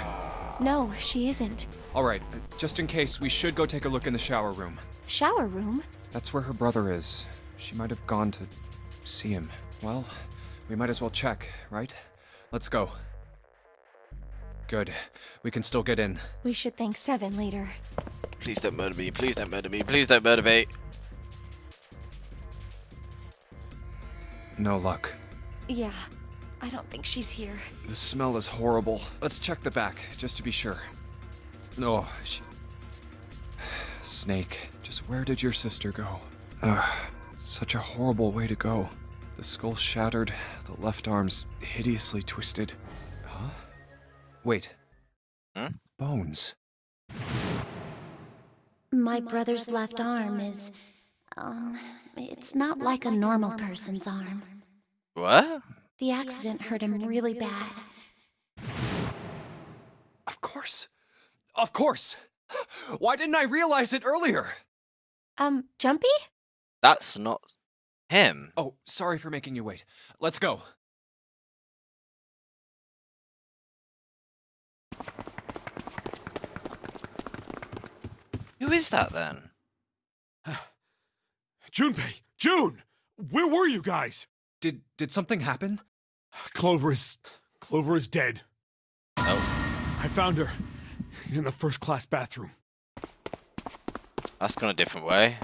Speaker 8: No, she isn't.
Speaker 4: Alright, just in case, we should go take a look in the shower room.
Speaker 8: Shower room?
Speaker 4: That's where her brother is. She might have gone to see him. Well, we might as well check, right? Let's go. Good. We can still get in.
Speaker 8: We should thank Seven later.
Speaker 1: Please don't murder me. Please don't murder me. Please don't murder me.
Speaker 4: No luck.
Speaker 8: Yeah, I don't think she's here.
Speaker 4: The smell is horrible. Let's check the back, just to be sure. No, she... Snake, just where did your sister go? Such a horrible way to go. The skull shattered, the left arm's hideously twisted. Huh? Wait. Bones.
Speaker 3: My brother's left arm is, it's not like a normal person's arm.
Speaker 1: What?
Speaker 3: The accident hurt him really bad.
Speaker 4: Of course. Of course. Why didn't I realize it earlier?
Speaker 8: Jumpy?
Speaker 1: That's not him.
Speaker 4: Oh, sorry for making you wait. Let's go.
Speaker 1: Who is that then?
Speaker 6: Junpei! June! Where were you guys?
Speaker 4: Did something happen?
Speaker 6: Clover is dead.
Speaker 1: Oh,
Speaker 6: I found her in the first-class bathroom.
Speaker 1: that's gone a different way.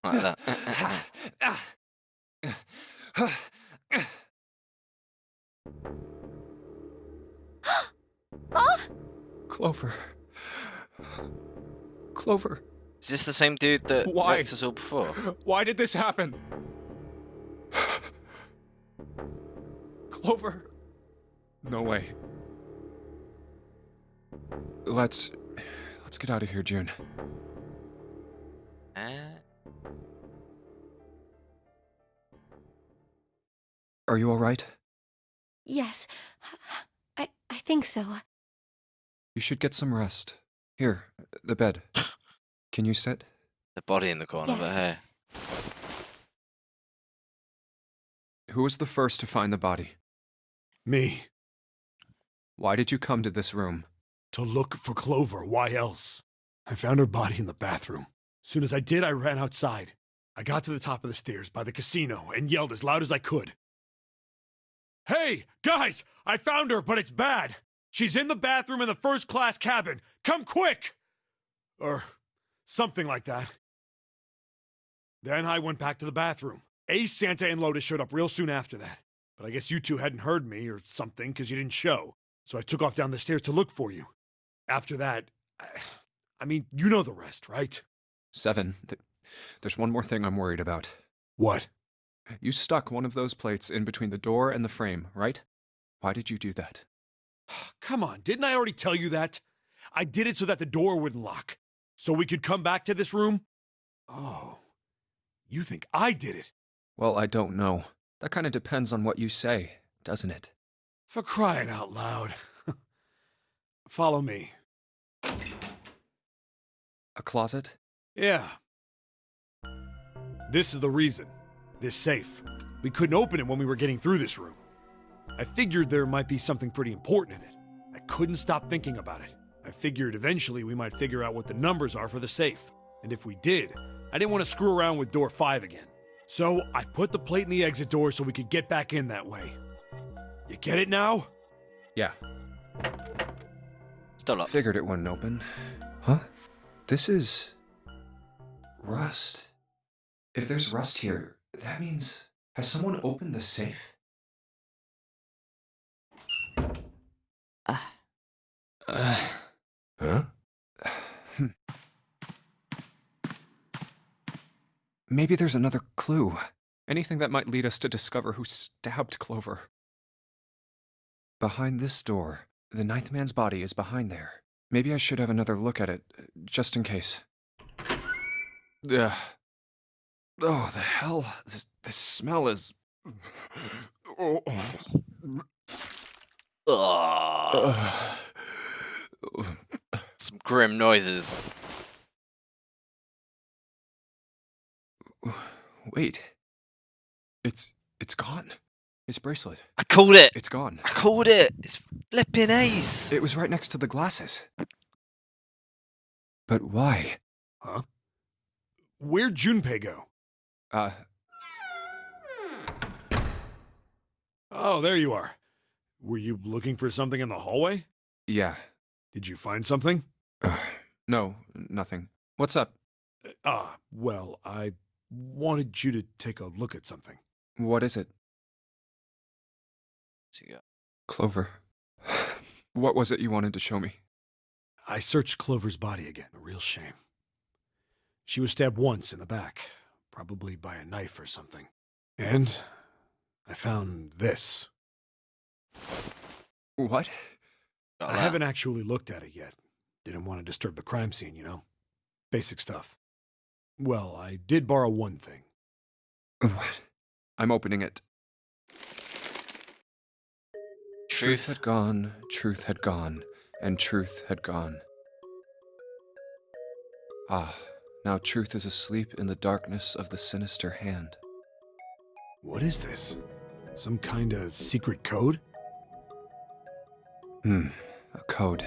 Speaker 1: Like that.
Speaker 4: Clover. Clover.
Speaker 1: Is this the same dude that
Speaker 4: Why?
Speaker 1: wrecked us all before?
Speaker 4: Why did this happen? Clover. No way. Let's get out of here, June. Are you all right?
Speaker 8: Yes, I think so.
Speaker 4: You should get some rest. Here, the bed. Can you sit?
Speaker 1: The body in the corner over
Speaker 8: Yes.
Speaker 1: here.
Speaker 4: Who was the first to find the body?
Speaker 6: Me.
Speaker 4: Why did you come to this room?
Speaker 6: To look for Clover, why else? I found her body in the bathroom. As soon as I did, I ran outside. I got to the top of the stairs by the casino and yelled as loud as I could. Hey, guys! I found her, but it's bad! She's in the bathroom in the first-class cabin! Come quick! Or something like that. Then I went back to the bathroom. Ace, Santa, and Lotus showed up real soon after that. But I guess you two hadn't heard me or something because you didn't show. So I took off down the stairs to look for you. After that, I mean, you know the rest, right?
Speaker 4: 7. There's one more thing I'm worried about.
Speaker 6: What?
Speaker 4: You stuck one of those plates in between the door and the frame, right? Why did you do that?
Speaker 6: Come on, didn't I already tell you that? I did it so that the door wouldn't lock. So we could come back to this room? Oh, you think I did it?
Speaker 4: Well, I don't know. That kind of depends on what you say, doesn't it?
Speaker 6: For crying out loud. Follow me.
Speaker 4: A closet?
Speaker 6: Yeah. This is the reason. This safe. We couldn't open it when we were getting through this room. I figured there might be something pretty important in it. I couldn't stop thinking about it. I figured eventually we might figure out what the numbers are for the safe. And if we did, I didn't want to screw around with door 5 again. So I put the plate in the exit door so we could get back in that way. You get it now?
Speaker 4: Yeah.
Speaker 1: Still locked.
Speaker 4: Figured it wouldn't open. Huh? This is... rust. If there's rust here, that means... Has someone opened the safe?
Speaker 7: Huh?
Speaker 4: Maybe there's another clue. Anything that might lead us to discover who stabbed Clover. Behind this door. The 9th man's body is behind there. Maybe I should have another look at it, just in case. Ugh. Oh, the hell? This smell is... Oh.
Speaker 1: Ugh. Some grim noises.
Speaker 4: Wait. It's gone. His bracelet.
Speaker 1: I called it.
Speaker 4: It's gone.
Speaker 1: I called it. It's flipping Ace.
Speaker 4: It was right next to the glasses. But why?
Speaker 6: Huh? Where'd Junpei go? Oh, there you are. Were you looking for something in the hallway?
Speaker 4: Yeah.
Speaker 6: Did you find something?
Speaker 4: No, nothing. What's up?
Speaker 6: Well, I wanted you to take a look at something.
Speaker 4: What is it? Clover. What was it you wanted to show me?
Speaker 6: I searched Clover's body again. A real shame. She was stabbed once in the back, probably by a knife or something. And I found this.
Speaker 4: What?
Speaker 6: I haven't actually looked at it yet. Didn't want to disturb the crime scene, you know? Basic stuff. Well, I did borrow one thing.
Speaker 4: What? I'm opening it. Truth had gone, truth had gone, and truth had gone. Ah, now truth is asleep in the darkness of the sinister hand.
Speaker 6: What is this? Some kind of secret code?
Speaker 4: A code.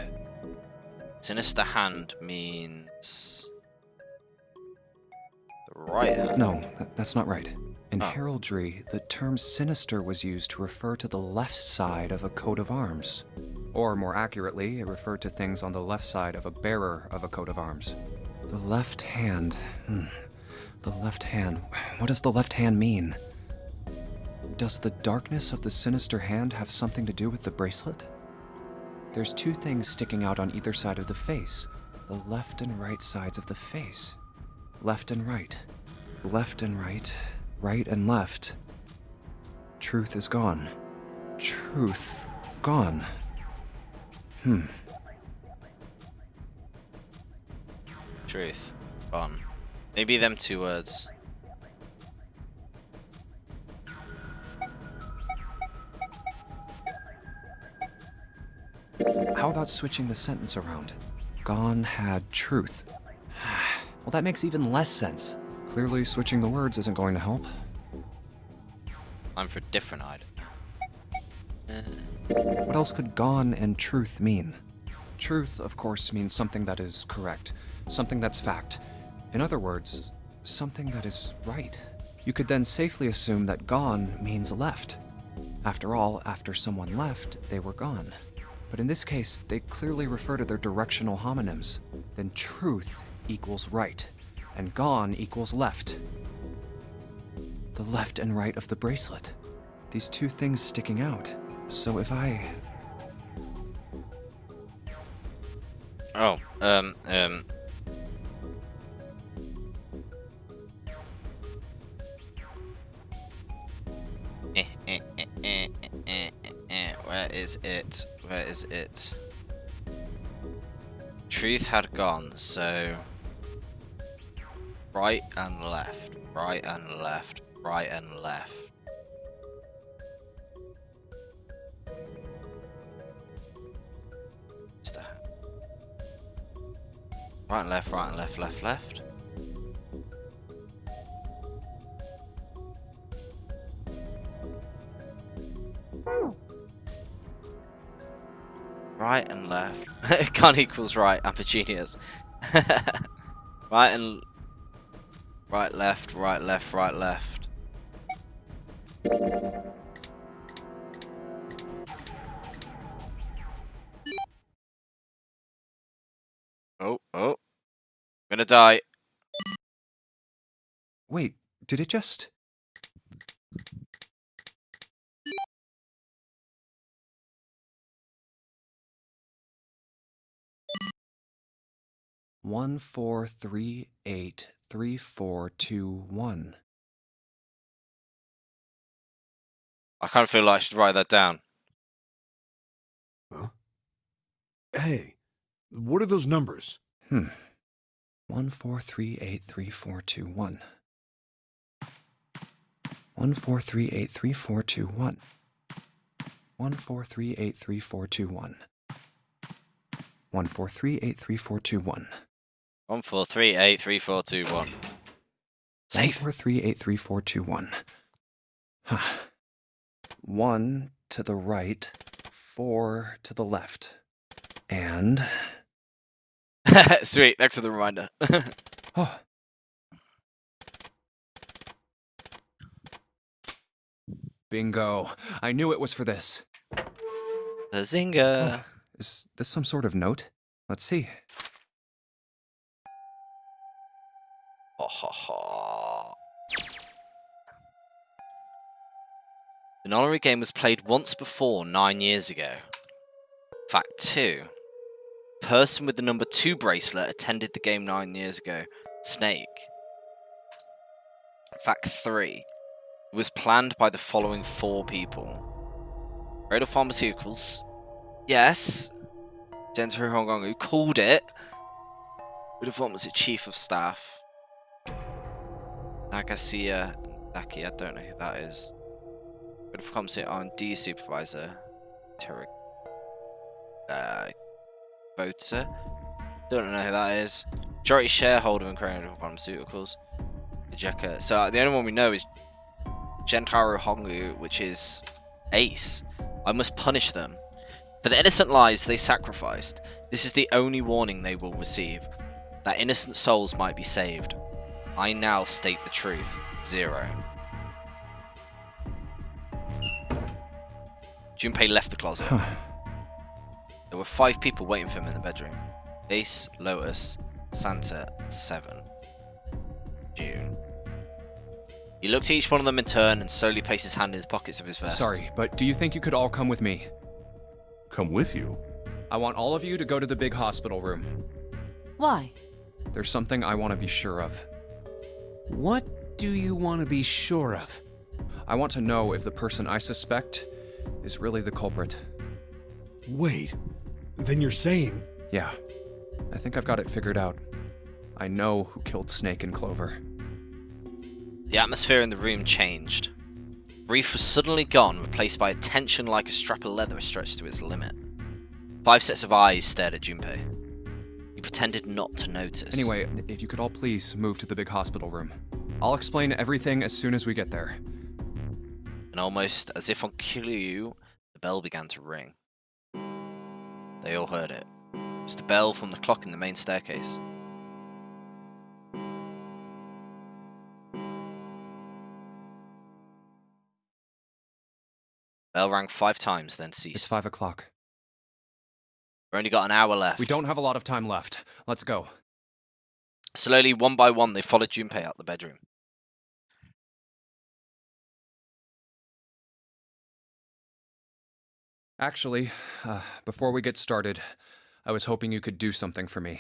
Speaker 1: Sinister hand means the right hand.
Speaker 4: No, that's not right. In heraldry, the term sinister was used to refer to the left side of a coat of arms. Or more accurately, it referred to things on the left side of a bearer of a coat of arms. The left hand. The left hand. What does the left hand mean? Does the darkness of the sinister hand have something to do with the bracelet? There's 2 things sticking out on either side of the face. The left and right sides of the face. Left and right. Left and right. Right and left. Truth is gone. Truth gone.
Speaker 1: Truth gone. Maybe them 2 words.
Speaker 4: How about switching the sentence around? Gone had truth. Well, that makes even less sense. Clearly, switching the words isn't going to help.
Speaker 1: I'm for different item.
Speaker 4: What else could gone and truth mean? Truth, of course, means something that is correct, something that's fact. In other words, something that is right. You could then safely assume that gone means left. After all, after someone left, they were gone. But in this case, they clearly refer to their directional homonyms. Then truth equals right, and gone equals left. The left and right of the bracelet. These two things sticking out. So if I...
Speaker 1: Oh, Where is it? Where is it? Truth had gone, so right and left, right and left, right and left. What's that? Right and left, right and left, left, left. Right and left. Gun equals right. I'm a genius. Right and right, left, right, left, right, left. Oh. I'm gonna die.
Speaker 4: Wait, did it just... One, 4, 3, 8, 3, 4, 2, 1.
Speaker 1: I kind of feel like I should write that down.
Speaker 6: Huh? Hey, what are those numbers?
Speaker 4: 1, 4, 3, 8, 3, 4, 2, 1. 1, 4, 3, 8, 3, 4, 2, 1. 1, 4, 3, 8, 3, 4, 2, 1. 1, 4, 3, 8, 3, 4, 2, 1.
Speaker 1: 1, 4, 3, 8, 3, 4, 2, 1.
Speaker 4: 1,
Speaker 1: Safe.
Speaker 4: 4, 3, 8, 3, 4, 2, 1. 1 to the right, 4 to the left. And...
Speaker 1: Sweet, thanks for the reminder.
Speaker 4: Oh. Bingo. I knew it was for this.
Speaker 1: Bazinga.
Speaker 4: Is this some sort of note? Let's see.
Speaker 1: Ha ha ha. The Nonary game was played once before 9 years ago. Fact 2. Person with the number 2 bracelet attended the game 9 years ago. Snake. Fact 3. It was planned by the following 4 people. Radar Pharmaceuticals. Yes. Gentry Hongongu called it. Radar Pharmacy Chief of Staff. Nagasiya Daki, I don't know who that is. Radar Pharmacy R&D Supervisor. Terry. Voter. Don't know who that is. Majority shareholder in Radar Pharmaceuticals. Ejeka. So the only one we know is Gentaro Hongu, which is Ace. I must punish them. For the innocent lives they sacrificed, this is the only warning they will receive. That innocent souls might be saved. I now state the truth. 0. Junpei left the closet. There were 5 people waiting for him in the bedroom. Ace, Lotus, Santa, 7. June. He looked at each one of them in turn and slowly placed his hand in his pockets of his vest.
Speaker 4: Sorry, but do you think you could all come with me?
Speaker 7: Come with you?
Speaker 4: I want all of you to go to the big hospital room.
Speaker 2: Why?
Speaker 4: There's something I want to be sure of.
Speaker 5: What do you want to be sure of?
Speaker 4: I want to know if the person I suspect is really the culprit.
Speaker 6: Wait, then you're saying...
Speaker 4: Yeah, I think I've got it figured out. I know who killed Snake and Clover.
Speaker 1: The atmosphere in the room changed. Brief was suddenly gone, replaced by a tension like a strap of leather stretched to its limit. 5 sets of eyes stared at Junpei. He pretended not to notice.
Speaker 4: Anyway, if you could all please move to the big hospital room. I'll explain everything as soon as we get there.
Speaker 1: And almost as if on cue, the bell began to ring. They all heard it. It's the bell from the clock in the main staircase. Bell rang 5 times, then ceased.
Speaker 4: It's 5 o'clock.
Speaker 1: We've only got an hour left.
Speaker 4: We don't have a lot of time left. Let's go.
Speaker 1: Slowly, one by one, they followed Junpei out the bedroom.
Speaker 4: Actually, before we get started, I was hoping you could do something for me.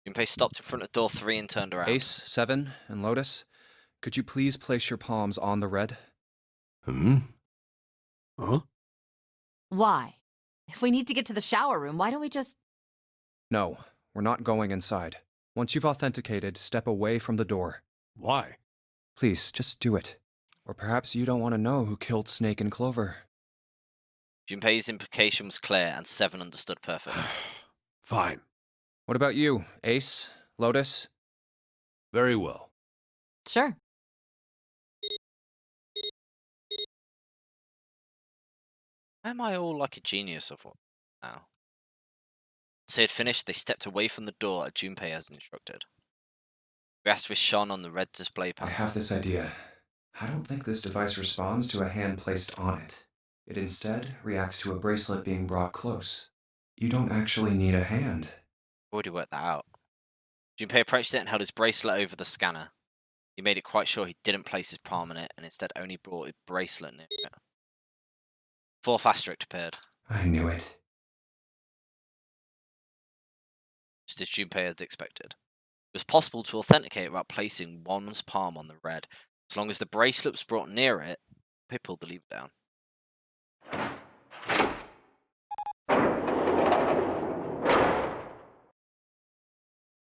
Speaker 1: Junpei stopped in front of door 3 and turned around.
Speaker 4: Ace, 7, and Lotus, could you please place your palms on the red?
Speaker 6: Huh?
Speaker 2: Why? If we need to get to the shower room, why don't we just...
Speaker 4: No, we're not going inside. Once you've authenticated, step away from the door.
Speaker 6: Why?
Speaker 4: Please, just do it. Or perhaps you don't want to know who killed Snake and Clover.
Speaker 1: Junpei's implication was clear, and 7 understood perfectly.
Speaker 6: Fine.
Speaker 4: What about you, Ace, Lotus?
Speaker 7: Very well.
Speaker 2: Sure.
Speaker 1: Why am I all like a genius of what now? Once they had finished, they stepped away from the door as Junpei has instructed. The asterisk shone on the red display
Speaker 4: I
Speaker 1: panel.
Speaker 4: have this idea. I don't think this device responds to a hand placed on it. It instead reacts to a bracelet being brought close. You don't actually need a hand.
Speaker 1: Already worked that out. Junpei approached it and held his bracelet over the scanner. He made it quite sure he didn't place his palm in it and instead only brought his bracelet near it. 4th asterisk appeared,
Speaker 4: I knew it.
Speaker 1: just as Junpei had expected. It was possible to authenticate without placing one's palm on the red. As long as the bracelet was brought near it, they pulled the lever down.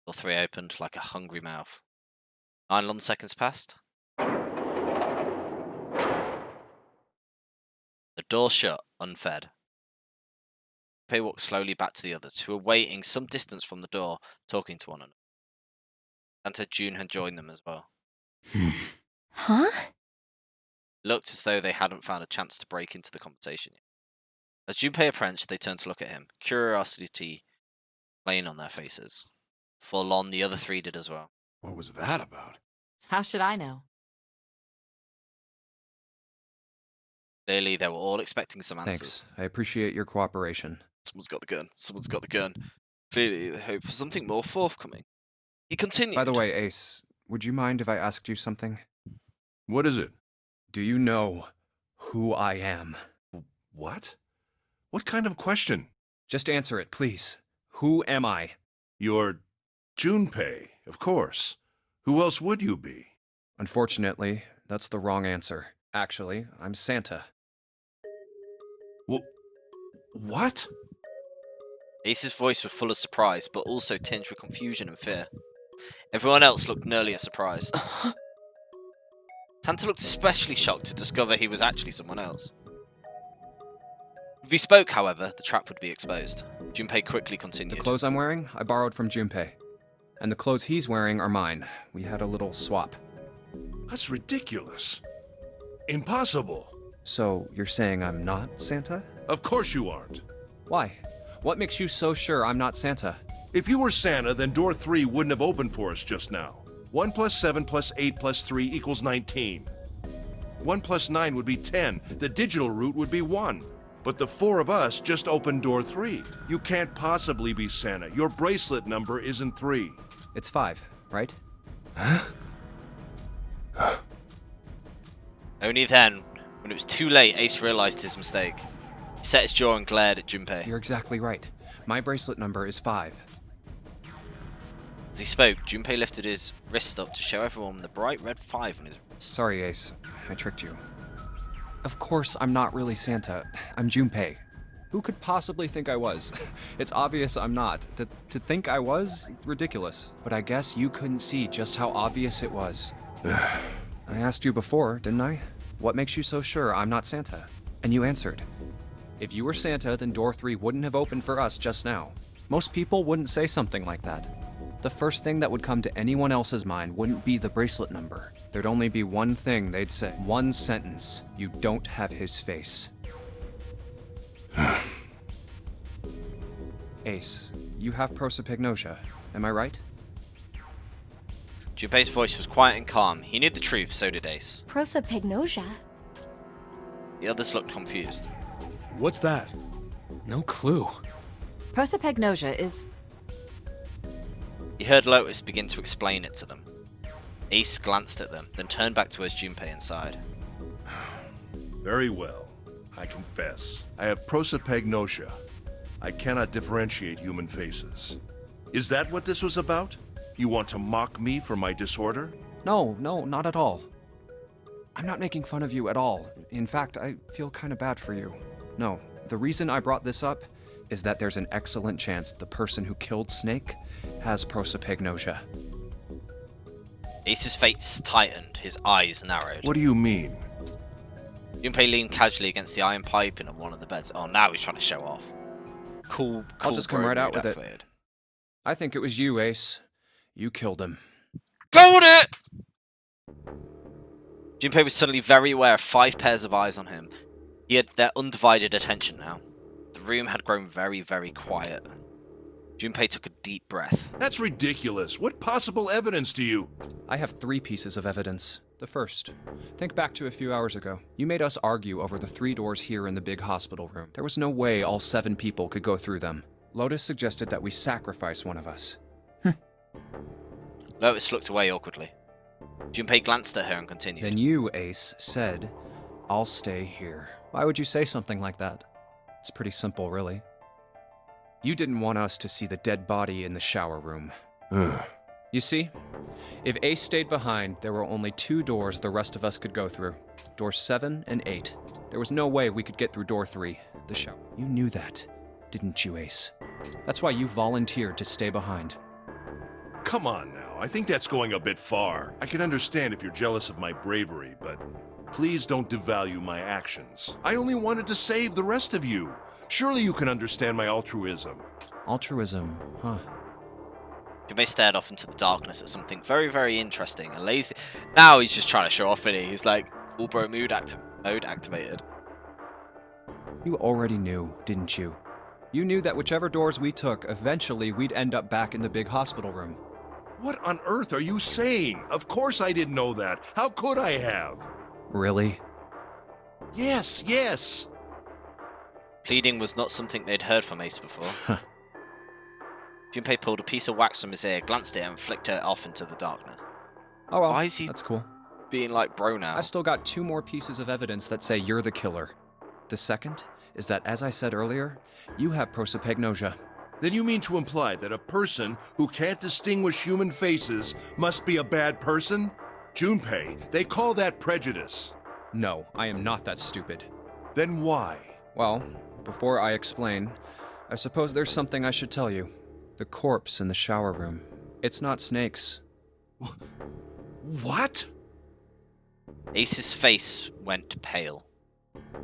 Speaker 1: Door 3 opened like a hungry mouth. 9 long seconds passed. The door shut, unfed. Junpei walked slowly back to the others, who were waiting some distance from the door, talking to one another. Santa June had joined them as well.
Speaker 8: Huh?
Speaker 1: It looked as though they hadn't found a chance to break into the conversation yet. As Junpei approached, they turned to look at him, curiosity playing on their faces. Full on, the other 3 did as well.
Speaker 6: What was that about?
Speaker 2: How should I know?
Speaker 1: Clearly, they were all expecting some answers.
Speaker 4: Thanks. I appreciate your cooperation.
Speaker 1: Someone's got the gun. Someone's got the gun. Clearly, they hope for something more forthcoming. He continued.
Speaker 4: By the way, Ace, would you mind if I asked you something?
Speaker 7: What is it?
Speaker 4: Do you know who I am?
Speaker 7: What? What kind of question?
Speaker 4: Just answer it, please. Who am I?
Speaker 7: You're Junpei, of course. Who else would you be?
Speaker 4: Unfortunately, that's the wrong answer. Actually, I'm Santa.
Speaker 7: What?
Speaker 1: Ace's voice was full of surprise, but also tinged with confusion and fear. Everyone else looked nearly as surprised. Santa looked especially shocked to discover he was actually someone else. If he spoke, however, the trap would be exposed. Junpei quickly
Speaker 4: The
Speaker 1: continued.
Speaker 4: clothes I'm wearing, I borrowed from Junpei. And the clothes he's wearing are mine. We had a little swap.
Speaker 7: That's ridiculous. Impossible.
Speaker 4: So, you're saying I'm not Santa?
Speaker 7: Of course you aren't.
Speaker 4: Why? What makes you so sure I'm not Santa?
Speaker 7: If you were Santa, then door 3 wouldn't have opened for us just now. 1 plus 7 plus 8 plus 3 equals 19. 1 plus 9 would be 10. The digital route would be 1. But the 4 of us just opened door 3. You can't possibly be Santa. Your bracelet number isn't 3.
Speaker 4: It's 5, right?
Speaker 1: Only then, when it was too late, Ace realized his mistake. He set his jaw and glared at Junpei.
Speaker 4: You're exactly right. My bracelet number is 5.
Speaker 1: As he spoke, Junpei lifted his wrist up to show everyone the bright red 5 on his wrist.
Speaker 4: Sorry, Ace. I tricked you. Of course, I'm not really Santa. I'm Junpei. Who could possibly think I was? It's obvious I'm not. To think I was? Ridiculous. But I guess you couldn't see just how obvious it was. I asked you before, didn't I? What makes you so sure I'm not Santa? And you answered. If you were Santa, then door 3 wouldn't have opened for us just now. Most people wouldn't say something like that. The first thing that would come to anyone else's mind wouldn't be the bracelet number. There'd only be one thing they'd say. One sentence. You don't have his face. Ace, you have prosopagnosia, am I right?
Speaker 1: Junpei's voice was quiet and calm. He knew the truth, so did Ace.
Speaker 8: Prosopagnosia?
Speaker 1: The others looked confused.
Speaker 6: What's that?
Speaker 5: No clue.
Speaker 2: Prosopagnosia is...
Speaker 1: He heard Lotus begin to explain it to them. Ace glanced at them, then turned back towards Junpei and sighed.
Speaker 7: Very well. I confess. I have prosopagnosia. I cannot differentiate human faces. Is that what this was about? You want to mock me for my disorder?
Speaker 4: No, not at all. I'm not making fun of you at all. In fact, I feel kind of bad for you. No, the reason I brought this up is that there's an excellent chance the person who killed Snake has prosopagnosia.
Speaker 1: Ace's face tightened, his eyes narrowed.
Speaker 7: What do you mean?
Speaker 1: Junpei leaned casually against the iron piping of one of the beds. Oh, now he's trying to show off. Cool.
Speaker 4: I'll just come
Speaker 1: bro
Speaker 4: right out
Speaker 1: mood
Speaker 4: with it.
Speaker 1: activated.
Speaker 4: I think it was you, Ace. You killed him.
Speaker 1: Hold it! Junpei was suddenly very aware of 5 pairs of eyes on him. He had their undivided attention now. The room had grown very, very quiet. Junpei took a deep breath.
Speaker 7: That's ridiculous. What possible evidence do you...
Speaker 4: I have 3 pieces of evidence. The first, think back to a few hours ago. You made us argue over the 3 doors here in the big hospital room. There was no way all 7 people could go through them. Lotus suggested that we sacrifice one of us.
Speaker 1: Lotus looked away awkwardly. Junpei glanced at her and continued.
Speaker 4: Then you, Ace, said, I'll stay here. Why would you say something like that? It's pretty simple, really. You didn't want us to see the dead body in the shower room. You see, if Ace stayed behind, there were only 2 doors the rest of us could go through. Doors 7 and 8. There was no way we could get through door 3, the shower. You knew that, didn't you, Ace? That's why you volunteered to stay behind.
Speaker 7: Come on now. I think that's going a bit far. I can understand if you're jealous of my bravery, but please don't devalue my actions. I only wanted to save the rest of you. Surely you can understand my altruism.
Speaker 4: Altruism, huh?
Speaker 1: Junpei stared off into the darkness at something very, very interesting and lazy. Now he's just trying to show off, innit? He's like, cool bro mode activated.
Speaker 4: You already knew, didn't you? You knew that whichever doors we took, eventually we'd end up back in the big hospital room.
Speaker 7: What on earth are you saying? Of course I didn't know that. How could I have?
Speaker 4: Really?
Speaker 7: Yes.
Speaker 1: Pleading was not something they'd heard from Ace before. Junpei pulled a piece of wax from his ear, glanced at it, and flicked it off into the darkness.
Speaker 4: Oh well,
Speaker 1: Why is he
Speaker 4: that's cool.
Speaker 1: being like bro now?
Speaker 4: I've still got 2 more pieces of evidence that say you're the killer. The second is that, as I said earlier, you have prosopagnosia.
Speaker 7: Then you mean to imply that a person who can't distinguish human faces must be a bad person? Junpei, they call that prejudice.
Speaker 4: No, I am not that stupid.
Speaker 7: Then why?
Speaker 4: Well, before I explain, I suppose there's something I should tell you. The corpse in the shower room. It's not Snake's.
Speaker 7: What?
Speaker 1: Ace's face went pale.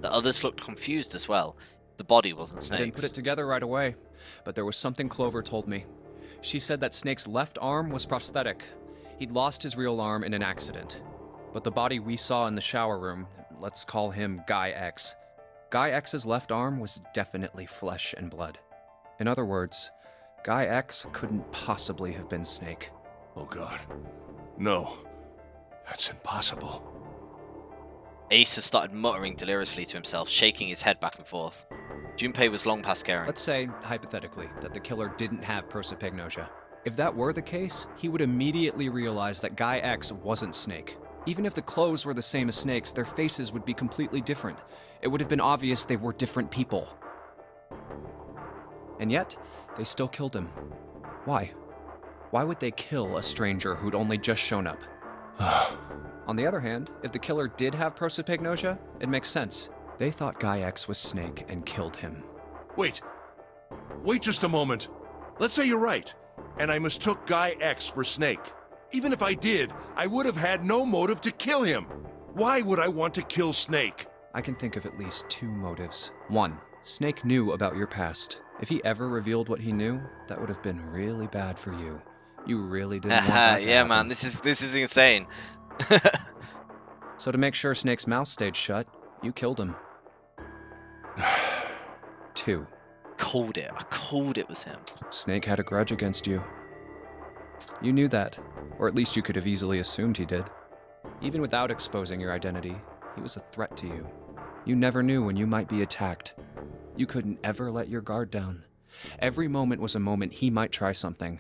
Speaker 1: The others looked confused as well. The body wasn't
Speaker 4: I
Speaker 1: Snake's.
Speaker 4: didn't put it together right away, but there was something Clover told me. She said that Snake's left arm was prosthetic. He'd lost his real arm in an accident. But the body we saw in the shower room, let's call him Guy X. Guy X's left arm was definitely flesh and blood. In other words, Guy X couldn't possibly have been Snake.
Speaker 7: Oh God. No. That's impossible.
Speaker 1: Ace had started muttering deliriously to himself, shaking his head back and forth. Junpei was long past caring.
Speaker 4: Let's say, hypothetically, that the killer didn't have prosopagnosia. If that were the case, he would immediately realize that Guy X wasn't Snake. Even if the clothes were the same as Snake's, their faces would be completely different. It would have been obvious they were different people. And yet, they still killed him. Why? Why would they kill a stranger who'd only just shown up? On the other hand, if the killer did have prosopagnosia, it makes sense. They thought Guy X was Snake and killed him.
Speaker 7: Wait just a moment. Let's say you're right, and I mistook Guy X for Snake. Even if I did, I would have had no motive to kill him. Why would I want to kill Snake?
Speaker 4: I can think of at least 2 motives. 1, Snake knew about your past. If he ever revealed what he knew, that would have been really bad for you. You really didn't want that to
Speaker 1: Yeah,
Speaker 4: happen.
Speaker 1: man, this is insane.
Speaker 4: So to make sure Snake's mouth stayed shut, you killed him. 2.
Speaker 1: called it. I called it was him.
Speaker 4: Snake had a grudge against you. You knew that, or at least you could have easily assumed he did. Even without exposing your identity, he was a threat to you. You never knew when you might be attacked. You couldn't ever let your guard down. Every moment was a moment he might try something.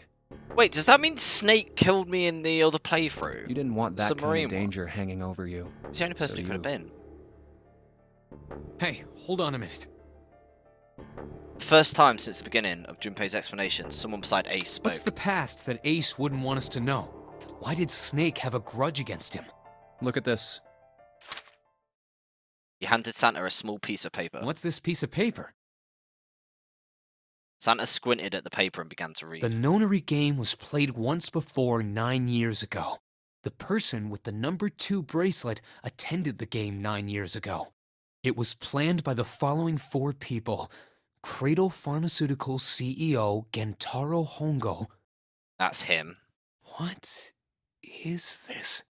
Speaker 1: Wait, does that mean Snake killed me in the other playthrough?
Speaker 4: You didn't want that
Speaker 1: Submarine
Speaker 4: kind of danger hanging over you.
Speaker 1: He's the only person
Speaker 4: So
Speaker 1: who could have been.
Speaker 5: Hey, hold on a minute.
Speaker 1: First time since the beginning of Junpei's explanation, someone beside Ace spoke.
Speaker 5: What's the past that Ace wouldn't want us to know? Why did Snake have a grudge against him?
Speaker 4: Look at this.
Speaker 1: He handed Santa a small piece of paper.
Speaker 5: What's this piece of paper?
Speaker 1: Santa squinted at the paper and began to read.
Speaker 5: The Nonary game was played once before 9 years ago. The person with the number 2 bracelet attended the game 9 years ago. It was planned by the following 4 people. Cradle Pharmaceuticals CEO Gentaro Hongo.
Speaker 1: That's him.
Speaker 5: What is this?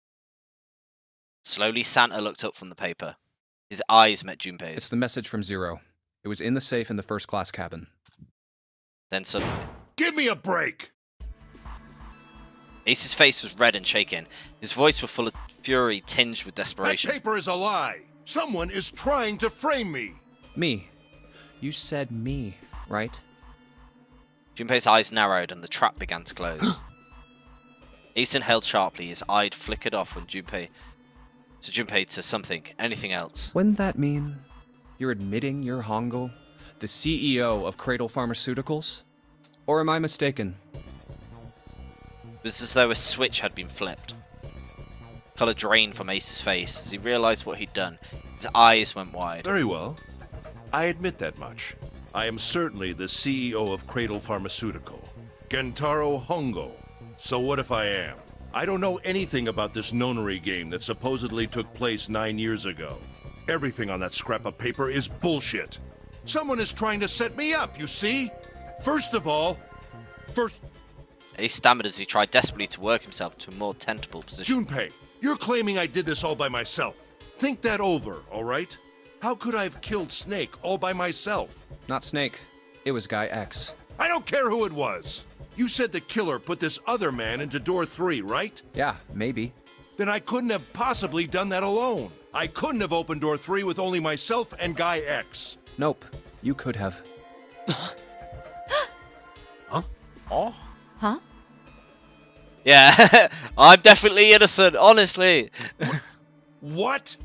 Speaker 1: Slowly, Santa looked up from the paper. His eyes met
Speaker 4: It's
Speaker 1: Junpei's.
Speaker 4: the message from Zero. It was in the safe in the first class cabin.
Speaker 1: Then suddenly,
Speaker 7: Give me a break!
Speaker 1: Ace's face was red and shaking. His voice was full of fury tinged with
Speaker 7: That
Speaker 1: desperation.
Speaker 7: paper is a lie! Someone is trying to frame me!
Speaker 4: Me. You said me, right?
Speaker 1: Junpei's eyes narrowed and the trap began to close. Ace inhaled sharply. His eye flickered off when Junpei to something, anything else.
Speaker 4: Wouldn't that mean you're admitting you're Hongo, the CEO of Cradle Pharmaceuticals? Or am I mistaken?
Speaker 1: It was as though a switch had been flipped. Colour drained from Ace's face as he realised what he'd done. His eyes went wide.
Speaker 7: Very well. I admit that much. I am certainly the CEO of Cradle Pharmaceutical, Gentaro Hongo. So what if I am? I don't know anything about this Nonary game that supposedly took place 9 years ago. Everything on that scrap of paper is bullshit. Someone is trying to set me up, you see? First of all,
Speaker 1: Ace stammered as he tried desperately to work himself to a more tenable position.
Speaker 7: Junpei, you're claiming I did this all by myself. Think that over, all right? How could I have killed Snake all by myself?
Speaker 4: Not Snake. It was Guy X.
Speaker 7: I don't care who it was. You said the killer put this other man into door 3, right?
Speaker 4: Yeah, maybe.
Speaker 7: Then I couldn't have possibly done that alone. I couldn't have opened door 3 with only myself and Guy X.
Speaker 4: Nope. You could have.
Speaker 1: Oh?
Speaker 2: Huh?
Speaker 1: Yeah, I'm definitely innocent, honestly.
Speaker 7: What?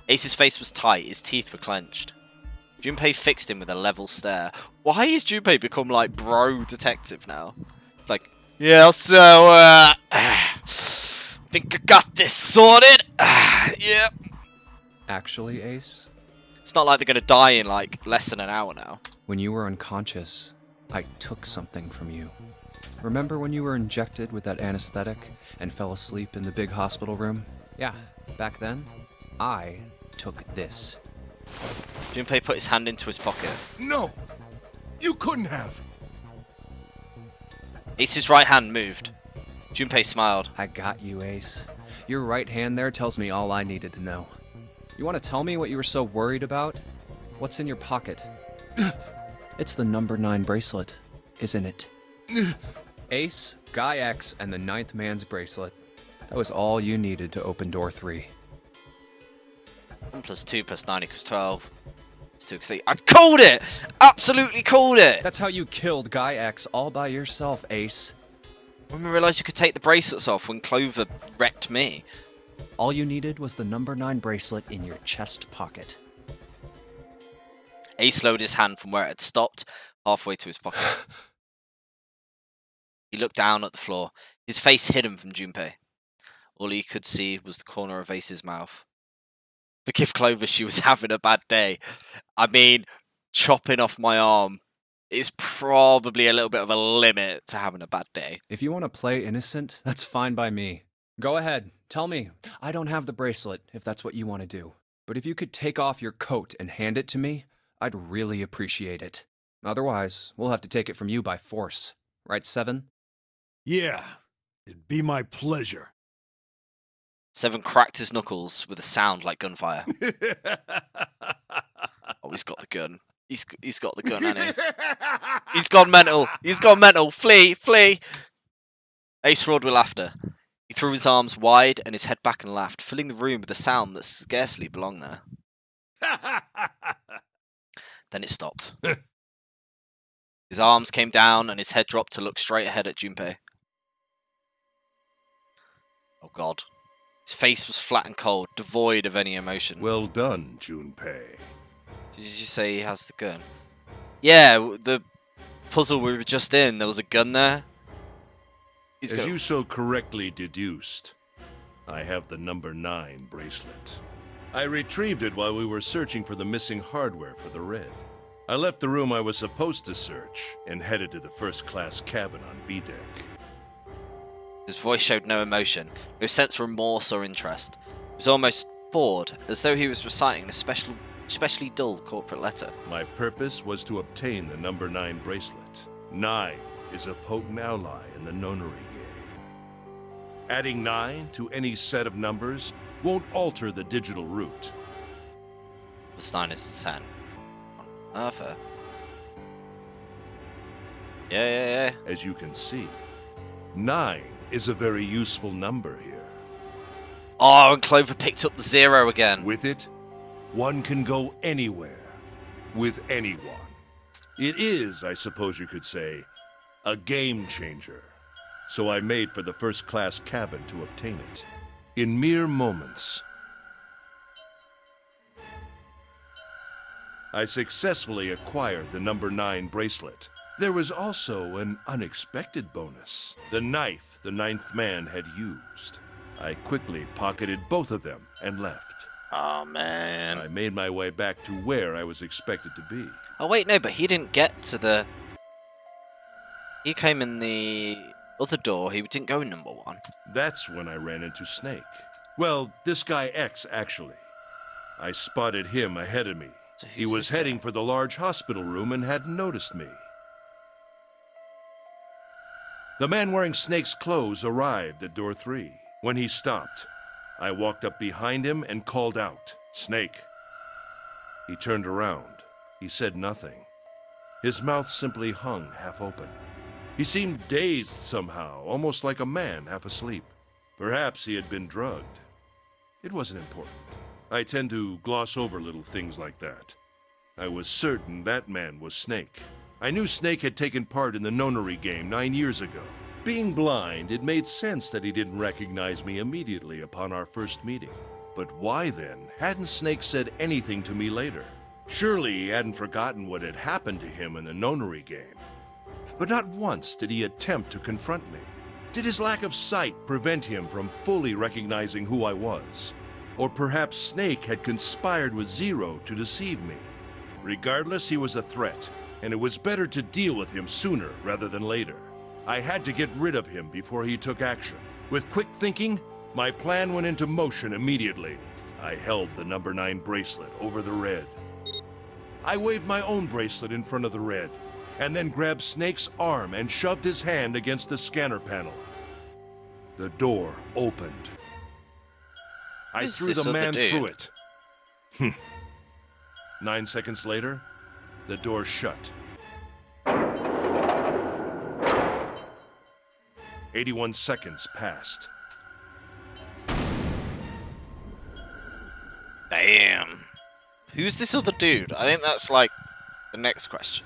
Speaker 1: Ace's face was tight, his teeth were clenched. Junpei fixed him with a level stare. Why has Junpei become like bro detective now? It's like, yeah, so, think I got this sorted. Yeah.
Speaker 4: Actually, Ace,
Speaker 1: It's not like they're gonna die in like less than an hour now.
Speaker 4: when you were unconscious, I took something from you. Remember when you were injected with that anesthetic and fell asleep in the big hospital room? Yeah, back then, I took this.
Speaker 1: Junpei put his hand into his pocket.
Speaker 7: No! You couldn't have!
Speaker 1: Ace's right hand moved. Junpei smiled.
Speaker 4: I got you, Ace. Your right hand there tells me all I needed to know. You want to tell me what you were so worried about? What's in your pocket? It's the number 9 bracelet, isn't it? Ace, Guy X, and the 9th man's bracelet. That was all you needed to open door 3.
Speaker 1: 1 + 2 + 9 = 12. It's 2 + 3. I called it! Absolutely called it!
Speaker 4: That's how you killed Guy X all by yourself, Ace.
Speaker 1: When we realised you could take the bracelets off when Clover wrecked me.
Speaker 4: All you needed was the number 9 bracelet in your chest pocket.
Speaker 1: Ace lowered his hand from where it had stopped, halfway to his pocket. He looked down at the floor, his face hidden from Junpei. All he could see was the corner of Ace's mouth. Forgive Clover, she was having a bad day. I mean, chopping off my arm is probably a little bit of a limit to having a bad day.
Speaker 4: If you want to play innocent, that's fine by me. Go ahead, tell me. I don't have the bracelet, if that's what you want to do. But if you could take off your coat and hand it to me, I'd really appreciate it. Otherwise, we'll have to take it from you by force. Right, Seven?
Speaker 6: Yeah, it'd be my pleasure.
Speaker 1: Seven cracked his knuckles with a sound like gunfire. Oh, he's got the gun. He's got the gun, hasn't he? He's gone mental. He's gone mental. Flee, flee. Ace roared with laughter. He threw his arms wide and his head back and laughed, filling the room with a sound that scarcely belonged there. Then it stopped. His arms came down and his head dropped to look straight ahead at Junpei. Oh God. His face was flat and cold, devoid of any emotion.
Speaker 7: Well done, Junpei.
Speaker 1: Did you say he has the gun? Yeah, the puzzle we were just in, there was a gun there.
Speaker 7: As you so correctly deduced, I have the number 9 bracelet. I retrieved it while we were searching for the missing hardware for the Red. I left the room I was supposed to search and headed to the first-class cabin on B deck.
Speaker 1: His voice showed no emotion, no sense of remorse or interest. He was almost bored, as though he was reciting a especially dull corporate letter.
Speaker 7: My purpose was to obtain the number 9 bracelet. 9 is a potent ally in the Nonary game. Adding 9 to any set of numbers won't alter the digital root.
Speaker 1: Plus 9 is 10. Fair. Yeah.
Speaker 7: As you can see, 9 is a very useful number here.
Speaker 1: Oh, and Clover picked up the 0 again.
Speaker 7: With it, one can go anywhere, with anyone. It is, I suppose you could say, a game changer. So I made for the first-class cabin to obtain it. In mere moments, I successfully acquired the number 9 bracelet. There was also an unexpected bonus. The knife the 9th man had used. I quickly pocketed both of them and left.
Speaker 1: Oh, man.
Speaker 7: I made my way back to where I was expected to be.
Speaker 1: Oh, wait, no, but he didn't get to the... He came in the other door. He didn't go in number 1.
Speaker 7: That's when I ran into Snake. Well, this guy X, actually. I spotted him ahead of me.
Speaker 1: So
Speaker 7: He
Speaker 1: who's
Speaker 7: was
Speaker 1: this
Speaker 7: heading
Speaker 1: guy?
Speaker 7: for the large hospital room and hadn't noticed me. The man wearing Snake's clothes arrived at door 3. When he stopped, I walked up behind him and called out, "Snake." He turned around. He said nothing. His mouth simply hung half open. He seemed dazed somehow, almost like a man half asleep. Perhaps he had been drugged. It wasn't important. I tend to gloss over little things like that. I was certain that man was Snake. I knew Snake had taken part in the Nonary game 9 years ago. Being blind, it made sense that he didn't recognize me immediately upon our first meeting. But why then hadn't Snake said anything to me later? Surely he hadn't forgotten what had happened to him in the Nonary game. But not once did he attempt to confront me. Did his lack of sight prevent him from fully recognizing who I was? Or perhaps Snake had conspired with Zero to deceive me. Regardless, he was a threat, and it was better to deal with him sooner rather than later. I had to get rid of him before he took action. With quick thinking, my plan went into motion immediately. I held the number 9 bracelet over the Red. I waved my own bracelet in front of the Red, and then grabbed Snake's arm and shoved his hand against the scanner panel. The door opened. I
Speaker 1: Who's
Speaker 7: threw
Speaker 1: this
Speaker 7: the
Speaker 1: other
Speaker 7: man
Speaker 1: dude?
Speaker 7: through it. 9 seconds later, the door shut. 81 seconds passed.
Speaker 1: Damn. Who's this other dude? I think that's like the next question.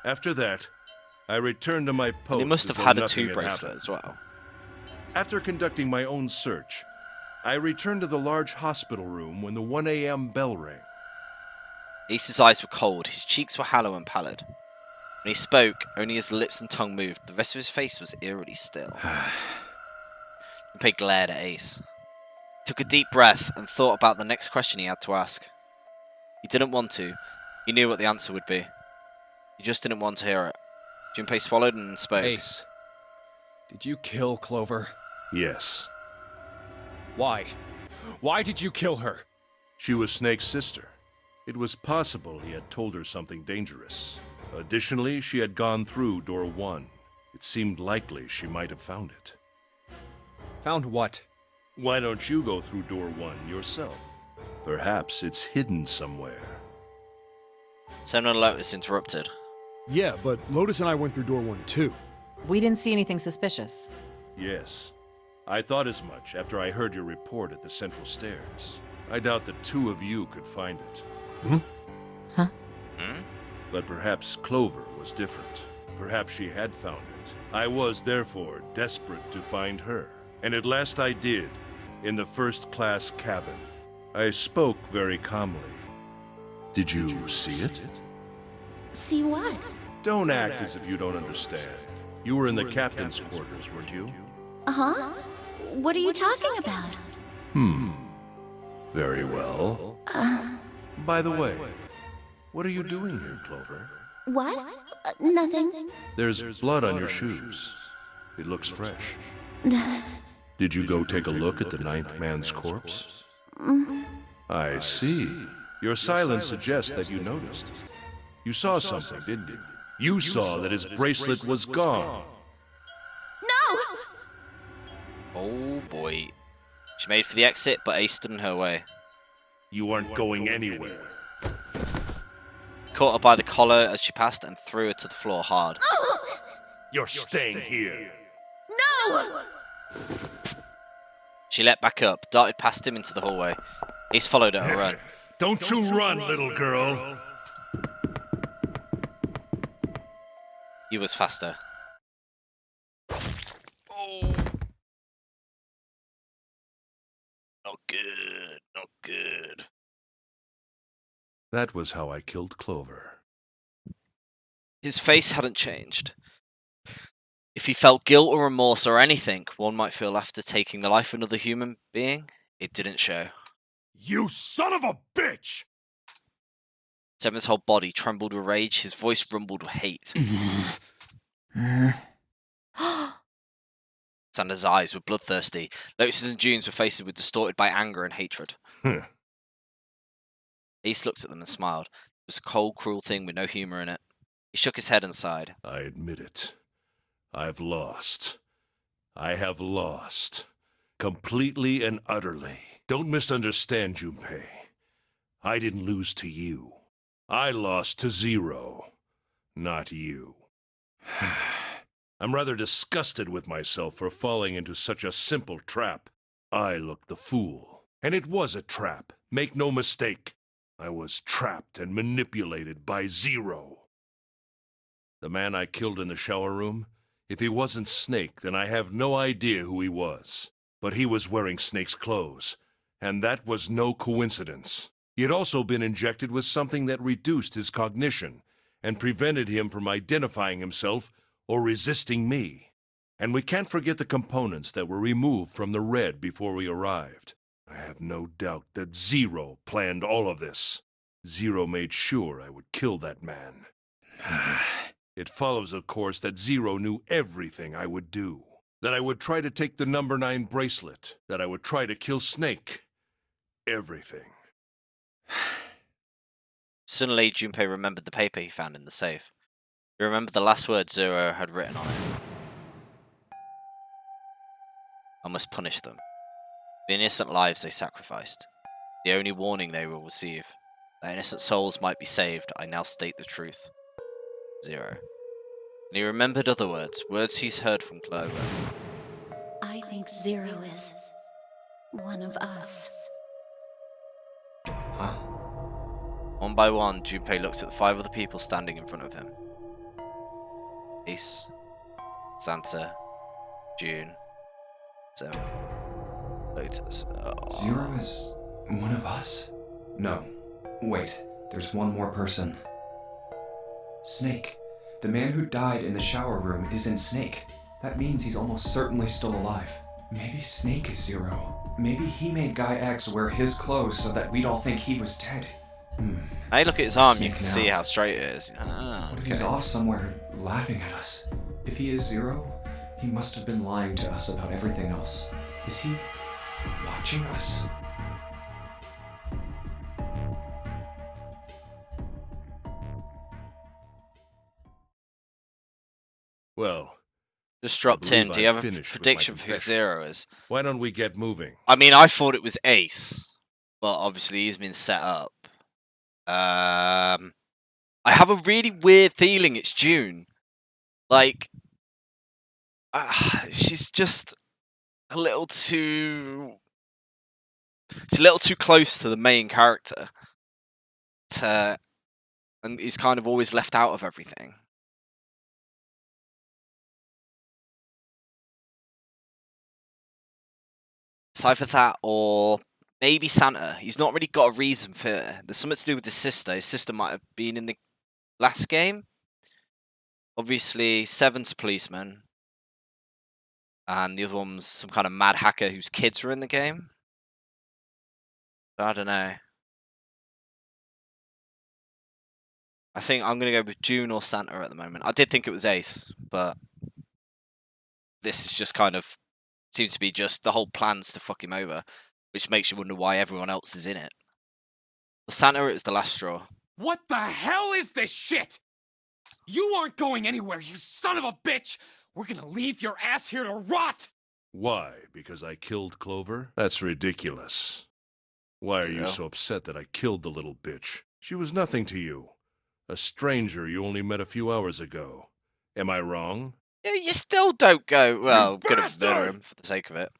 Speaker 7: After that, I returned to my post.
Speaker 1: He must
Speaker 7: as
Speaker 1: have
Speaker 7: though
Speaker 1: had a
Speaker 7: nothing
Speaker 1: 2
Speaker 7: had
Speaker 1: bracelet
Speaker 7: happened.
Speaker 1: as well.
Speaker 7: After conducting my own search, I returned to the large hospital room when the 1 a.m. bell rang.
Speaker 1: Ace's eyes were cold, his cheeks were hollow and pallid. When he spoke, only his lips and tongue moved. The rest of his face was eerily still. Junpei glared at Ace. He took a deep breath and thought about the next question he had to ask. He didn't want to. He knew what the answer would be. He just didn't want to hear it. Junpei swallowed and spoke.
Speaker 5: Ace, did you kill Clover?
Speaker 7: Yes.
Speaker 5: Why? Why did you kill her?
Speaker 7: She was Snake's sister. It was possible he had told her something dangerous. Additionally, she had gone through door 1. It seemed likely she might have found it.
Speaker 5: Found what?
Speaker 7: Why don't you go through door 1 yourself? Perhaps it's hidden somewhere.
Speaker 1: Seminole Lotus interrupted.
Speaker 6: Yeah, but Lotus and I went through door 1 too.
Speaker 2: We didn't see anything suspicious.
Speaker 7: Yes. I thought as much after I heard your report at the central stairs. I doubt the two of you could find it.
Speaker 2: Huh?
Speaker 7: But perhaps Clover was different. Perhaps she had found it. I was, therefore, desperate to find her. And at last I did, in the first-class cabin. I spoke very calmly. Did you see it?
Speaker 3: See what?
Speaker 7: Don't act as if you don't understand. You were in the captain's quarters, weren't you?
Speaker 3: Uh-huh. What are you talking about?
Speaker 7: Very well. By the way, what are you doing here, Clover?
Speaker 3: What? Nothing.
Speaker 7: There's blood on your shoes. It looks fresh. Did you go take a look at the ninth man's corpse? I see. Your silence suggests that you noticed. You saw something, didn't you? You saw that his bracelet was gone.
Speaker 3: No!
Speaker 1: Oh boy. She made for the exit, but Ace stood in her way.
Speaker 7: You aren't going anywhere.
Speaker 1: Caught her by the collar as she passed and threw her to the floor hard.
Speaker 7: You're staying here.
Speaker 3: No!
Speaker 1: She leapt back up, darted past him into the hallway. Ace followed at a run.
Speaker 7: Don't you run, little girl.
Speaker 1: He was faster. Oh. Not good, not good.
Speaker 7: That was how I killed Clover.
Speaker 1: His face hadn't changed. If he felt guilt or remorse or anything one might feel after taking the life of another human being, it didn't show.
Speaker 6: You son of a bitch!
Speaker 1: Seven's whole body trembled with rage, his voice rumbled with hate. Xander's eyes were bloodthirsty. Lotus's and June's were faces were distorted by anger and hatred. Ace looked at them and smiled. It was a cold, cruel thing with no humor in it. He shook his head and sighed.
Speaker 7: I admit it. I've lost. I have lost. Completely and utterly. Don't misunderstand, Junpei. I didn't lose to you. I lost to Zero. Not you. I'm rather disgusted with myself for falling into such a simple trap. I looked the fool. And it was a trap. Make no mistake. I was trapped and manipulated by Zero. The man I killed in the shower room, if he wasn't Snake, then I have no idea who he was. But he was wearing Snake's clothes, and that was no coincidence. He had also been injected with something that reduced his cognition and prevented him from identifying himself or resisting me. And we can't forget the components that were removed from the red before we arrived. I have no doubt that Zero planned all of this. Zero made sure I would kill that man. It follows, of course, that Zero knew everything I would do. That I would try to take the number 9 bracelet. That I would try to kill Snake. Everything.
Speaker 1: Suddenly, Junpei remembered the paper he found in the safe. He remembered the last words Zero had written on it. I must punish them. The innocent lives they sacrificed. The only warning they will receive. That innocent souls might be saved, I now state the truth. Zero. And he remembered other words, words he's heard from Clover.
Speaker 3: I think Zero is one of us.
Speaker 5: Huh?
Speaker 1: One by one, Junpei looked at the 5 other people standing in front of him. Ace, Santa, June, Seven, Lotus. Oh.
Speaker 9: Zero is one of us? No. Wait, there's one more person. Snake. The man who died in the shower room isn't Snake. That means he's almost certainly still alive. Maybe Snake is Zero. Maybe he made Guy X wear his clothes so that we'd all think he was dead.
Speaker 1: Now you look at his arm, you
Speaker 9: Snake
Speaker 1: can
Speaker 9: now.
Speaker 1: see how straight it is. Ah,
Speaker 9: What if
Speaker 1: okay.
Speaker 9: he's off somewhere laughing at us? If he is Zero, he must have been lying to us about everything else. Is he watching us?
Speaker 7: Well,
Speaker 1: Just dropped
Speaker 7: believe
Speaker 1: in. Do you
Speaker 7: I've
Speaker 1: have a
Speaker 7: finished with my
Speaker 1: prediction for who
Speaker 7: confession.
Speaker 1: Zero is?
Speaker 7: why don't we get moving?
Speaker 1: I mean, I thought it was Ace. Well, obviously he's been set up. I have a really weird feeling it's June. Like, she's just a little too. She's a little too close to the main character. And he's kind of always left out of everything. It's either that or maybe Santa. He's not really got a reason for it. There's something to do with his sister. His sister might have been in the last game. Obviously, Seven's a policeman. And the other one's some kind of mad hacker whose kids were in the game. I don't know. I think I'm going to go with June or Santa at the moment. I did think it was Ace, but this is just kind of seems to be just the whole plan's to fuck him over, which makes you wonder why everyone else is in it. For Santa, it was the last straw.
Speaker 5: What the hell is this shit? You aren't going anywhere, you son of a bitch! We're gonna leave your ass here to rot!
Speaker 7: Why? Because I killed Clover? That's ridiculous. Why are you
Speaker 1: Yeah.
Speaker 7: so upset that I killed the little bitch? She was nothing to you. A stranger you only met a few hours ago. Am I wrong?
Speaker 1: Yeah, you still don't go, well, I'm going to
Speaker 5: bastard!
Speaker 1: murder him for the sake of it.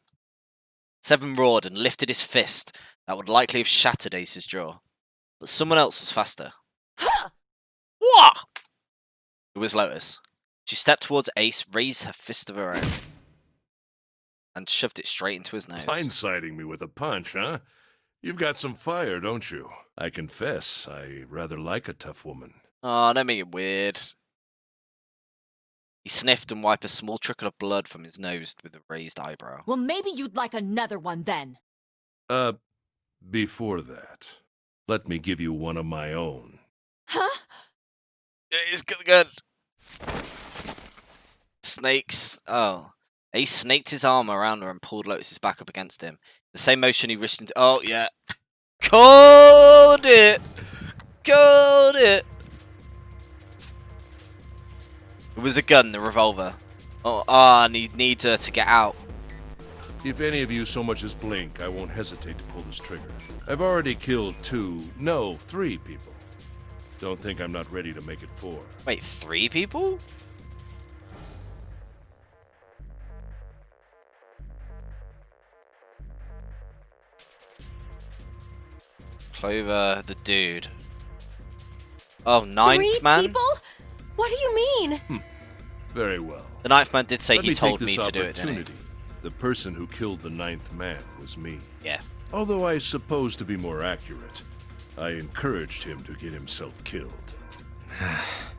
Speaker 1: Seven roared and lifted his fist that would likely have shattered Ace's jaw. But someone else was faster. What? It was Lotus. She stepped towards Ace, raised her fist of her own, and shoved it straight into his nose.
Speaker 7: Blindsiding me with a punch, huh? You've got some fire, don't you? I confess, I rather like a tough woman.
Speaker 1: Oh, don't make it weird. He sniffed and wiped a small trickle of blood from his nose with a raised eyebrow.
Speaker 2: Well, maybe you'd like another one then.
Speaker 7: Before that, let me give you one of my own.
Speaker 2: Huh?
Speaker 1: He's got the gun. Snakes. Oh. He snaked his arm around her and pulled Lotus's back up against him. The same motion he wrished into. Oh, yeah. Called it! Called it! It was a gun, the revolver. Oh, and he needs her to get out.
Speaker 7: If any of you so much as blink, I won't hesitate to pull this trigger. I've already killed 3 people. Don't think I'm not ready to make it 4.
Speaker 1: Wait, 3 people? Clover, the dude. Oh, ninth
Speaker 8: 3
Speaker 1: man?
Speaker 8: people? What do you mean?
Speaker 7: Very well.
Speaker 1: The ninth man did say
Speaker 7: Let
Speaker 1: he
Speaker 7: me
Speaker 1: told
Speaker 7: take
Speaker 1: me
Speaker 7: this
Speaker 1: to do it, didn't he?
Speaker 7: opportunity. The person who killed the 9th man was me.
Speaker 1: Yeah.
Speaker 7: Although I suppose to be more accurate, I encouraged him to get himself killed.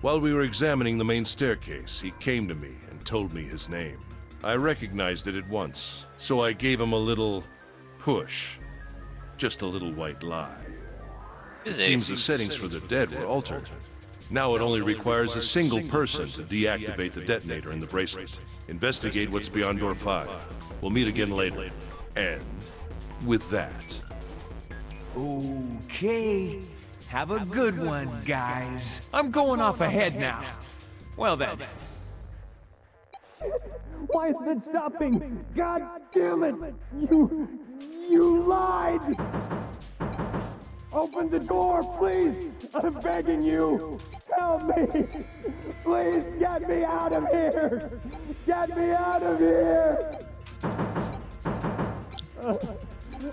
Speaker 7: While we were examining the main staircase, he came to me and told me his name. I recognized it at once, so I gave him a little push. Just a little white lie. It seems the settings for the dead were altered. Now it only requires a single person to deactivate the detonator in the bracelet. Investigate what's beyond door 5. We'll meet again later. And with that,
Speaker 10: Okay. Have a good one, guys. I'm going off ahead now. Well then. Why is it stopping? God damn it! You lied! Open the door, please! I'm begging you! Help me! Please get me out of here! Get me out of here!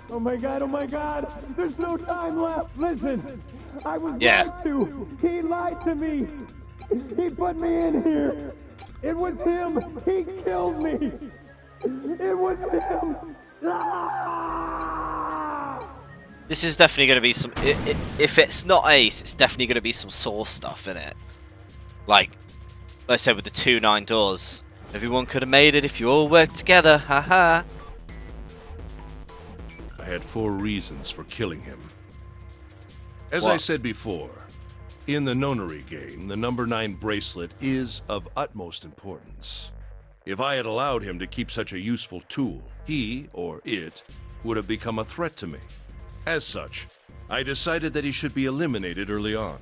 Speaker 10: Oh my god, there's no time left. Listen, I was lied to. He lied to me. He put me in here. It was him. He killed me. It was him. Ah!
Speaker 1: This is definitely going to be some. If it's not Ace, it's definitely going to be some Source stuff in it. Like I said with the 2 9 doors. Everyone could have made it if you all worked together. Haha.
Speaker 7: I had 4 reasons for killing him. As I said before, in the Nonary game, the number 9 bracelet is of utmost importance. If I had allowed him to keep such a useful tool, he, or it, would have become a threat to me. As such, I decided that he should be eliminated early on.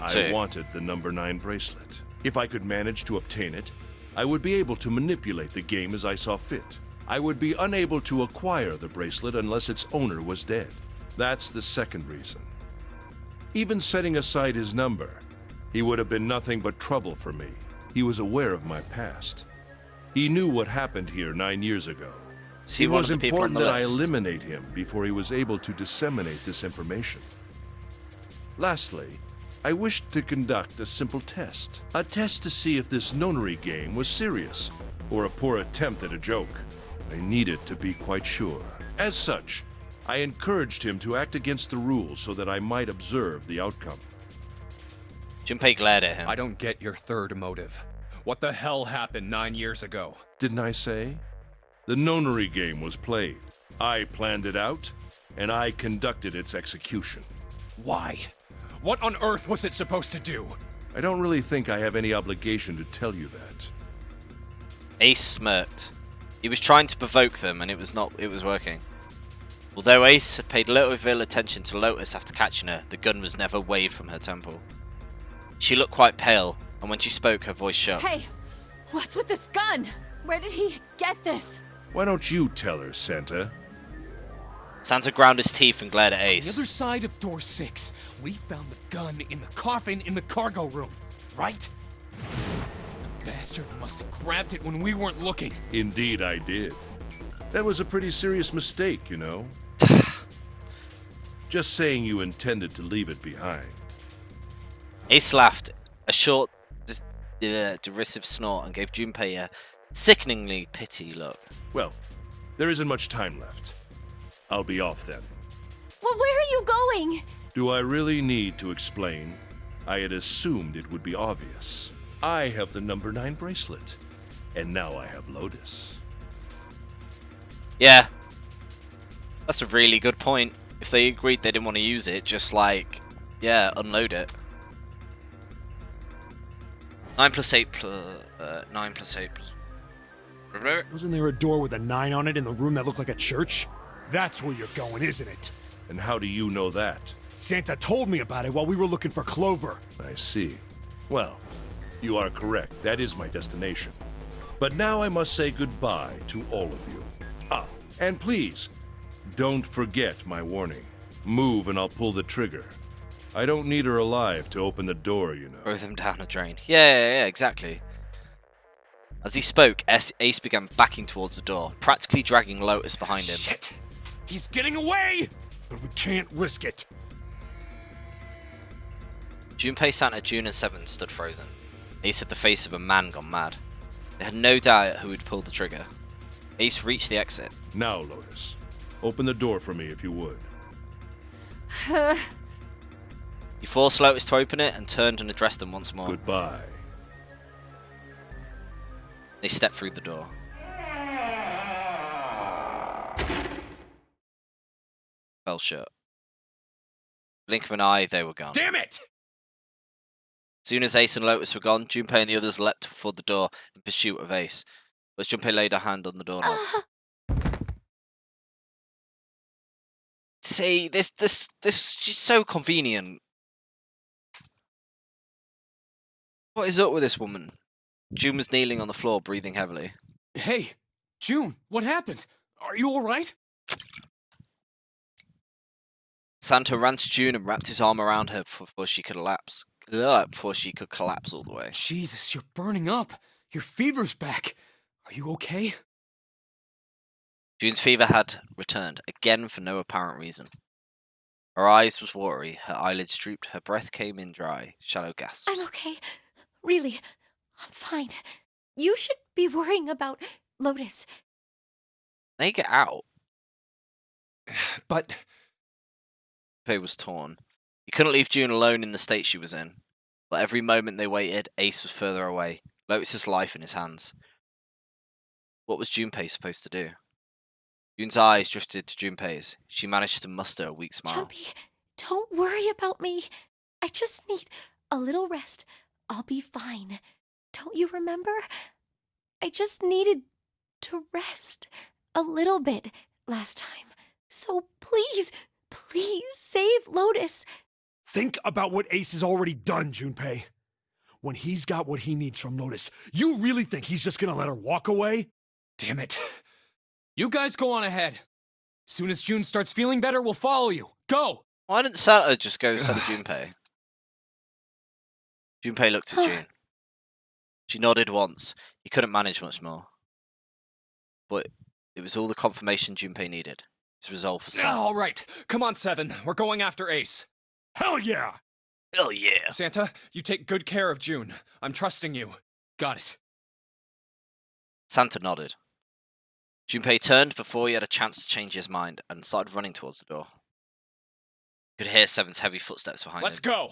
Speaker 7: I wanted the number 9 bracelet. If I could manage to obtain it, I would be able to manipulate the game as I saw fit. I would be unable to acquire the bracelet unless its owner was dead. That's the second reason. Even setting aside his number, he would have been nothing but trouble for me. He was aware of my past. He knew what happened here 9 years ago. It was important that I eliminate him before he was able to disseminate this information. Lastly, I wished to conduct a simple test. A test to see if this Nonary game was serious, or a poor attempt at a joke. I needed to be quite sure. As such, I encouraged him to act against the rules so that I might observe the outcome.
Speaker 1: Junpei glared at him.
Speaker 4: I don't get your third motive. What the hell happened 9 years ago?
Speaker 7: Didn't I say? The Nonary game was played. I planned it out, and I conducted its execution.
Speaker 4: Why? What on earth was it supposed to do?
Speaker 7: I don't really think I have any obligation to tell you that.
Speaker 1: Ace smirked. He was trying to provoke them, and it was working. Although Ace paid little attention to Lotus after catching her, the gun was never waved from her temple. She looked quite pale, and when she spoke, her voice shook.
Speaker 2: Hey, what's with this gun? Where did he get this?
Speaker 7: Why don't you tell her, Santa?
Speaker 1: Santa ground his teeth and glared at
Speaker 5: On the
Speaker 1: Ace.
Speaker 5: other side of door 6, we found the gun in the coffin in the cargo room, right? The bastard must have grabbed it when we weren't looking.
Speaker 7: Indeed I did. That was a pretty serious mistake, you know. Just saying you intended to leave it behind.
Speaker 1: Ace laughed, a short, derisive snort, and gave Junpei a sickeningly pity look.
Speaker 7: Well, there isn't much time left. I'll be off then.
Speaker 8: Well, where are you going?
Speaker 7: Do I really need to explain? I had assumed it would be obvious. I have the number 9 bracelet, and now I have Lotus.
Speaker 1: Yeah, that's a really good point. If they agreed they didn't want to use it, just unload it. 9 plus 8 plus 9 plus 8 plus...
Speaker 6: Wasn't there a door with a 9 on it in the room that looked like a church? That's where you're going, isn't it?
Speaker 7: And how do you know that?
Speaker 6: Santa told me about it while we were looking for Clover.
Speaker 7: I see. Well, you are correct. That is my destination. But now I must say goodbye to all of you. Ah, and please, don't forget my warning. Move and I'll pull the trigger. I don't need her alive to open the door, you know.
Speaker 1: Throw them down a drain. Yeah, exactly. As he spoke, Ace began backing towards the door, practically dragging Lotus behind him.
Speaker 5: Shit! He's getting away!
Speaker 6: But we can't risk it.
Speaker 1: Junpei, Santa, June, and Seven stood frozen. Ace had the face of a man gone mad. They had no doubt who would pull the trigger. Ace reached the exit.
Speaker 7: Now, Lotus, open the door for me if you would.
Speaker 1: He forced Lotus to open it and turned and addressed them once more.
Speaker 7: Goodbye.
Speaker 1: They stepped through the door. Fell shut. Blink of an eye, they were gone.
Speaker 5: Damn it!
Speaker 1: Soon as Ace and Lotus were gone, Junpei and the others leapt for the door in pursuit of Ace. But Junpei laid her hand on the doorknob. See, this she's so convenient. What is up with this woman? June was kneeling on the floor, breathing heavily.
Speaker 5: Hey, June, what happened? Are you alright?
Speaker 1: Santa ran to June and wrapped his arm around her before she could collapse. Before she could collapse all the way.
Speaker 5: Jesus, you're burning up. Your fever's back. Are you okay?
Speaker 1: June's fever had returned, again for no apparent reason. Her eyes was watery, her eyelids drooped, her breath came in dry, shallow gasps.
Speaker 8: I'm okay. Really, I'm fine. You should be worrying about Lotus.
Speaker 1: They get out.
Speaker 5: But...
Speaker 1: Junpei was torn. He couldn't leave June alone in the state she was in. But every moment they waited, Ace was further away, Lotus's life in his hands. What was Junpei supposed to do? June's eyes drifted to Junpei's. She managed to muster a weak smile.
Speaker 8: Jumpy, don't worry about me. I just need a little rest. I'll be fine. Don't you remember? I just needed to rest a little bit last time. So please save Lotus.
Speaker 6: Think about what Ace has already done, Junpei. When he's got what he needs from Lotus, you really think he's just gonna let her walk away?
Speaker 5: Damn it. You guys go on ahead. Soon as June starts feeling better, we'll follow you. Go!
Speaker 1: Why didn't Santa just go instead of Junpei? Junpei looked at June. She nodded once. He couldn't manage much more. But it was all the confirmation Junpei needed. His resolve was set.
Speaker 4: All right. Come on, Seven. We're going after Ace.
Speaker 6: Hell yeah!
Speaker 1: Hell yeah!
Speaker 4: Santa, you take good care of June. I'm trusting you.
Speaker 5: Got it.
Speaker 1: Santa nodded. Junpei turned before he had a chance to change his mind and started running towards the door. He could hear Seven's heavy footsteps behind
Speaker 4: Let's
Speaker 1: him.
Speaker 4: go!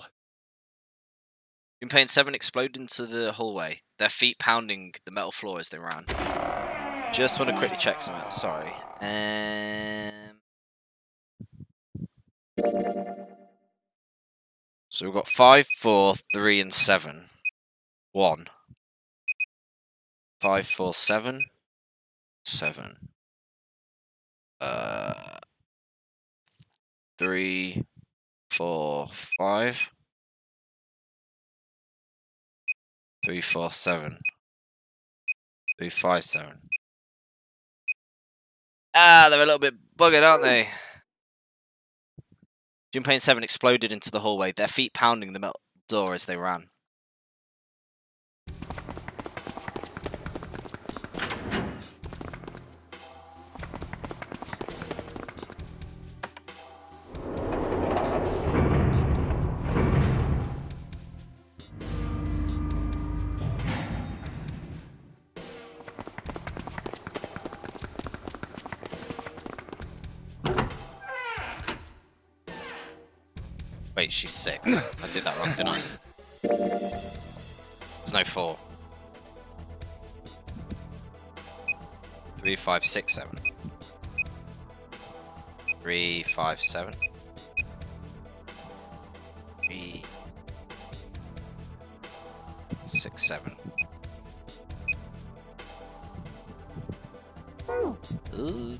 Speaker 1: Junpei and Seven exploded into the hallway, their feet pounding the metal floor as they ran. Just want to quickly check something. Sorry. So we've got 5, 4, 3, and 7. 1. 5, 4, 7. 7. 3, 4, 5. 3, 4, 7. 3, 5, 7. Ah, they're a little bit buggered, aren't they? Junpei and Seven exploded into the hallway, their feet pounding the metal door as they ran. Wait, she's 6. I did that wrong, didn't I? There's no 4. 3, 5, 6, 7. 3, 5, 7. 3, 6, 7. Oh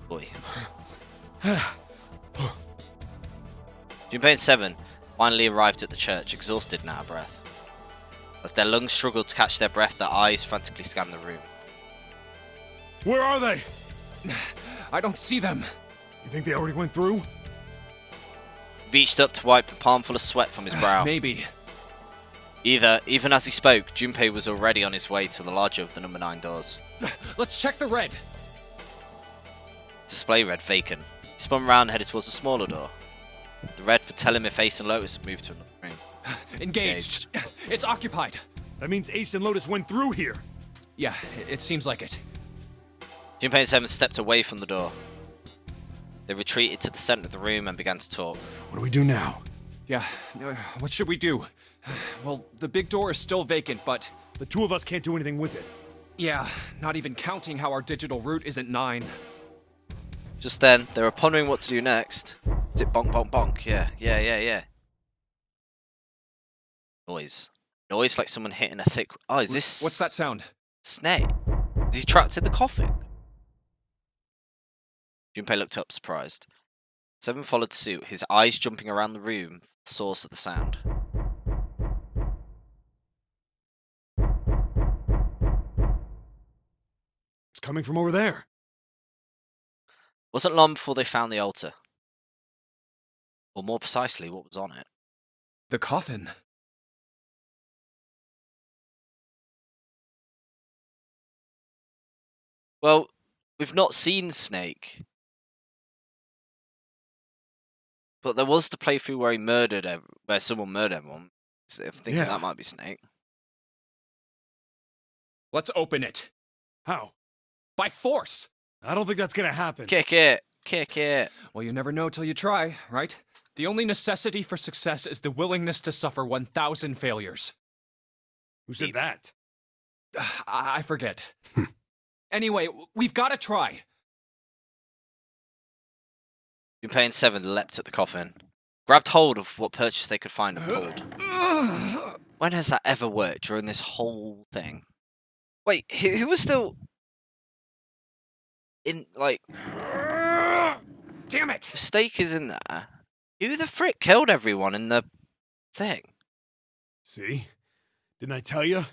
Speaker 1: boy. Junpei and Seven finally arrived at the church, exhausted and out of breath. As their lungs struggled to catch their breath, their eyes frantically scanned the room.
Speaker 6: Where are they?
Speaker 4: I don't see them.
Speaker 6: You think they already went through?
Speaker 1: He reached up to wipe a palmful of sweat from his brow.
Speaker 4: Maybe.
Speaker 1: Even as he spoke, Junpei was already on his way to the larger of the number 9 doors.
Speaker 4: Let's check the red.
Speaker 1: Display read vacant. He spun round and headed towards the smaller door. The red would tell him if Ace and Lotus had moved to another room.
Speaker 4: Engaged. It's occupied.
Speaker 6: That means Ace and Lotus went through here.
Speaker 4: Yeah, it seems like it.
Speaker 1: Junpei and Seven stepped away from the door. They retreated to the center of the room and began to talk.
Speaker 6: What do we do now?
Speaker 4: Yeah, what should we do? Well, the big door is still vacant, but...
Speaker 6: The two of us can't do anything with it.
Speaker 4: Yeah, not even counting how our digital route isn't 9.
Speaker 1: Just then, they were pondering what to do next. Is it bonk, bonk, bonk? Yeah. Noise. Noise like someone hitting a thick... Oh, is this...
Speaker 4: What's that sound?
Speaker 1: Snake. Is he trapped in the coffin? Junpei looked up, surprised. Seven followed suit, his eyes jumping around the room, the source of the sound.
Speaker 6: It's coming from over there.
Speaker 1: Wasn't long before they found the altar. Or more precisely, what was on it.
Speaker 4: The coffin.
Speaker 1: Well, we've not seen Snake. But there was the playthrough where he murdered where someone murdered everyone. So I'm thinking that might be Snake.
Speaker 4: Let's open it.
Speaker 6: How?
Speaker 4: By force.
Speaker 6: I don't think that's gonna happen.
Speaker 1: Kick it. Kick it.
Speaker 4: Well, you never know till you try, right? The only necessity for success is the willingness to suffer 1,000 failures.
Speaker 6: Who said that?
Speaker 4: I forget. Anyway, we've got to try.
Speaker 1: Junpei and Seven leapt at the coffin, grabbed hold of what purchase they could find and pulled. When has that ever worked during this whole thing? Wait, who was still in, like...
Speaker 4: Damn it!
Speaker 1: Steak is in there. Who the frick killed everyone in the thing?
Speaker 6: See? Didn't I tell you?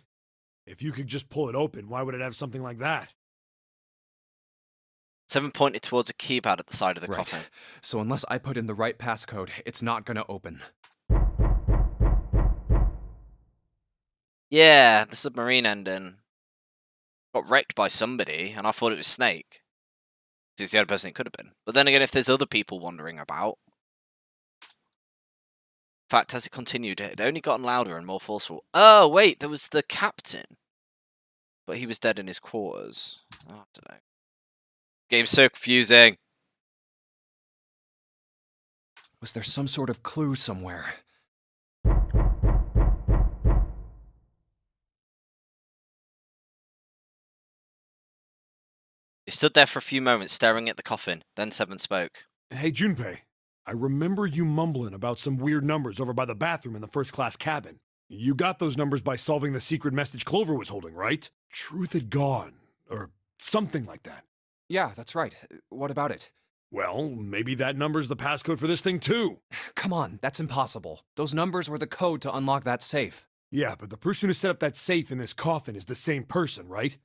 Speaker 6: If you could just pull it open, why would it have something like that?
Speaker 1: 7 pointed towards a keypad at the side of the
Speaker 4: Right.
Speaker 1: coffin.
Speaker 4: So unless I put in the right passcode, it's not gonna open.
Speaker 1: Yeah, the submarine ending got wrecked by somebody, and I thought it was Snake. He's the only person it could have been. But then again, if there's other people wandering about... In fact, as it continued, it had only gotten louder and more forceful. Oh, wait, there was the captain. But he was dead in his quarters. Oh, I don't know. Game's so confusing.
Speaker 4: Was there some sort of clue somewhere?
Speaker 1: He stood there for a few moments, staring at the coffin. Then Seven spoke.
Speaker 6: Hey, Junpei. I remember you mumbling about some weird numbers over by the bathroom in the first-class cabin. You got those numbers by solving the secret message Clover was holding, right? Truth had gone, or something like that.
Speaker 4: Yeah, that's right. What about it?
Speaker 6: Well, maybe that number's the passcode for this thing, too.
Speaker 4: Come on, that's impossible. Those numbers were the code to unlock that safe.
Speaker 6: Yeah, but the person who set up that safe in this coffin is the same person, right?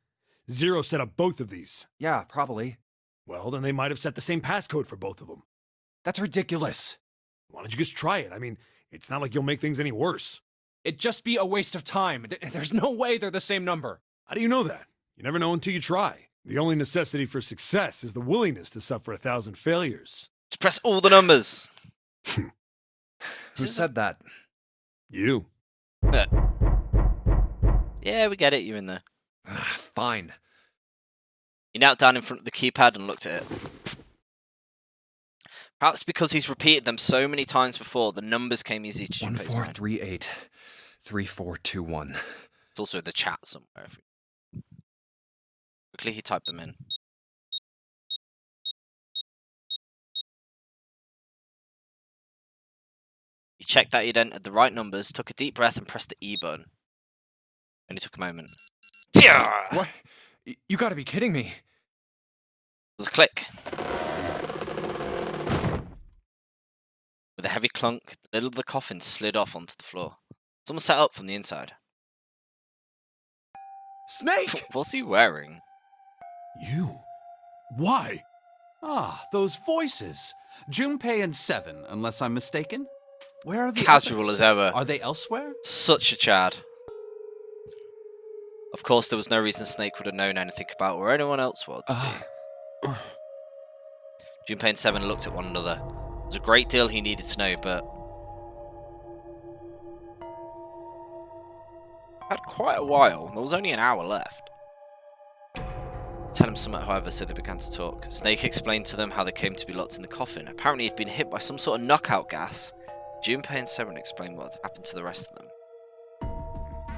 Speaker 6: Zero set up both of these.
Speaker 4: Yeah, probably.
Speaker 6: Well, then they might have set the same passcode for both of them.
Speaker 4: That's ridiculous.
Speaker 6: Why don't you just try it? I mean, it's not like you'll make things any worse.
Speaker 4: It'd just be a waste of time. There's no way they're the same number.
Speaker 6: How do you know that? You never know until you try. The only necessity for success is the willingness to suffer 1,000 failures.
Speaker 1: Just press all the numbers.
Speaker 4: Who said that?
Speaker 6: You.
Speaker 1: Yeah, we get it. You're in there.
Speaker 4: Fine.
Speaker 1: He knelt down in front of the keypad and looked at it. Perhaps because he's repeated them so many times before, the numbers came easy to Junpei's mind.
Speaker 4: 1438 3421.
Speaker 1: It's also in the chat somewhere. Quickly, he typed them in. He checked that he'd entered the right numbers, took a deep breath, and pressed the E button. Only took a moment.
Speaker 4: What? You gotta be kidding me.
Speaker 1: There was a click. With a heavy clunk, the lid of the coffin slid off onto the floor. Someone sat up from the inside.
Speaker 4: Snake!
Speaker 1: What's he wearing?
Speaker 6: You? Why?
Speaker 11: Ah, those voices. Junpei and Seven, unless I'm mistaken. Where are the
Speaker 1: Casual
Speaker 11: others?
Speaker 1: as ever.
Speaker 11: Are they elsewhere?
Speaker 1: Such a Chad. Of course, there was no reason Snake would have known anything about where anyone else was. Junpei and Seven looked at one another. There was a great deal he needed to know, but... had quite a while. There was only an hour left. Tell him something, however, so they began to talk. Snake explained to them how they came to be locked in the coffin. Apparently he'd been hit by some sort of knockout gas. Junpei and Seven explained what had happened to the rest of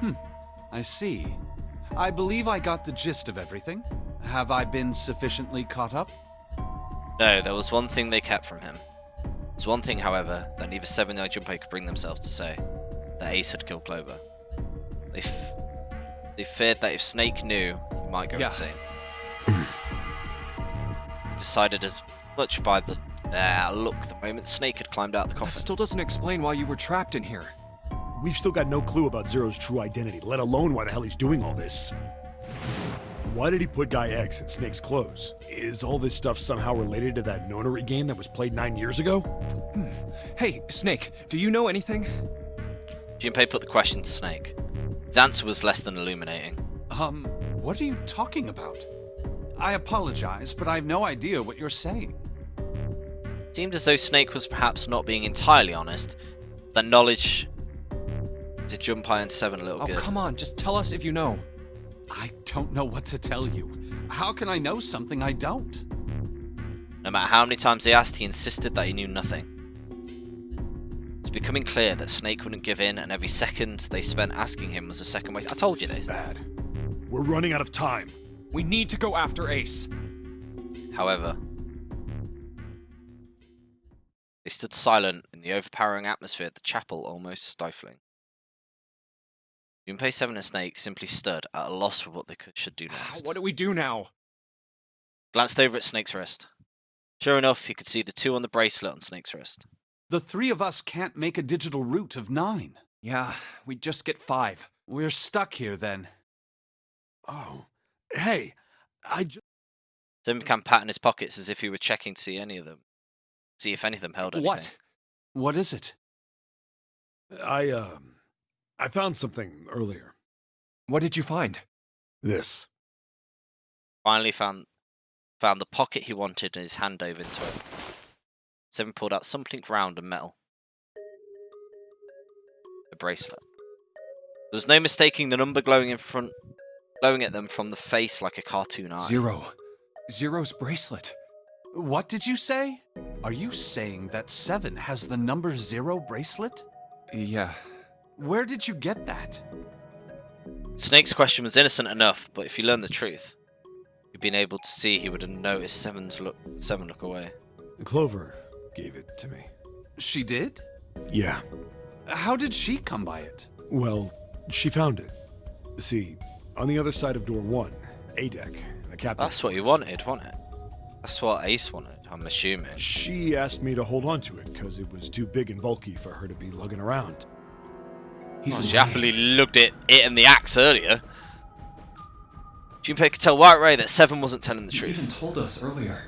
Speaker 1: them.
Speaker 11: I see. I believe I got the gist of everything. Have I been sufficiently caught up?
Speaker 1: No, there was one thing they kept from him. There's one thing, however, that neither Seven nor Junpei could bring themselves to say. That Ace had killed Clover. They feared that if Snake knew, he might go insane. Decided as much by the look the moment Snake had climbed out the coffin.
Speaker 4: That still doesn't explain why you were trapped in here.
Speaker 6: We've still got no clue about Zero's true identity, let alone why the hell he's doing all this. Why did he put Guy X in Snake's clothes? Is all this stuff somehow related to that Nonary game that was played 9 years ago?
Speaker 4: Hey, Snake, do you know anything?
Speaker 1: Junpei put the question to Snake. His answer was less than illuminating.
Speaker 11: What are you talking about? I apologize, but I have no idea what you're saying.
Speaker 1: It seemed as though Snake was perhaps not being entirely honest. Their knowledge did Junpei and Seven a little good.
Speaker 4: Oh, come on, just tell us if you know.
Speaker 11: I don't know what to tell you. How can I know something I don't?
Speaker 1: No matter how many times they asked, he insisted that he knew nothing. It's becoming clear that Snake wouldn't give in, and every second they spent asking him was a second waste. I told you this.
Speaker 6: Bad. We're running out of time.
Speaker 4: We need to go after Ace.
Speaker 1: However, they stood silent in the overpowering atmosphere at the chapel, almost stifling. Junpei, Seven, and Snake simply stood at a loss for what they should do next.
Speaker 4: What do we do now?
Speaker 1: Glanced over at Snake's wrist. Sure enough, he could see the 2 on the bracelet on Snake's wrist.
Speaker 11: The 3 of us can't make a digital route of 9.
Speaker 4: Yeah, we just get 5.
Speaker 11: We're stuck here then.
Speaker 6: Oh. Hey,
Speaker 1: Tim began patting his pockets as if he were checking to see if any of them held anything.
Speaker 11: What? What is it?
Speaker 6: I found something earlier.
Speaker 4: What did you find?
Speaker 6: This.
Speaker 1: Finally found the pocket he wanted and his hand dove into it. Seven pulled out something round and metal. A bracelet. There was no mistaking the number glowing at them from the face like a cartoon eye.
Speaker 4: 0. Zero's bracelet.
Speaker 11: What did you say? Are you saying that 7 has the number 0 bracelet?
Speaker 4: Yeah.
Speaker 11: Where did you get that?
Speaker 1: Snake's question was innocent enough, but if he learned the truth, he'd been able to see he would have noticed Seven look away.
Speaker 6: Clover gave it to me.
Speaker 11: She did?
Speaker 6: Yeah.
Speaker 11: How did she come by it?
Speaker 6: Well, she found it. See, on the other side of door 1, A deck, the captain.
Speaker 1: That's what you wanted, wasn't it? That's what Ace wanted, I'm assuming.
Speaker 6: She asked me to hold on to it because it was too big and bulky for her to be lugging around.
Speaker 1: She happily looked at it and the axe earlier. Junpei could tell right away that Seven wasn't telling the
Speaker 9: You
Speaker 1: truth.
Speaker 9: even told us earlier.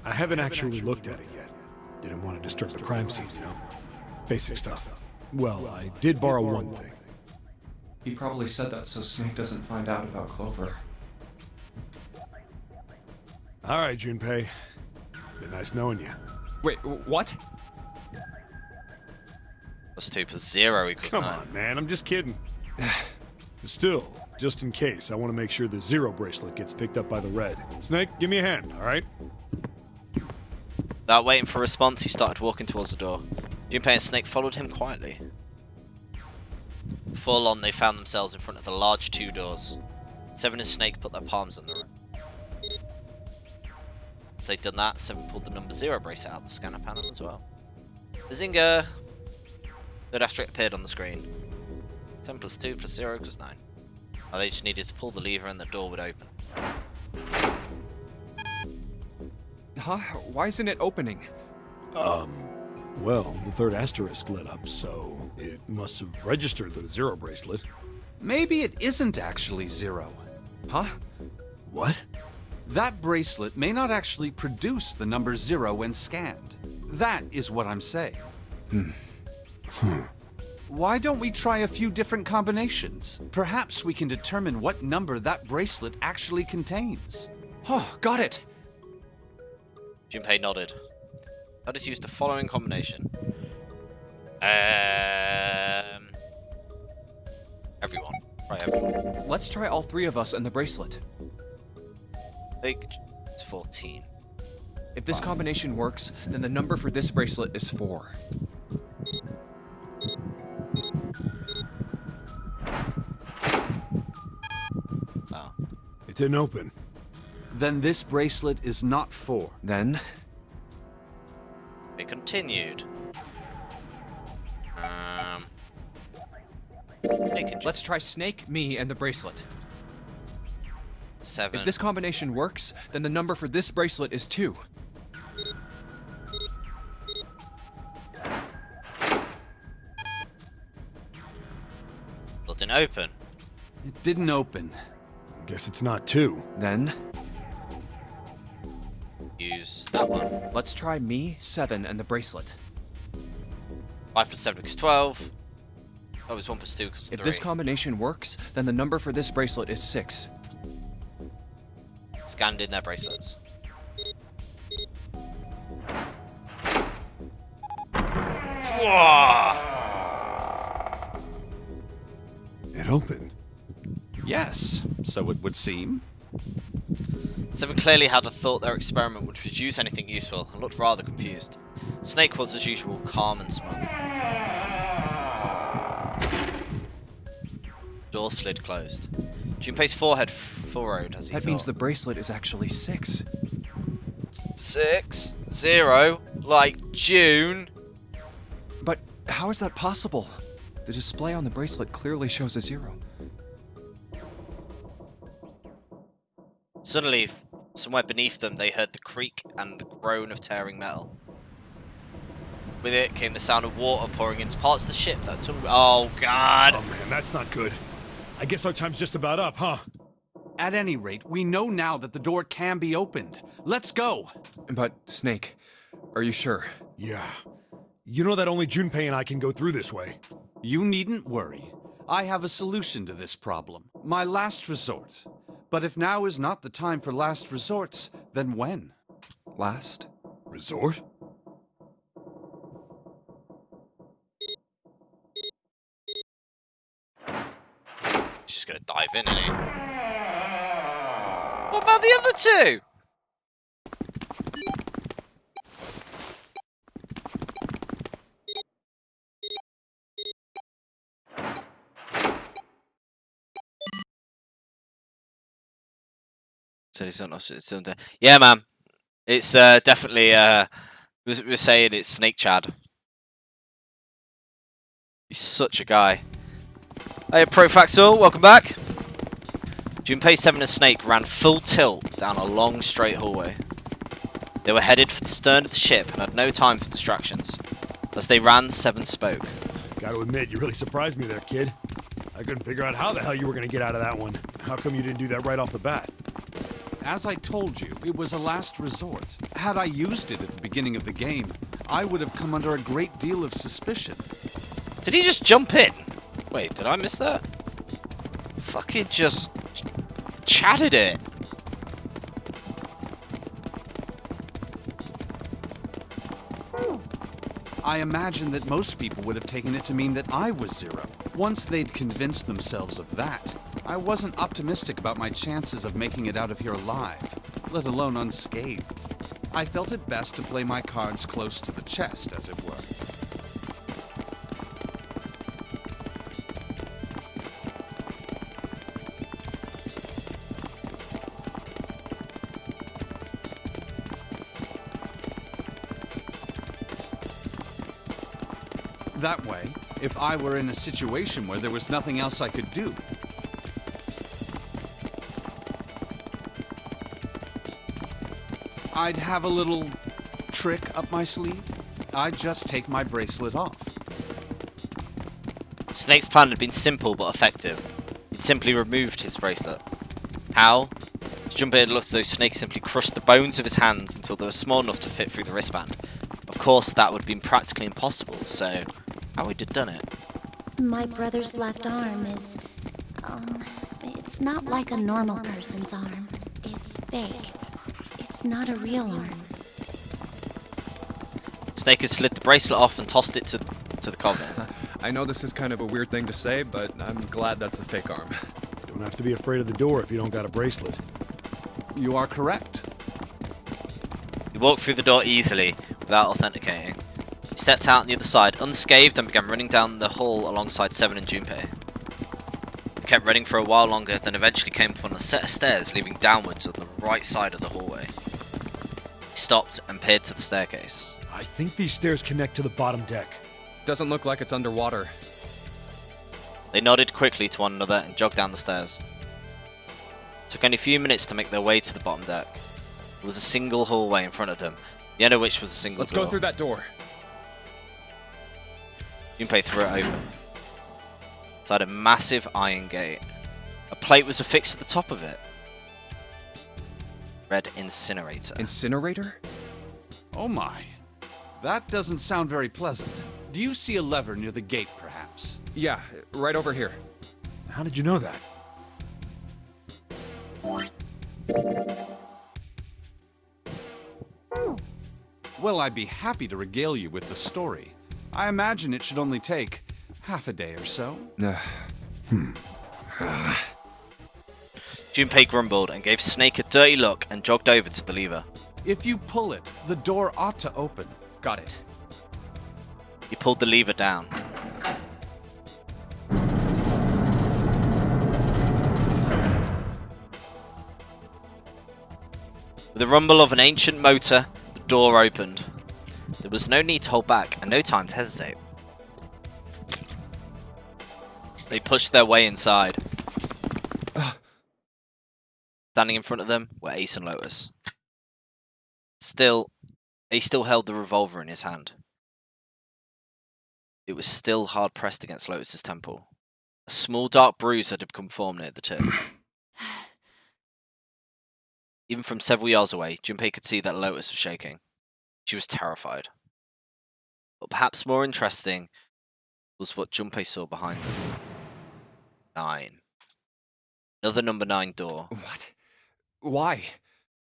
Speaker 6: I haven't actually looked at it yet. Didn't want to disturb the crime scene, you know? Basic stuff. Well, I did borrow one thing.
Speaker 9: He probably said that so Snake doesn't find out about Clover.
Speaker 6: All right, Junpei. Been nice knowing you.
Speaker 4: Wait, what?
Speaker 1: +2 + 0 equals
Speaker 6: Come
Speaker 1: 9.
Speaker 6: on, man. I'm just kidding. Still, just in case, I want to make sure the 0 bracelet gets picked up by the red. Snake, give me a hand, all right?
Speaker 1: Without waiting for a response, he started walking towards the door. Junpei and Snake followed him quietly. Full on, they found themselves in front of the large 2 doors. Seven and Snake put their palms on the room. As they'd done that, Seven pulled the number 0 bracelet out of the scanner panel as well. Bazinga! Third asterisk appeared on the screen. 7 + 2 + 0 = 9. Now they just needed to pull the lever and the door would open.
Speaker 4: Huh? Why isn't it opening?
Speaker 6: Well, the third asterisk lit up, so it must have registered the 0 bracelet.
Speaker 11: Maybe it isn't actually 0.
Speaker 4: Huh?
Speaker 6: What?
Speaker 11: That bracelet may not actually produce the number 0 when scanned. That is what I'm saying. Why don't we try a few different combinations? Perhaps we can determine what number that bracelet actually contains.
Speaker 4: Oh, got it!
Speaker 1: Junpei nodded. Let us use the following combination. Everyone. Right, everyone.
Speaker 4: Let's try all 3 of us and the bracelet.
Speaker 1: It's 14.
Speaker 4: If this combination works, then the number for this bracelet is 4.
Speaker 1: Oh.
Speaker 6: It didn't open.
Speaker 11: Then this bracelet is not 4.
Speaker 4: Then...
Speaker 1: It continued.
Speaker 4: Let's try Snake, me, and the bracelet.
Speaker 1: 7.
Speaker 4: If this combination works, then the number for this bracelet is 2.
Speaker 1: It didn't open.
Speaker 11: It didn't open.
Speaker 6: Guess it's not 2.
Speaker 4: Then...
Speaker 1: Use that one.
Speaker 4: let's try me, 7, and the bracelet.
Speaker 1: 5 + 7 = 12. Oh, it's 1 + 2 = 3.
Speaker 4: If this combination works, then the number for this bracelet is 6.
Speaker 1: Scanned in their bracelets.
Speaker 6: It opened.
Speaker 11: Yes, so it would seem.
Speaker 1: Seven clearly had a thought their experiment would produce anything useful and looked rather confused. Snake was, as usual, calm and smug. Door slid closed. Junpei's forehead furrowed as he
Speaker 4: That
Speaker 1: thought.
Speaker 4: means the bracelet is actually 6.
Speaker 1: 6, 0, like June.
Speaker 4: But how is that possible? The display on the bracelet clearly shows a 0.
Speaker 1: Suddenly, somewhere beneath them, they heard the creak and the groan of tearing metal. With it came the sound of water pouring into parts of the ship that took... Oh, God!
Speaker 6: Oh, man, that's not good. I guess our time's just about up, huh?
Speaker 11: At any rate, we know now that the door can be opened. Let's go!
Speaker 4: But, Snake, are you sure?
Speaker 6: Yeah. You know that only Junpei and I can go through this way.
Speaker 11: You needn't worry. I have a solution to this problem. My last resort. But if now is not the time for last resorts, then when?
Speaker 4: Last?
Speaker 6: Resort?
Speaker 1: He's just gonna dive in, isn't he? What about the other two? So he's not. Yeah, man. It's definitely. We're saying it's Snake Chad. He's such a guy. Hey, Profaxor, welcome back. Junpei 7 and Snake ran full tilt down a long, straight hallway. They were headed for the stern of the ship and had no time for distractions. As they ran, 7 spoke.
Speaker 6: Gotta admit, you really surprised me there, kid. I couldn't figure out how the hell you were gonna get out of that one. How come you didn't do that right off the bat?
Speaker 11: As I told you, it was a last resort. Had I used it at the beginning of the game, I would have come under a great deal of suspicion.
Speaker 1: Did he just jump in? Wait, did I miss that? Fucking just chatted it.
Speaker 11: I imagine that most people would have taken it to mean that I was Zero. Once they'd convinced themselves of that, I wasn't optimistic about my chances of making it out of here alive, let alone unscathed. I felt it best to play my cards close to the chest, as it were. That way, if I were in a situation where there was nothing else I could do, I'd have a little trick up my sleeve. I'd just take my bracelet off.
Speaker 1: Snake's plan had been simple but effective. He'd simply removed his bracelet. How? As Junpei had looked as though Snake simply crushed the bones of his hands until they were small enough to fit through the wristband. Of course, that would have been practically impossible, so how would he have done it?
Speaker 3: My brother's left arm is, it's not like a normal person's arm. It's fake. It's not a real arm.
Speaker 1: Snake had slid the bracelet off and tossed it to the Covenant.
Speaker 4: I know this is kind of a weird thing to say, but I'm glad that's a fake arm.
Speaker 6: Don't have to be afraid of the door if you don't got a bracelet.
Speaker 11: You are correct.
Speaker 1: He walked through the door easily, without authenticating. He stepped out on the other side, unscathed, and began running down the hall alongside 7 and Junpei. He kept running for a while longer, then eventually came upon a set of stairs leading downwards on the right side of the hallway. He stopped and peered to the staircase.
Speaker 6: I think these stairs connect to the bottom deck.
Speaker 4: Doesn't look like it's underwater.
Speaker 1: They nodded quickly to one another and jogged down the stairs. It took only a few minutes to make their way to the bottom deck. There was a single hallway in front of them, the end of which was a single
Speaker 4: Let's
Speaker 1: door.
Speaker 4: go through that door.
Speaker 1: Junpei threw it open. Inside a massive iron gate. A plate was affixed at the top of it. Red incinerator.
Speaker 4: Incinerator?
Speaker 11: Oh my. That doesn't sound very pleasant. Do you see a lever near the gate, perhaps?
Speaker 4: Yeah, right over here.
Speaker 6: How did you know that?
Speaker 11: Well, I'd be happy to regale you with the story. I imagine it should only take half a day or so.
Speaker 1: Junpei grumbled and gave Snake a dirty look and jogged over to the lever.
Speaker 11: If you pull it, the door ought to open.
Speaker 4: Got it.
Speaker 1: He pulled the lever down. With the rumble of an ancient motor, the door opened. There was no need to hold back and no time to hesitate. They pushed their way inside. Standing in front of them were Ace and Lotus. Ace still held the revolver in his hand. It was still hard pressed against Lotus's temple. A small dark bruise had become formed near the tip. Even from several yards away, Junpei could see that Lotus was shaking. She was terrified. But perhaps more interesting was what Junpei saw behind them. 9. Another number 9 door.
Speaker 11: What? Why?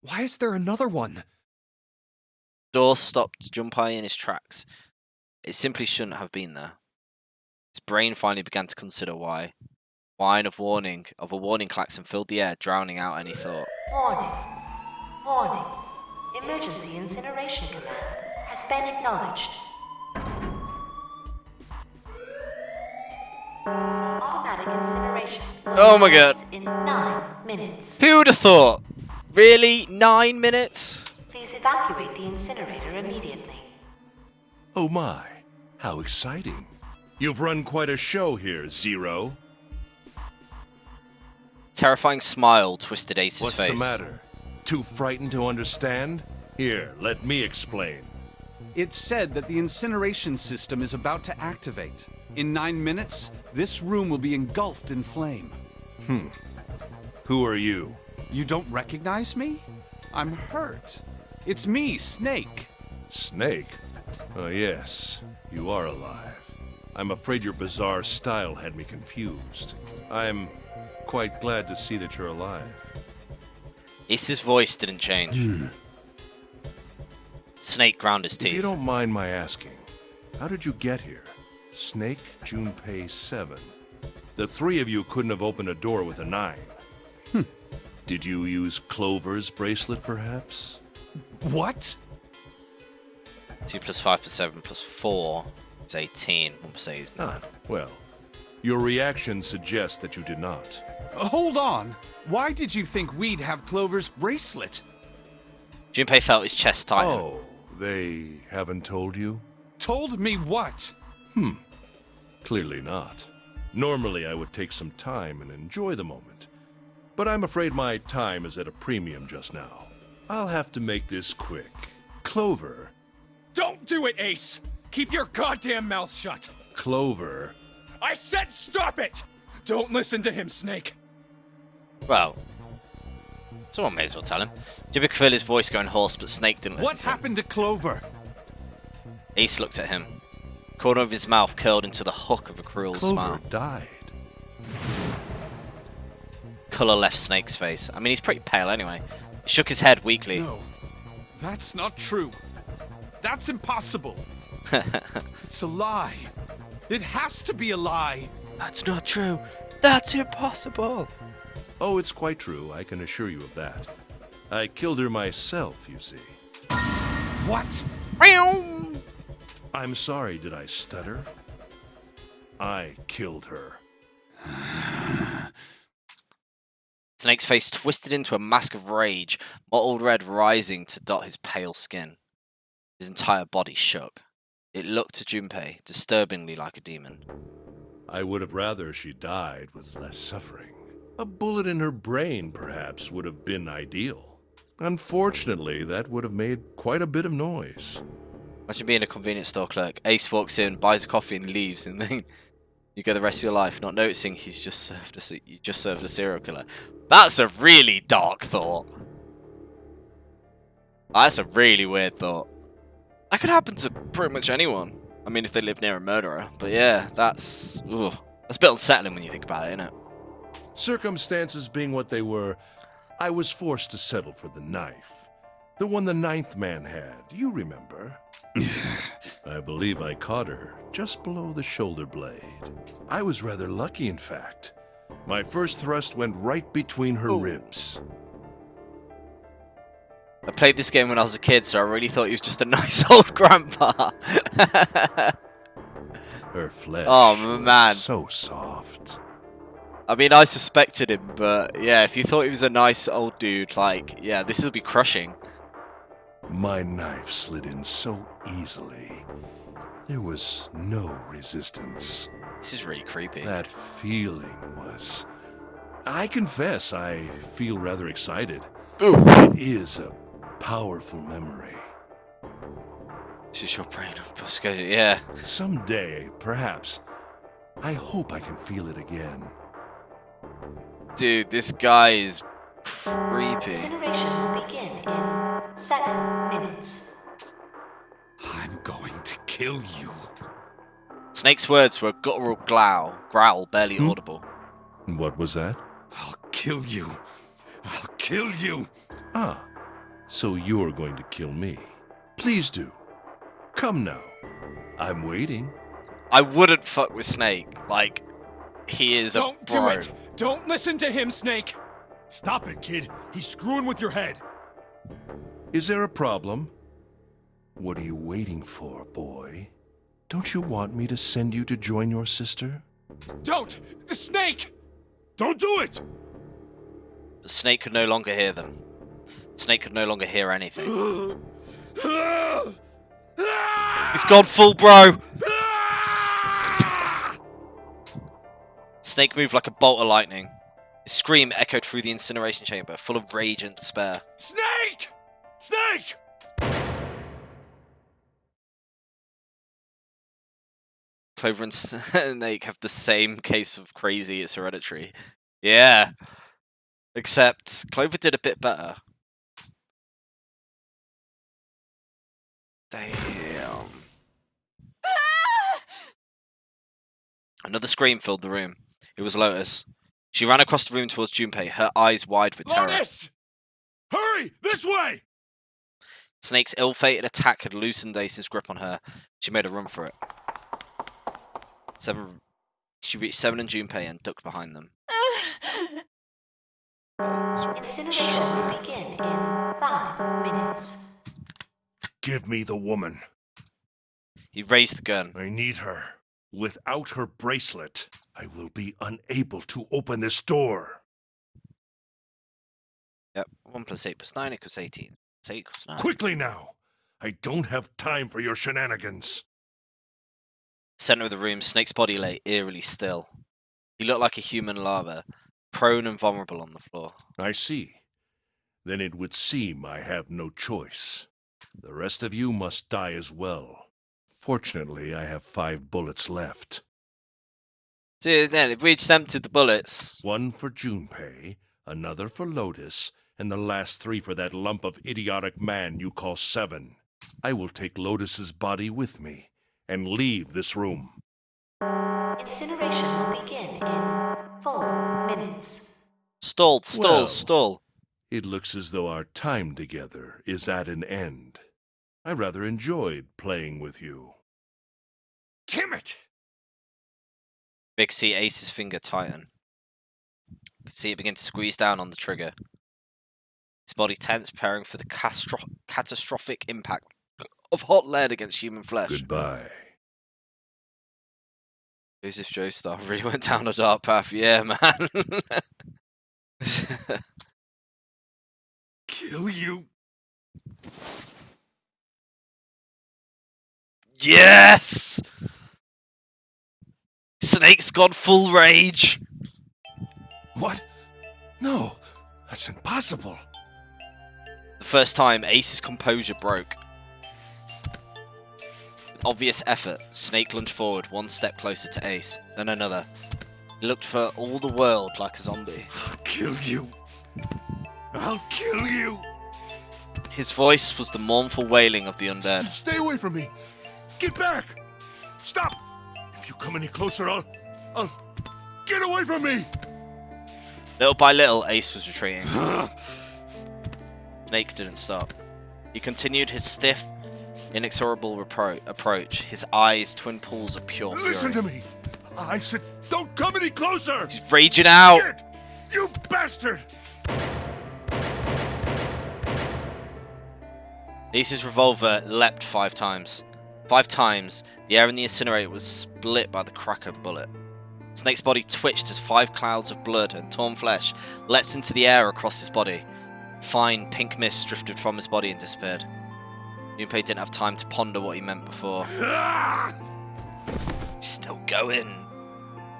Speaker 11: Why is there another one?
Speaker 1: Door stopped Junpei in his tracks. It simply shouldn't have been there. His brain finally began to consider why. Whine of a warning klaxon filled the air, drowning out any thought.
Speaker 2: Warning. Warning. Emergency incineration command has been acknowledged. Automatic incineration.
Speaker 1: Oh my god.
Speaker 2: In 9 minutes.
Speaker 1: Who would have thought? Really? 9 minutes?
Speaker 2: Please evacuate the incinerator immediately.
Speaker 7: Oh my, how exciting. You've run quite a show here, Zero.
Speaker 1: Terrifying smile twisted Ace's
Speaker 7: What's
Speaker 1: face.
Speaker 7: the matter? Too frightened to understand? Here, let me explain.
Speaker 11: It's said that the incineration system is about to activate. In 9 minutes, this room will be engulfed in flame.
Speaker 7: Who are you?
Speaker 11: You don't recognize me? I'm hurt. It's me, Snake.
Speaker 7: Snake? Oh yes, you are alive. I'm afraid your bizarre style had me confused. I'm quite glad to see that you're alive.
Speaker 1: Ace's voice didn't change. Snake ground his
Speaker 7: If you
Speaker 1: teeth.
Speaker 7: don't mind my asking, how did you get here? Snake, Junpei 7. The three of you couldn't have opened a door with a 9. Did you use Clover's bracelet, perhaps?
Speaker 11: What?
Speaker 1: 2 plus 5 plus 7 plus 4 is 18. 1 plus 8 is 9.
Speaker 7: Well, your reaction suggests that you did not.
Speaker 11: Hold on. Why did you think we'd have Clover's bracelet?
Speaker 1: Junpei felt his chest tighten.
Speaker 7: Oh, they haven't told you?
Speaker 11: Told me what?
Speaker 7: Clearly not. Normally I would take some time and enjoy the moment. But I'm afraid my time is at a premium just now. I'll have to make this quick. Clover.
Speaker 11: Don't do it, Ace! Keep your goddamn mouth shut!
Speaker 7: Clover.
Speaker 11: I said stop it! Don't listen to him, Snake.
Speaker 1: Well, someone may as well tell him. Junpei could feel his voice going hoarse, but Snake didn't listen
Speaker 11: What
Speaker 1: to him.
Speaker 11: happened to Clover?
Speaker 1: Ace looked at him. The corner of his mouth curled into the hook of a cruel
Speaker 7: Clover
Speaker 1: smile.
Speaker 7: died.
Speaker 1: Colour left Snake's face. I mean, he's pretty pale anyway. He shook his head weakly.
Speaker 11: No, that's not true. That's impossible. It's a lie. It has to be a lie.
Speaker 1: That's not true. That's impossible.
Speaker 7: Oh, it's quite true. I can assure you of that. I killed her myself, you see.
Speaker 11: What?
Speaker 7: I'm sorry, did I stutter? I killed her.
Speaker 1: Snake's face twisted into a mask of rage, mottled red rising to dot his pale skin. His entire body shook. It looked to Junpei disturbingly like a demon.
Speaker 7: I would have rather she died with less suffering. A bullet in her brain, perhaps, would have been ideal. Unfortunately, that would have made quite a bit of noise.
Speaker 1: Imagine being a convenience store clerk. Ace walks in, buys a coffee, and leaves, and then you go the rest of your life not noticing you just served a serial killer. That's a really dark thought. That's a really weird thought. That could happen to pretty much anyone. I mean, if they live near a murderer. But yeah, that's a bit unsettling when you think about it, isn't it?
Speaker 7: Circumstances being what they were, I was forced to settle for the knife. The one the 9th man had, you remember? I believe I caught her just below the shoulder blade. I was rather lucky, in fact. My first thrust went right between her ribs.
Speaker 1: I played this game when I was a kid, so I really thought he was just a nice old grandpa.
Speaker 7: Her flesh
Speaker 1: man.
Speaker 7: was so soft.
Speaker 1: I mean, I suspected him, but yeah, if you thought he was a nice old dude, like, yeah, this would be crushing.
Speaker 7: My knife slid in so easily. There was no resistance.
Speaker 1: This is really creepy.
Speaker 7: That feeling was... I confess, I feel rather excited.
Speaker 1: Ooh.
Speaker 7: It is a powerful memory.
Speaker 1: This is your brain. Yeah.
Speaker 7: Someday, perhaps, I hope I can feel it again.
Speaker 1: Dude, this guy is Creepy.
Speaker 2: Incineration will begin in 7 minutes.
Speaker 11: I'm going to kill you.
Speaker 1: Snake's words were a guttural growl barely audible.
Speaker 7: What was that?
Speaker 11: I'll kill you. I'll kill you.
Speaker 7: Ah, so you're going to kill me. Please do. Come now. I'm waiting.
Speaker 1: I wouldn't fuck with Snake. Like, he is a
Speaker 10: Don't
Speaker 1: bro.
Speaker 10: do it! Don't listen to him, Snake! Stop it, kid. He's screwing with your head.
Speaker 7: Is there a problem? What are you waiting for, boy? Don't you want me to send you to join your sister?
Speaker 10: Don't! The Snake! Don't do it!
Speaker 1: But Snake could no longer hear them. Snake could no longer hear anything. He's gone full bro! Snake moved like a bolt of lightning. His scream echoed through the incineration chamber, full of rage and despair.
Speaker 10: Snake! Snake!
Speaker 1: Clover and Snake have the same case of crazy, it's hereditary. Yeah. Except Clover did a bit better. Damn. Another scream filled the room. It was Lotus. She ran across the room towards Junpei, her eyes wide with terror.
Speaker 10: Lotus! Hurry! This way!
Speaker 1: Snake's ill-fated attack had loosened Ace's grip on her. She made a run for it. She reached Seven and Junpei and ducked behind them.
Speaker 2: Incineration will begin in 5 minutes.
Speaker 7: Give me the woman.
Speaker 1: He raised the gun.
Speaker 7: I need her. Without her bracelet, I will be unable to open this door.
Speaker 1: Yep, 1 + 8 + 9 = 18. 8 = 9.
Speaker 7: Quickly now! I don't have time for your shenanigans.
Speaker 1: Center of the room, Snake's body lay eerily still. He looked like a human larva, prone and vulnerable on the floor.
Speaker 7: I see. Then it would seem I have no choice. The rest of you must die as well. Fortunately, I have 5 bullets left.
Speaker 1: So then, if we just emptied the bullets...
Speaker 7: 1 for Junpei, another for Lotus, and the last 3 for that lump of idiotic man you call Seven. I will take Lotus's body with me and leave this room.
Speaker 2: Incineration will begin in 4 minutes.
Speaker 1: Stall.
Speaker 7: Well, it looks as though our time together is at an end. I rather enjoyed playing with you.
Speaker 10: Damn it!
Speaker 1: Vic could see Ace's finger tighten. Could see it begin to squeeze down on the trigger. His body tense, preparing for the catastrophic impact of hot lead against human flesh.
Speaker 7: Goodbye.
Speaker 1: Joseph Joestar really went down a dark path. Yeah, man.
Speaker 10: Kill you.
Speaker 1: Yes! Snake's gone full rage.
Speaker 7: What? No, that's impossible.
Speaker 1: The first time, Ace's composure broke. With obvious effort, Snake lunged forward 1 step closer to Ace, then another. He looked for all the world like a zombie.
Speaker 7: I'll kill you. I'll kill you.
Speaker 1: His voice was the mournful wailing of the undead.
Speaker 7: Stay away from me. Get back. Stop. If you come any closer, I'll... Get away from me.
Speaker 1: Little by little, Ace was retreating. Snake didn't stop. He continued his stiff, inexorable approach, his eyes twin pools of pure fury.
Speaker 7: Listen to me. I said don't come any closer.
Speaker 1: He's raging out.
Speaker 7: Get, you bastard.
Speaker 1: Ace's revolver leapt 5 times. 5 times, the air in the incinerator was split by the crack of a bullet. Snake's body twitched as 5 clouds of blood and torn flesh leapt into the air across his body. Fine pink mist drifted from his body and disappeared. Junpei didn't have time to ponder what he meant before. He's still going.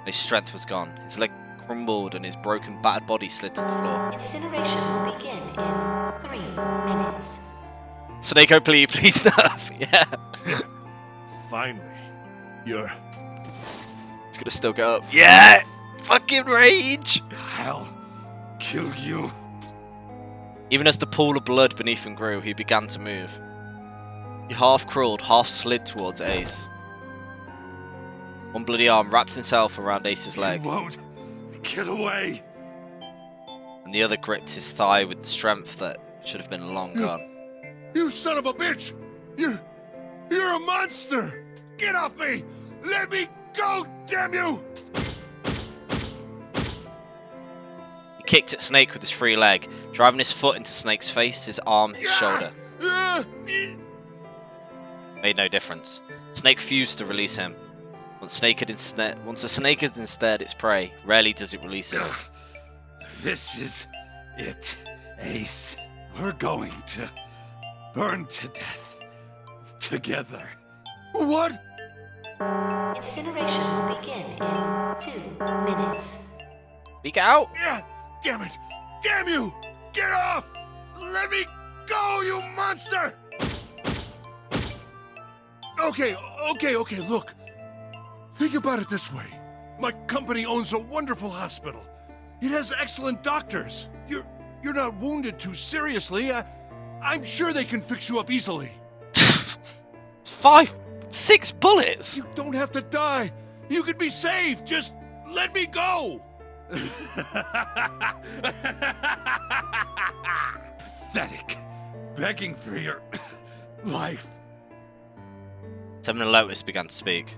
Speaker 1: His strength was gone. His leg crumbled and his broken, battered body slid to the floor.
Speaker 2: Incineration will begin in 3 minutes.
Speaker 1: Snake, oh please enough. Yeah.
Speaker 7: Finally, you're...
Speaker 1: It's gonna still go up. Yeah! Fucking rage!
Speaker 11: I'll kill you.
Speaker 1: Even as the pool of blood beneath him grew, he began to move. He half crawled, half slid towards Ace. One bloody arm wrapped itself around Ace's leg.
Speaker 10: You won't get away.
Speaker 1: And the other gripped his thigh with strength that should have been long gone.
Speaker 7: You son of a bitch! You're a monster! Get off me! Let me go, damn you!
Speaker 1: He kicked at Snake with his free leg, driving his foot into Snake's face, his arm, his shoulder. Made no difference. Snake refused to release him. Once a snake has ensnared its prey, rarely does it release it.
Speaker 10: This is it, Ace. We're going to burn to death together.
Speaker 7: What?
Speaker 2: Incineration will begin in 2 minutes.
Speaker 1: Speak out!
Speaker 7: Yeah, damn it! Damn you! Get off! Let me go, you monster! Okay, look. Think about it this way. My company owns a wonderful hospital. It has excellent doctors. You're not wounded too seriously. I'm sure they can fix you up easily.
Speaker 1: 5, 6 bullets!
Speaker 7: You don't have to die. You could be saved. Just let me go.
Speaker 10: Pathetic. Begging for your life.
Speaker 1: Seven and Lotus began to speak.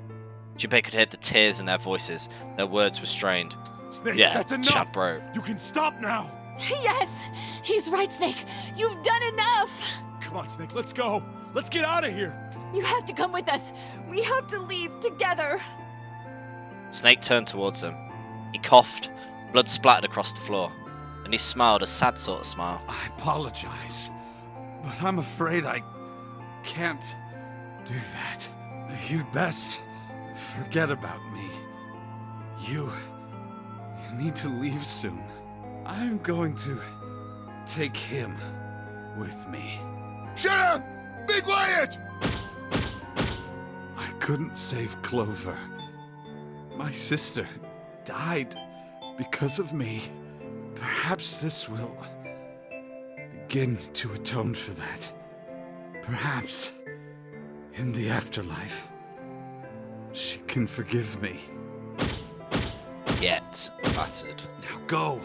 Speaker 1: Junpei could hear the tears in their voices. Their words were strained.
Speaker 10: Snake,
Speaker 1: Yeah,
Speaker 10: that's enough.
Speaker 1: Chad bro.
Speaker 10: You can stop now.
Speaker 2: Yes! He's right, Snake. You've done enough!
Speaker 10: Come on, Snake, let's go. Let's get out of here.
Speaker 2: You have to come with us. We have to leave together.
Speaker 1: Snake turned towards them. He coughed, blood splattered across the floor, and he smiled a sad sort of smile.
Speaker 10: I apologize, but I'm afraid I can't do that. You'd best forget about me. You need to leave soon. I'm going to take him with me.
Speaker 7: Shut up! Be quiet!
Speaker 10: I couldn't save Clover. My sister died because of me. Perhaps this will begin to atone for that. Perhaps in the afterlife, she can forgive me.
Speaker 1: Yet battered.
Speaker 10: Now go.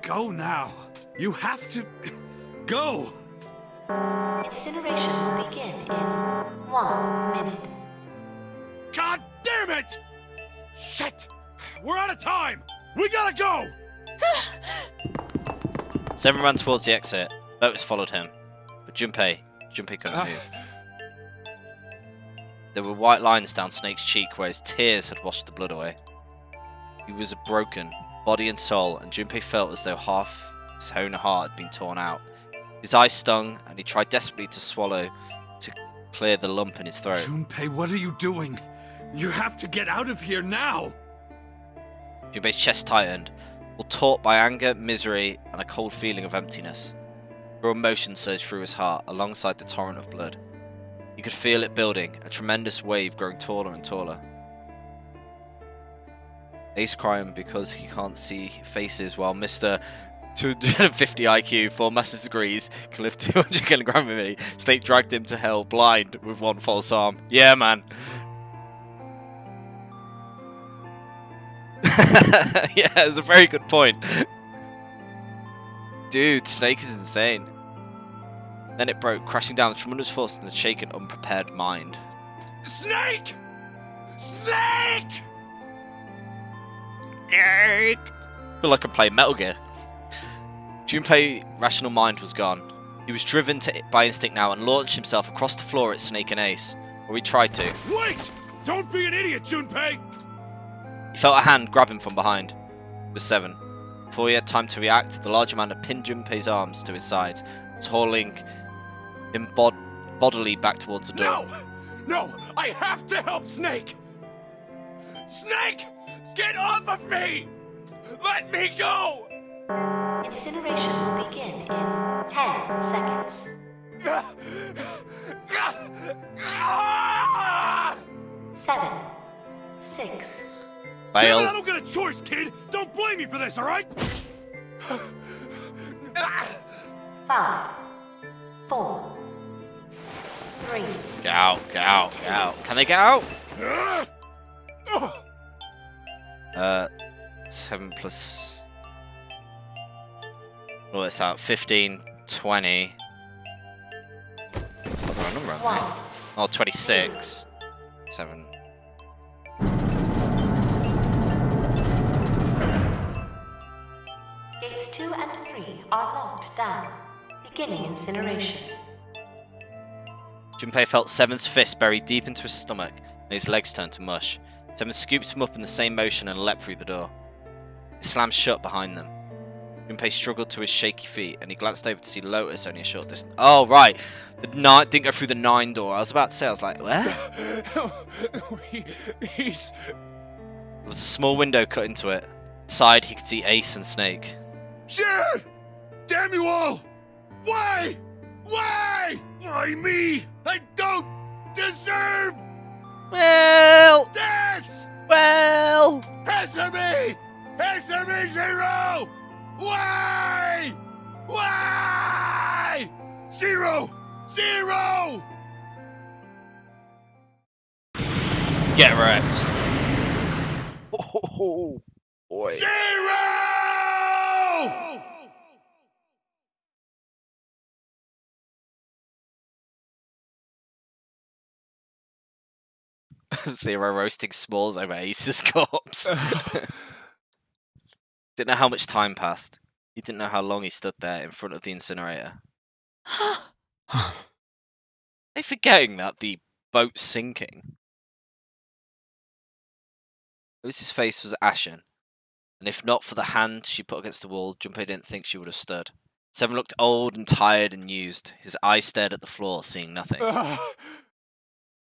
Speaker 10: Go now. You have to go.
Speaker 2: Incineration will begin in 1 minute.
Speaker 10: God damn it! Shit! We're out of time! We gotta go!
Speaker 1: Seven ran towards the exit. Lotus followed him. But Junpei couldn't move. There were white lines down Snake's cheek where his tears had washed the blood away. He was broken, body and soul, and Junpei felt as though half his own heart had been torn out. His eyes stung, and he tried desperately to swallow to clear the lump in his throat.
Speaker 10: Junpei, what are you doing? You have to get out of here now!
Speaker 1: Junpei's chest tightened, all taut by anger, misery, and a cold feeling of emptiness. Raw emotion surged through his heart alongside the torrent of blood. He could feel it building, a tremendous wave growing taller and taller. Ace crying because he can't see faces while Mr. 250 IQ, 4 master's degrees, can lift 200 kilogram of me. Snake dragged him to hell blind with one false arm. Yeah, man. Yeah, it's a very good point. Dude, Snake is insane. Then it broke, crashing down with tremendous force in a shaken, unprepared mind.
Speaker 10: Snake! Snake!
Speaker 1: I feel like I play Metal Gear. Junpei's rational mind was gone. He was driven by instinct now and launched himself across the floor at Snake and Ace, or he tried to.
Speaker 10: Wait! Don't be an idiot, Junpei!
Speaker 1: He felt a hand grab him from behind. It was Seven. Before he had time to react, the larger man had pinned Junpei's arms to his sides, hurling him bodily back towards the door.
Speaker 10: No! No! I have to help Snake! Snake! Get off of me! Let me go!
Speaker 2: Incineration will begin in 10 seconds. 7, 6.
Speaker 1: Fail.
Speaker 10: I don't get a choice, kid! Don't blame me for this, alright?
Speaker 2: 5, 4, 3.
Speaker 1: Get out, get out, get out. Can they get out? 7 plus... Well, it's out. 15, 20. What's the right number out there? Oh, 26. 7.
Speaker 2: Gates 2 and 3 are locked down, beginning incineration.
Speaker 1: Junpei felt Seven's fist buried deep into his stomach, and his legs turned to mush. Seven scooped him up in the same motion and leapt through the door. It slammed shut behind them. Junpei struggled to his shaky feet, and he glanced over to see Lotus only a short distance. Oh, right. The 9 didn't go through the 9 door. I was about to say, I was like, where?
Speaker 10: He's...
Speaker 1: There was a small window cut into it. Inside, he could see Ace and Snake.
Speaker 10: Shit! Damn you all! Why? Why? Why me? I don't deserve
Speaker 1: Well...
Speaker 10: this!
Speaker 1: Well...
Speaker 10: Answer me! Answer me, Zero! Why? Why? Zero! Zero!
Speaker 1: Get wrecked. Oh, boy.
Speaker 10: Zero!
Speaker 1: Zero roasting s'mores over Ace's corpse. Didn't know how much time passed. He didn't know how long he stood there in front of the incinerator. They forgetting that the boat's sinking. Rose's face was ashen, and if not for the hand she put against the wall, Junpei didn't think she would have stood. Seven looked old and tired and used. His eyes stared at the floor, seeing nothing.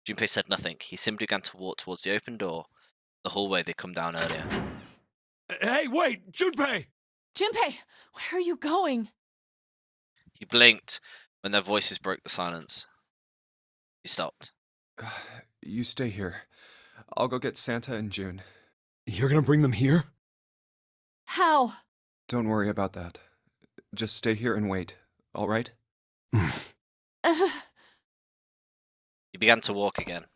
Speaker 1: Junpei said nothing. He simply began to walk towards the open door, the hallway they'd come down earlier.
Speaker 10: Hey, wait! Junpei!
Speaker 12: Junpei, where are you going?
Speaker 1: He blinked when their voices broke the silence. He stopped.
Speaker 4: You stay here. I'll go get Santa and June.
Speaker 6: You're gonna bring them here?
Speaker 12: How?
Speaker 4: Don't worry about that. Just stay here and wait, all right?
Speaker 1: He began to walk again.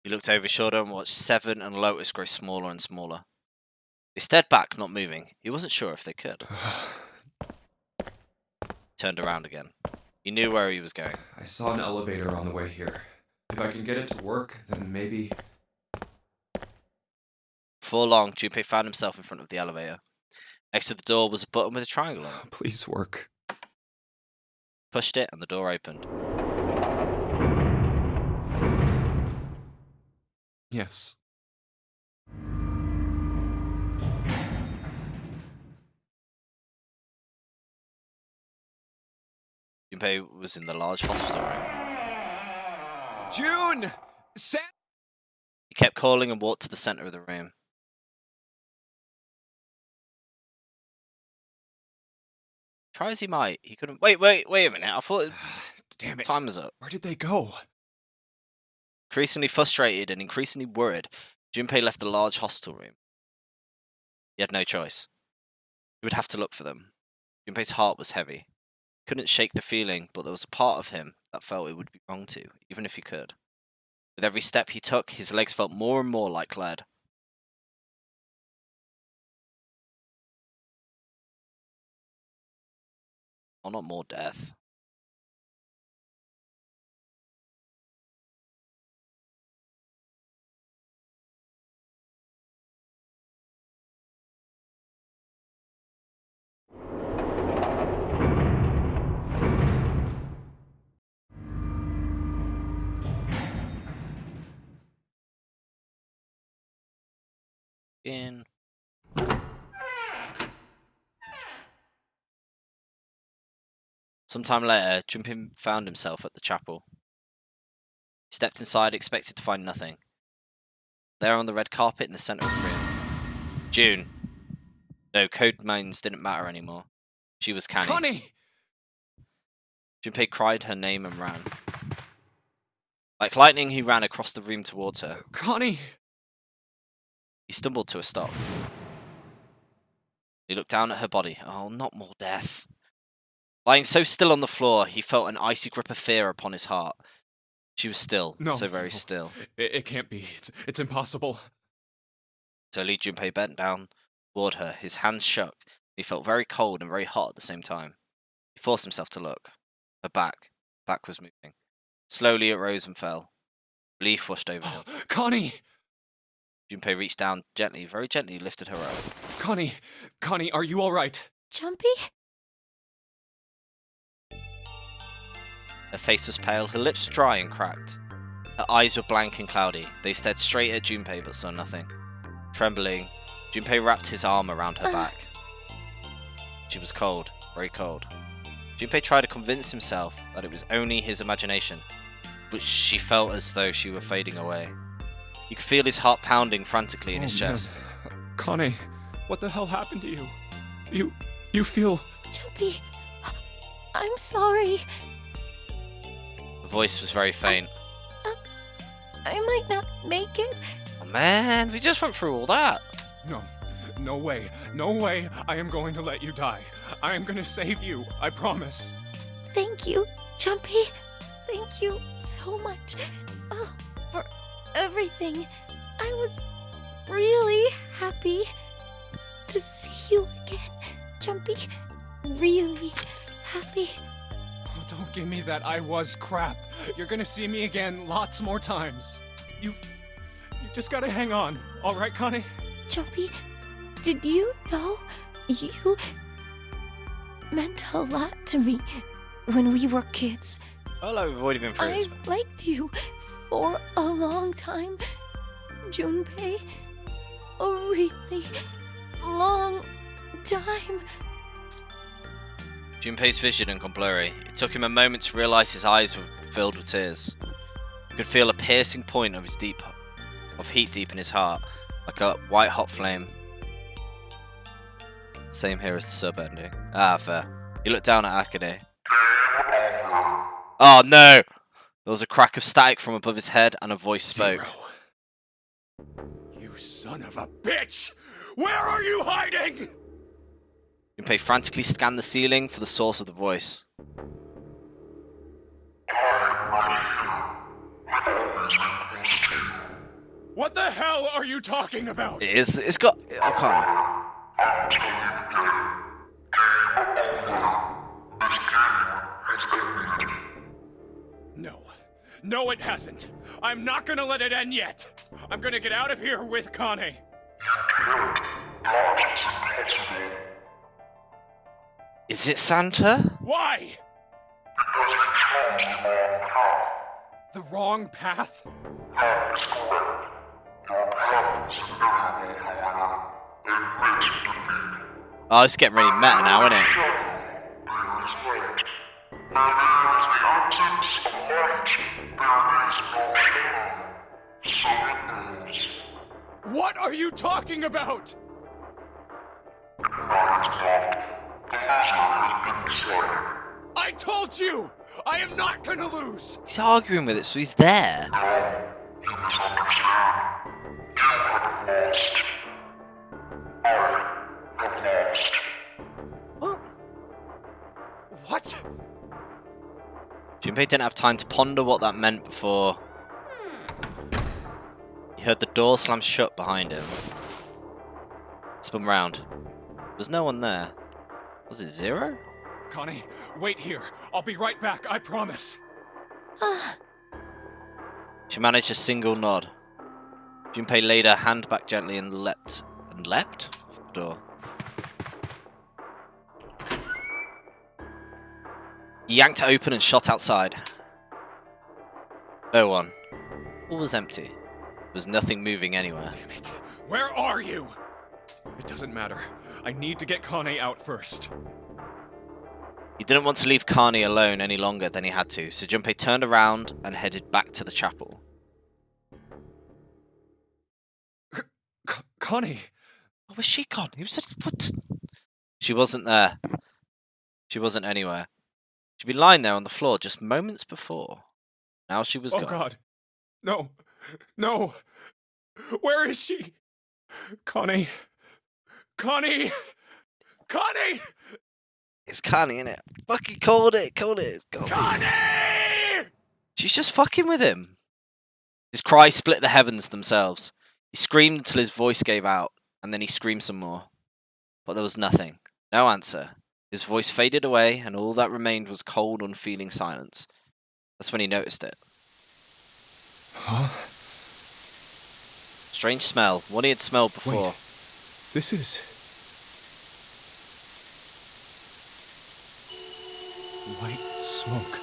Speaker 1: He looked over his shoulder and watched Seven and Lotus grow smaller and smaller. They stared back, not moving. He wasn't sure if they could. Turned around again. He knew where he was going.
Speaker 4: I saw an elevator on the way here. If I can get it to work, then maybe...
Speaker 1: Before long, Junpei found himself in front of the elevator. Next to the door was a button with a triangle on it.
Speaker 4: Please work.
Speaker 1: Pushed it and the door opened.
Speaker 4: Yes.
Speaker 1: Junpei was in the large hospital room.
Speaker 11: June!
Speaker 1: He kept calling and walked to the center of the room. Try as he might, he couldn't... Wait a minute, I thought...
Speaker 4: Damn it.
Speaker 1: Time was up.
Speaker 4: Where did they go?
Speaker 1: Increasingly frustrated and increasingly worried, Junpei left the large hospital room. He had no choice. He would have to look for them. Junpei's heart was heavy. He couldn't shake the feeling, but there was a part of him that felt it would be wrong to, even if he could. With every step he took, his legs felt more and more like lead. Oh, not more death. In. Sometime later, Junpei found himself at the chapel. He stepped inside, expected to find nothing. There on the red carpet in the center of the room, June. No, code names didn't matter anymore. She was Canny.
Speaker 11: Connie!
Speaker 1: Junpei cried her name and ran. Like lightning, he ran across the room towards her.
Speaker 11: Connie!
Speaker 1: He stumbled to a stop. He looked down at her body. Oh, not more death. Lying so still on the floor, he felt an icy grip of fear upon his heart. She was still,
Speaker 5: No,
Speaker 1: so very still.
Speaker 5: It can't be. It's impossible.
Speaker 1: Slowly, Junpei bent down toward her. His hands shook. He felt very cold and very hot at the same time. He forced himself to look. Her back was moving. Slowly, it rose and fell. Relief washed over him.
Speaker 5: Connie!
Speaker 1: Junpei reached down gently, very gently, lifted her up.
Speaker 5: Connie, are you all right?
Speaker 8: Jumpy?
Speaker 1: Her face was pale, her lips dry and cracked. Her eyes were blank and cloudy. They stared straight at Junpei but saw nothing. Trembling, Junpei wrapped his arm around her back. She was cold, very cold. Junpei tried to convince himself that it was only his imagination, but she felt as though she were fading away. He could feel his heart pounding frantically in his chest.
Speaker 5: Connie, what the hell happened to you? You feel...
Speaker 8: Jumpy, I'm sorry.
Speaker 1: The voice was very faint.
Speaker 8: I might not make it.
Speaker 1: Oh man, we just went through all that.
Speaker 5: No way. No way I am going to let you die. I am going to save you, I promise.
Speaker 8: Thank you, Jumpy. Thank you so much for everything. I was really happy to see you again, Jumpy. Really happy.
Speaker 5: Oh, don't give me that I was crap. You're going to see me again lots more times. You just got to hang on. All right, Connie?
Speaker 8: Jumpy, did you know you meant a lot to me when we were kids?
Speaker 1: Oh, no, we've already been through this.
Speaker 8: I liked you for a long time, Junpei. A really long time.
Speaker 1: Junpei's vision had gone blurry. It took him a moment to realize his eyes were filled with tears. He could feel a piercing point of heat deep in his heart, like a white-hot flame. Same here as the sub-ending. Ah, fair. He looked down at Akane. Oh no! There was a crack of static from above his head, and a voice spoke.
Speaker 5: Zero. You son of a bitch! Where are you hiding?
Speaker 1: Junpei frantically scanned the ceiling for the source of the voice.
Speaker 5: What the hell are you talking about?
Speaker 1: It's got... I can't...
Speaker 5: No, it hasn't. I'm not gonna let it end yet. I'm gonna get out of here with Connie.
Speaker 1: Is it Santa?
Speaker 5: Why? The wrong path?
Speaker 1: Oh, it's getting really meta now, isn't it?
Speaker 5: What are you talking about? I told you! I am not gonna lose!
Speaker 1: He's arguing with it, so he's there.
Speaker 5: What?
Speaker 1: Junpei didn't have time to ponder what that meant before he heard the door slam shut behind him. Spun round. There was no one there. Was it Zero?
Speaker 5: Connie, wait here. I'll be right back, I promise.
Speaker 1: She managed a single nod. Junpei laid her hand back gently and leapt. And leapt? For the door. He yanked it open and shot outside. No one. All was empty. There was nothing moving anywhere.
Speaker 5: Damn it. Where are you? It doesn't matter. I need to get Connie out first.
Speaker 1: He didn't want to leave Connie alone any longer than he had to, so Junpei turned around and headed back to the chapel.
Speaker 5: Connie!
Speaker 1: Oh, where's she gone? He said, what? She wasn't there. She wasn't anywhere. She'd been lying there on the floor just moments before. Now she was gone.
Speaker 5: Oh God. No. No. Where is she? Connie. Connie!
Speaker 11: Connie!
Speaker 1: It's Connie, innit? Fucking called it. It's Connie.
Speaker 11: Connie!
Speaker 1: She's just fucking with him. His cry split the heavens themselves. He screamed until his voice gave out, and then he screamed some more. But there was nothing. No answer. His voice faded away, and all that remained was cold, unfeeling silence. That's when he noticed it.
Speaker 9: Huh?
Speaker 1: Strange smell. One he had smelled before.
Speaker 9: Wait. This is... white smoke.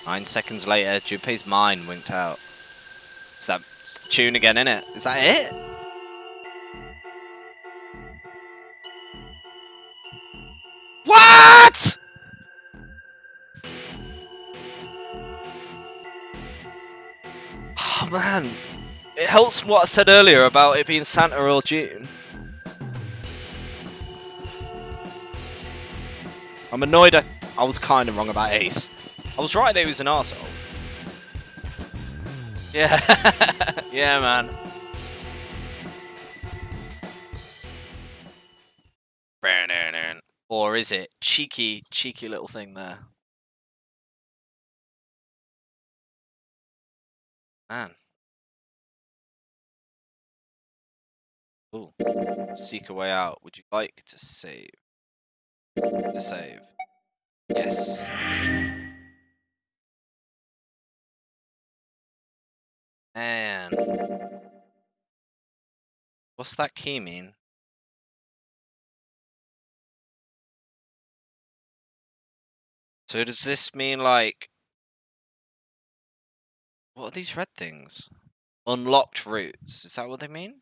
Speaker 1: 9 seconds later, Junpei's mind winked out. It's the tune again, innit? Is that it? What? Oh man, it helps what I said earlier about it being Santa or June. I'm annoyed I was kind of wrong about Ace. I was right that he was an arsehole. Yeah, yeah man. Or is it? Cheeky little thing there. Man. Ooh. Seek a way out. Would you like to save? Yes. And what's that key mean? So does this mean like, what are these red things? Unlocked routes. Is that what they mean?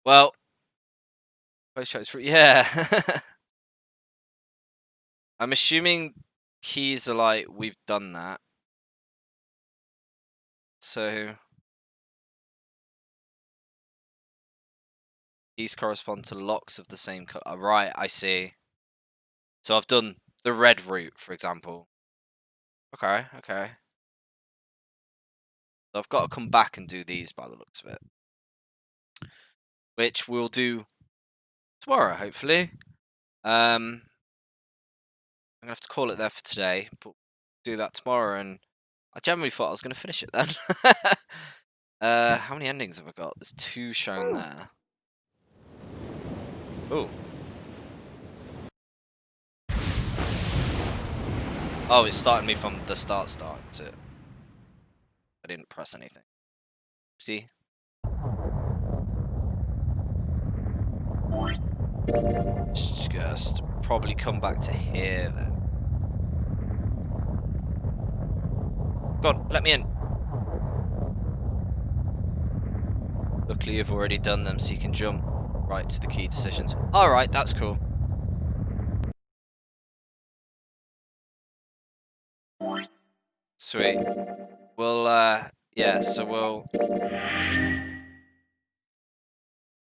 Speaker 1: Well, yeah. I'm assuming keys are like, we've done that. So keys correspond to locks of the same color. Right, I see. So I've done the red route, for example. Okay. So I've got to come back and do these by the looks of it. Which we'll do tomorrow, hopefully. I'm going to have to call it there for today, but do that tomorrow, and I generally thought I was going to finish it then. How many endings have I got? There's 2 shown there. Oh. Oh, it's starting me from the start, is it? I didn't press anything. See? Just probably come back to here then. Go on, let me in. Luckily you've already done them, so you can jump right to the key decisions. Alright, that's cool. Sweet. We'll yeah, so we'll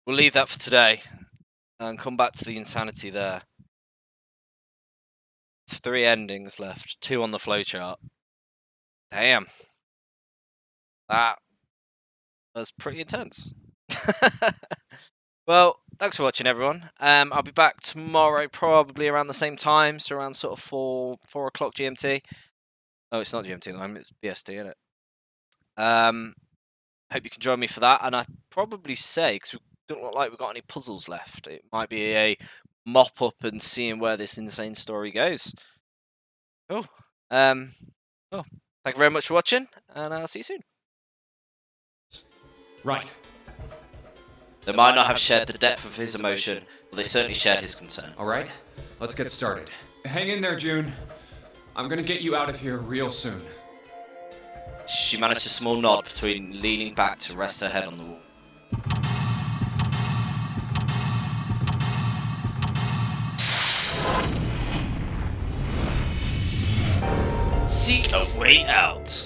Speaker 1: leave that for today and come back to the insanity there. It's 3 endings left, 2 on the flowchart. Damn. That was pretty intense. Well, thanks for watching, everyone. I'll be back tomorrow, probably around the same time, so around sort of 4 o'clock GMT. Oh, it's not GMT at the moment, it's BST, isn't it? Hope you can join me for that, and I probably say, because we don't look like we've got any puzzles left, it might be a mop up and seeing where this insane story goes. Cool. Oh, thank you very much for watching, and I'll see you soon.
Speaker 5: Right.
Speaker 1: They might not have shared the depth of his emotion, but they certainly shared his concern.
Speaker 4: Alright, let's get started. Hang in there, June. I'm gonna get you out of here real soon.
Speaker 1: She managed a small nod between leaning back to rest her head on the wall. Seek a way out.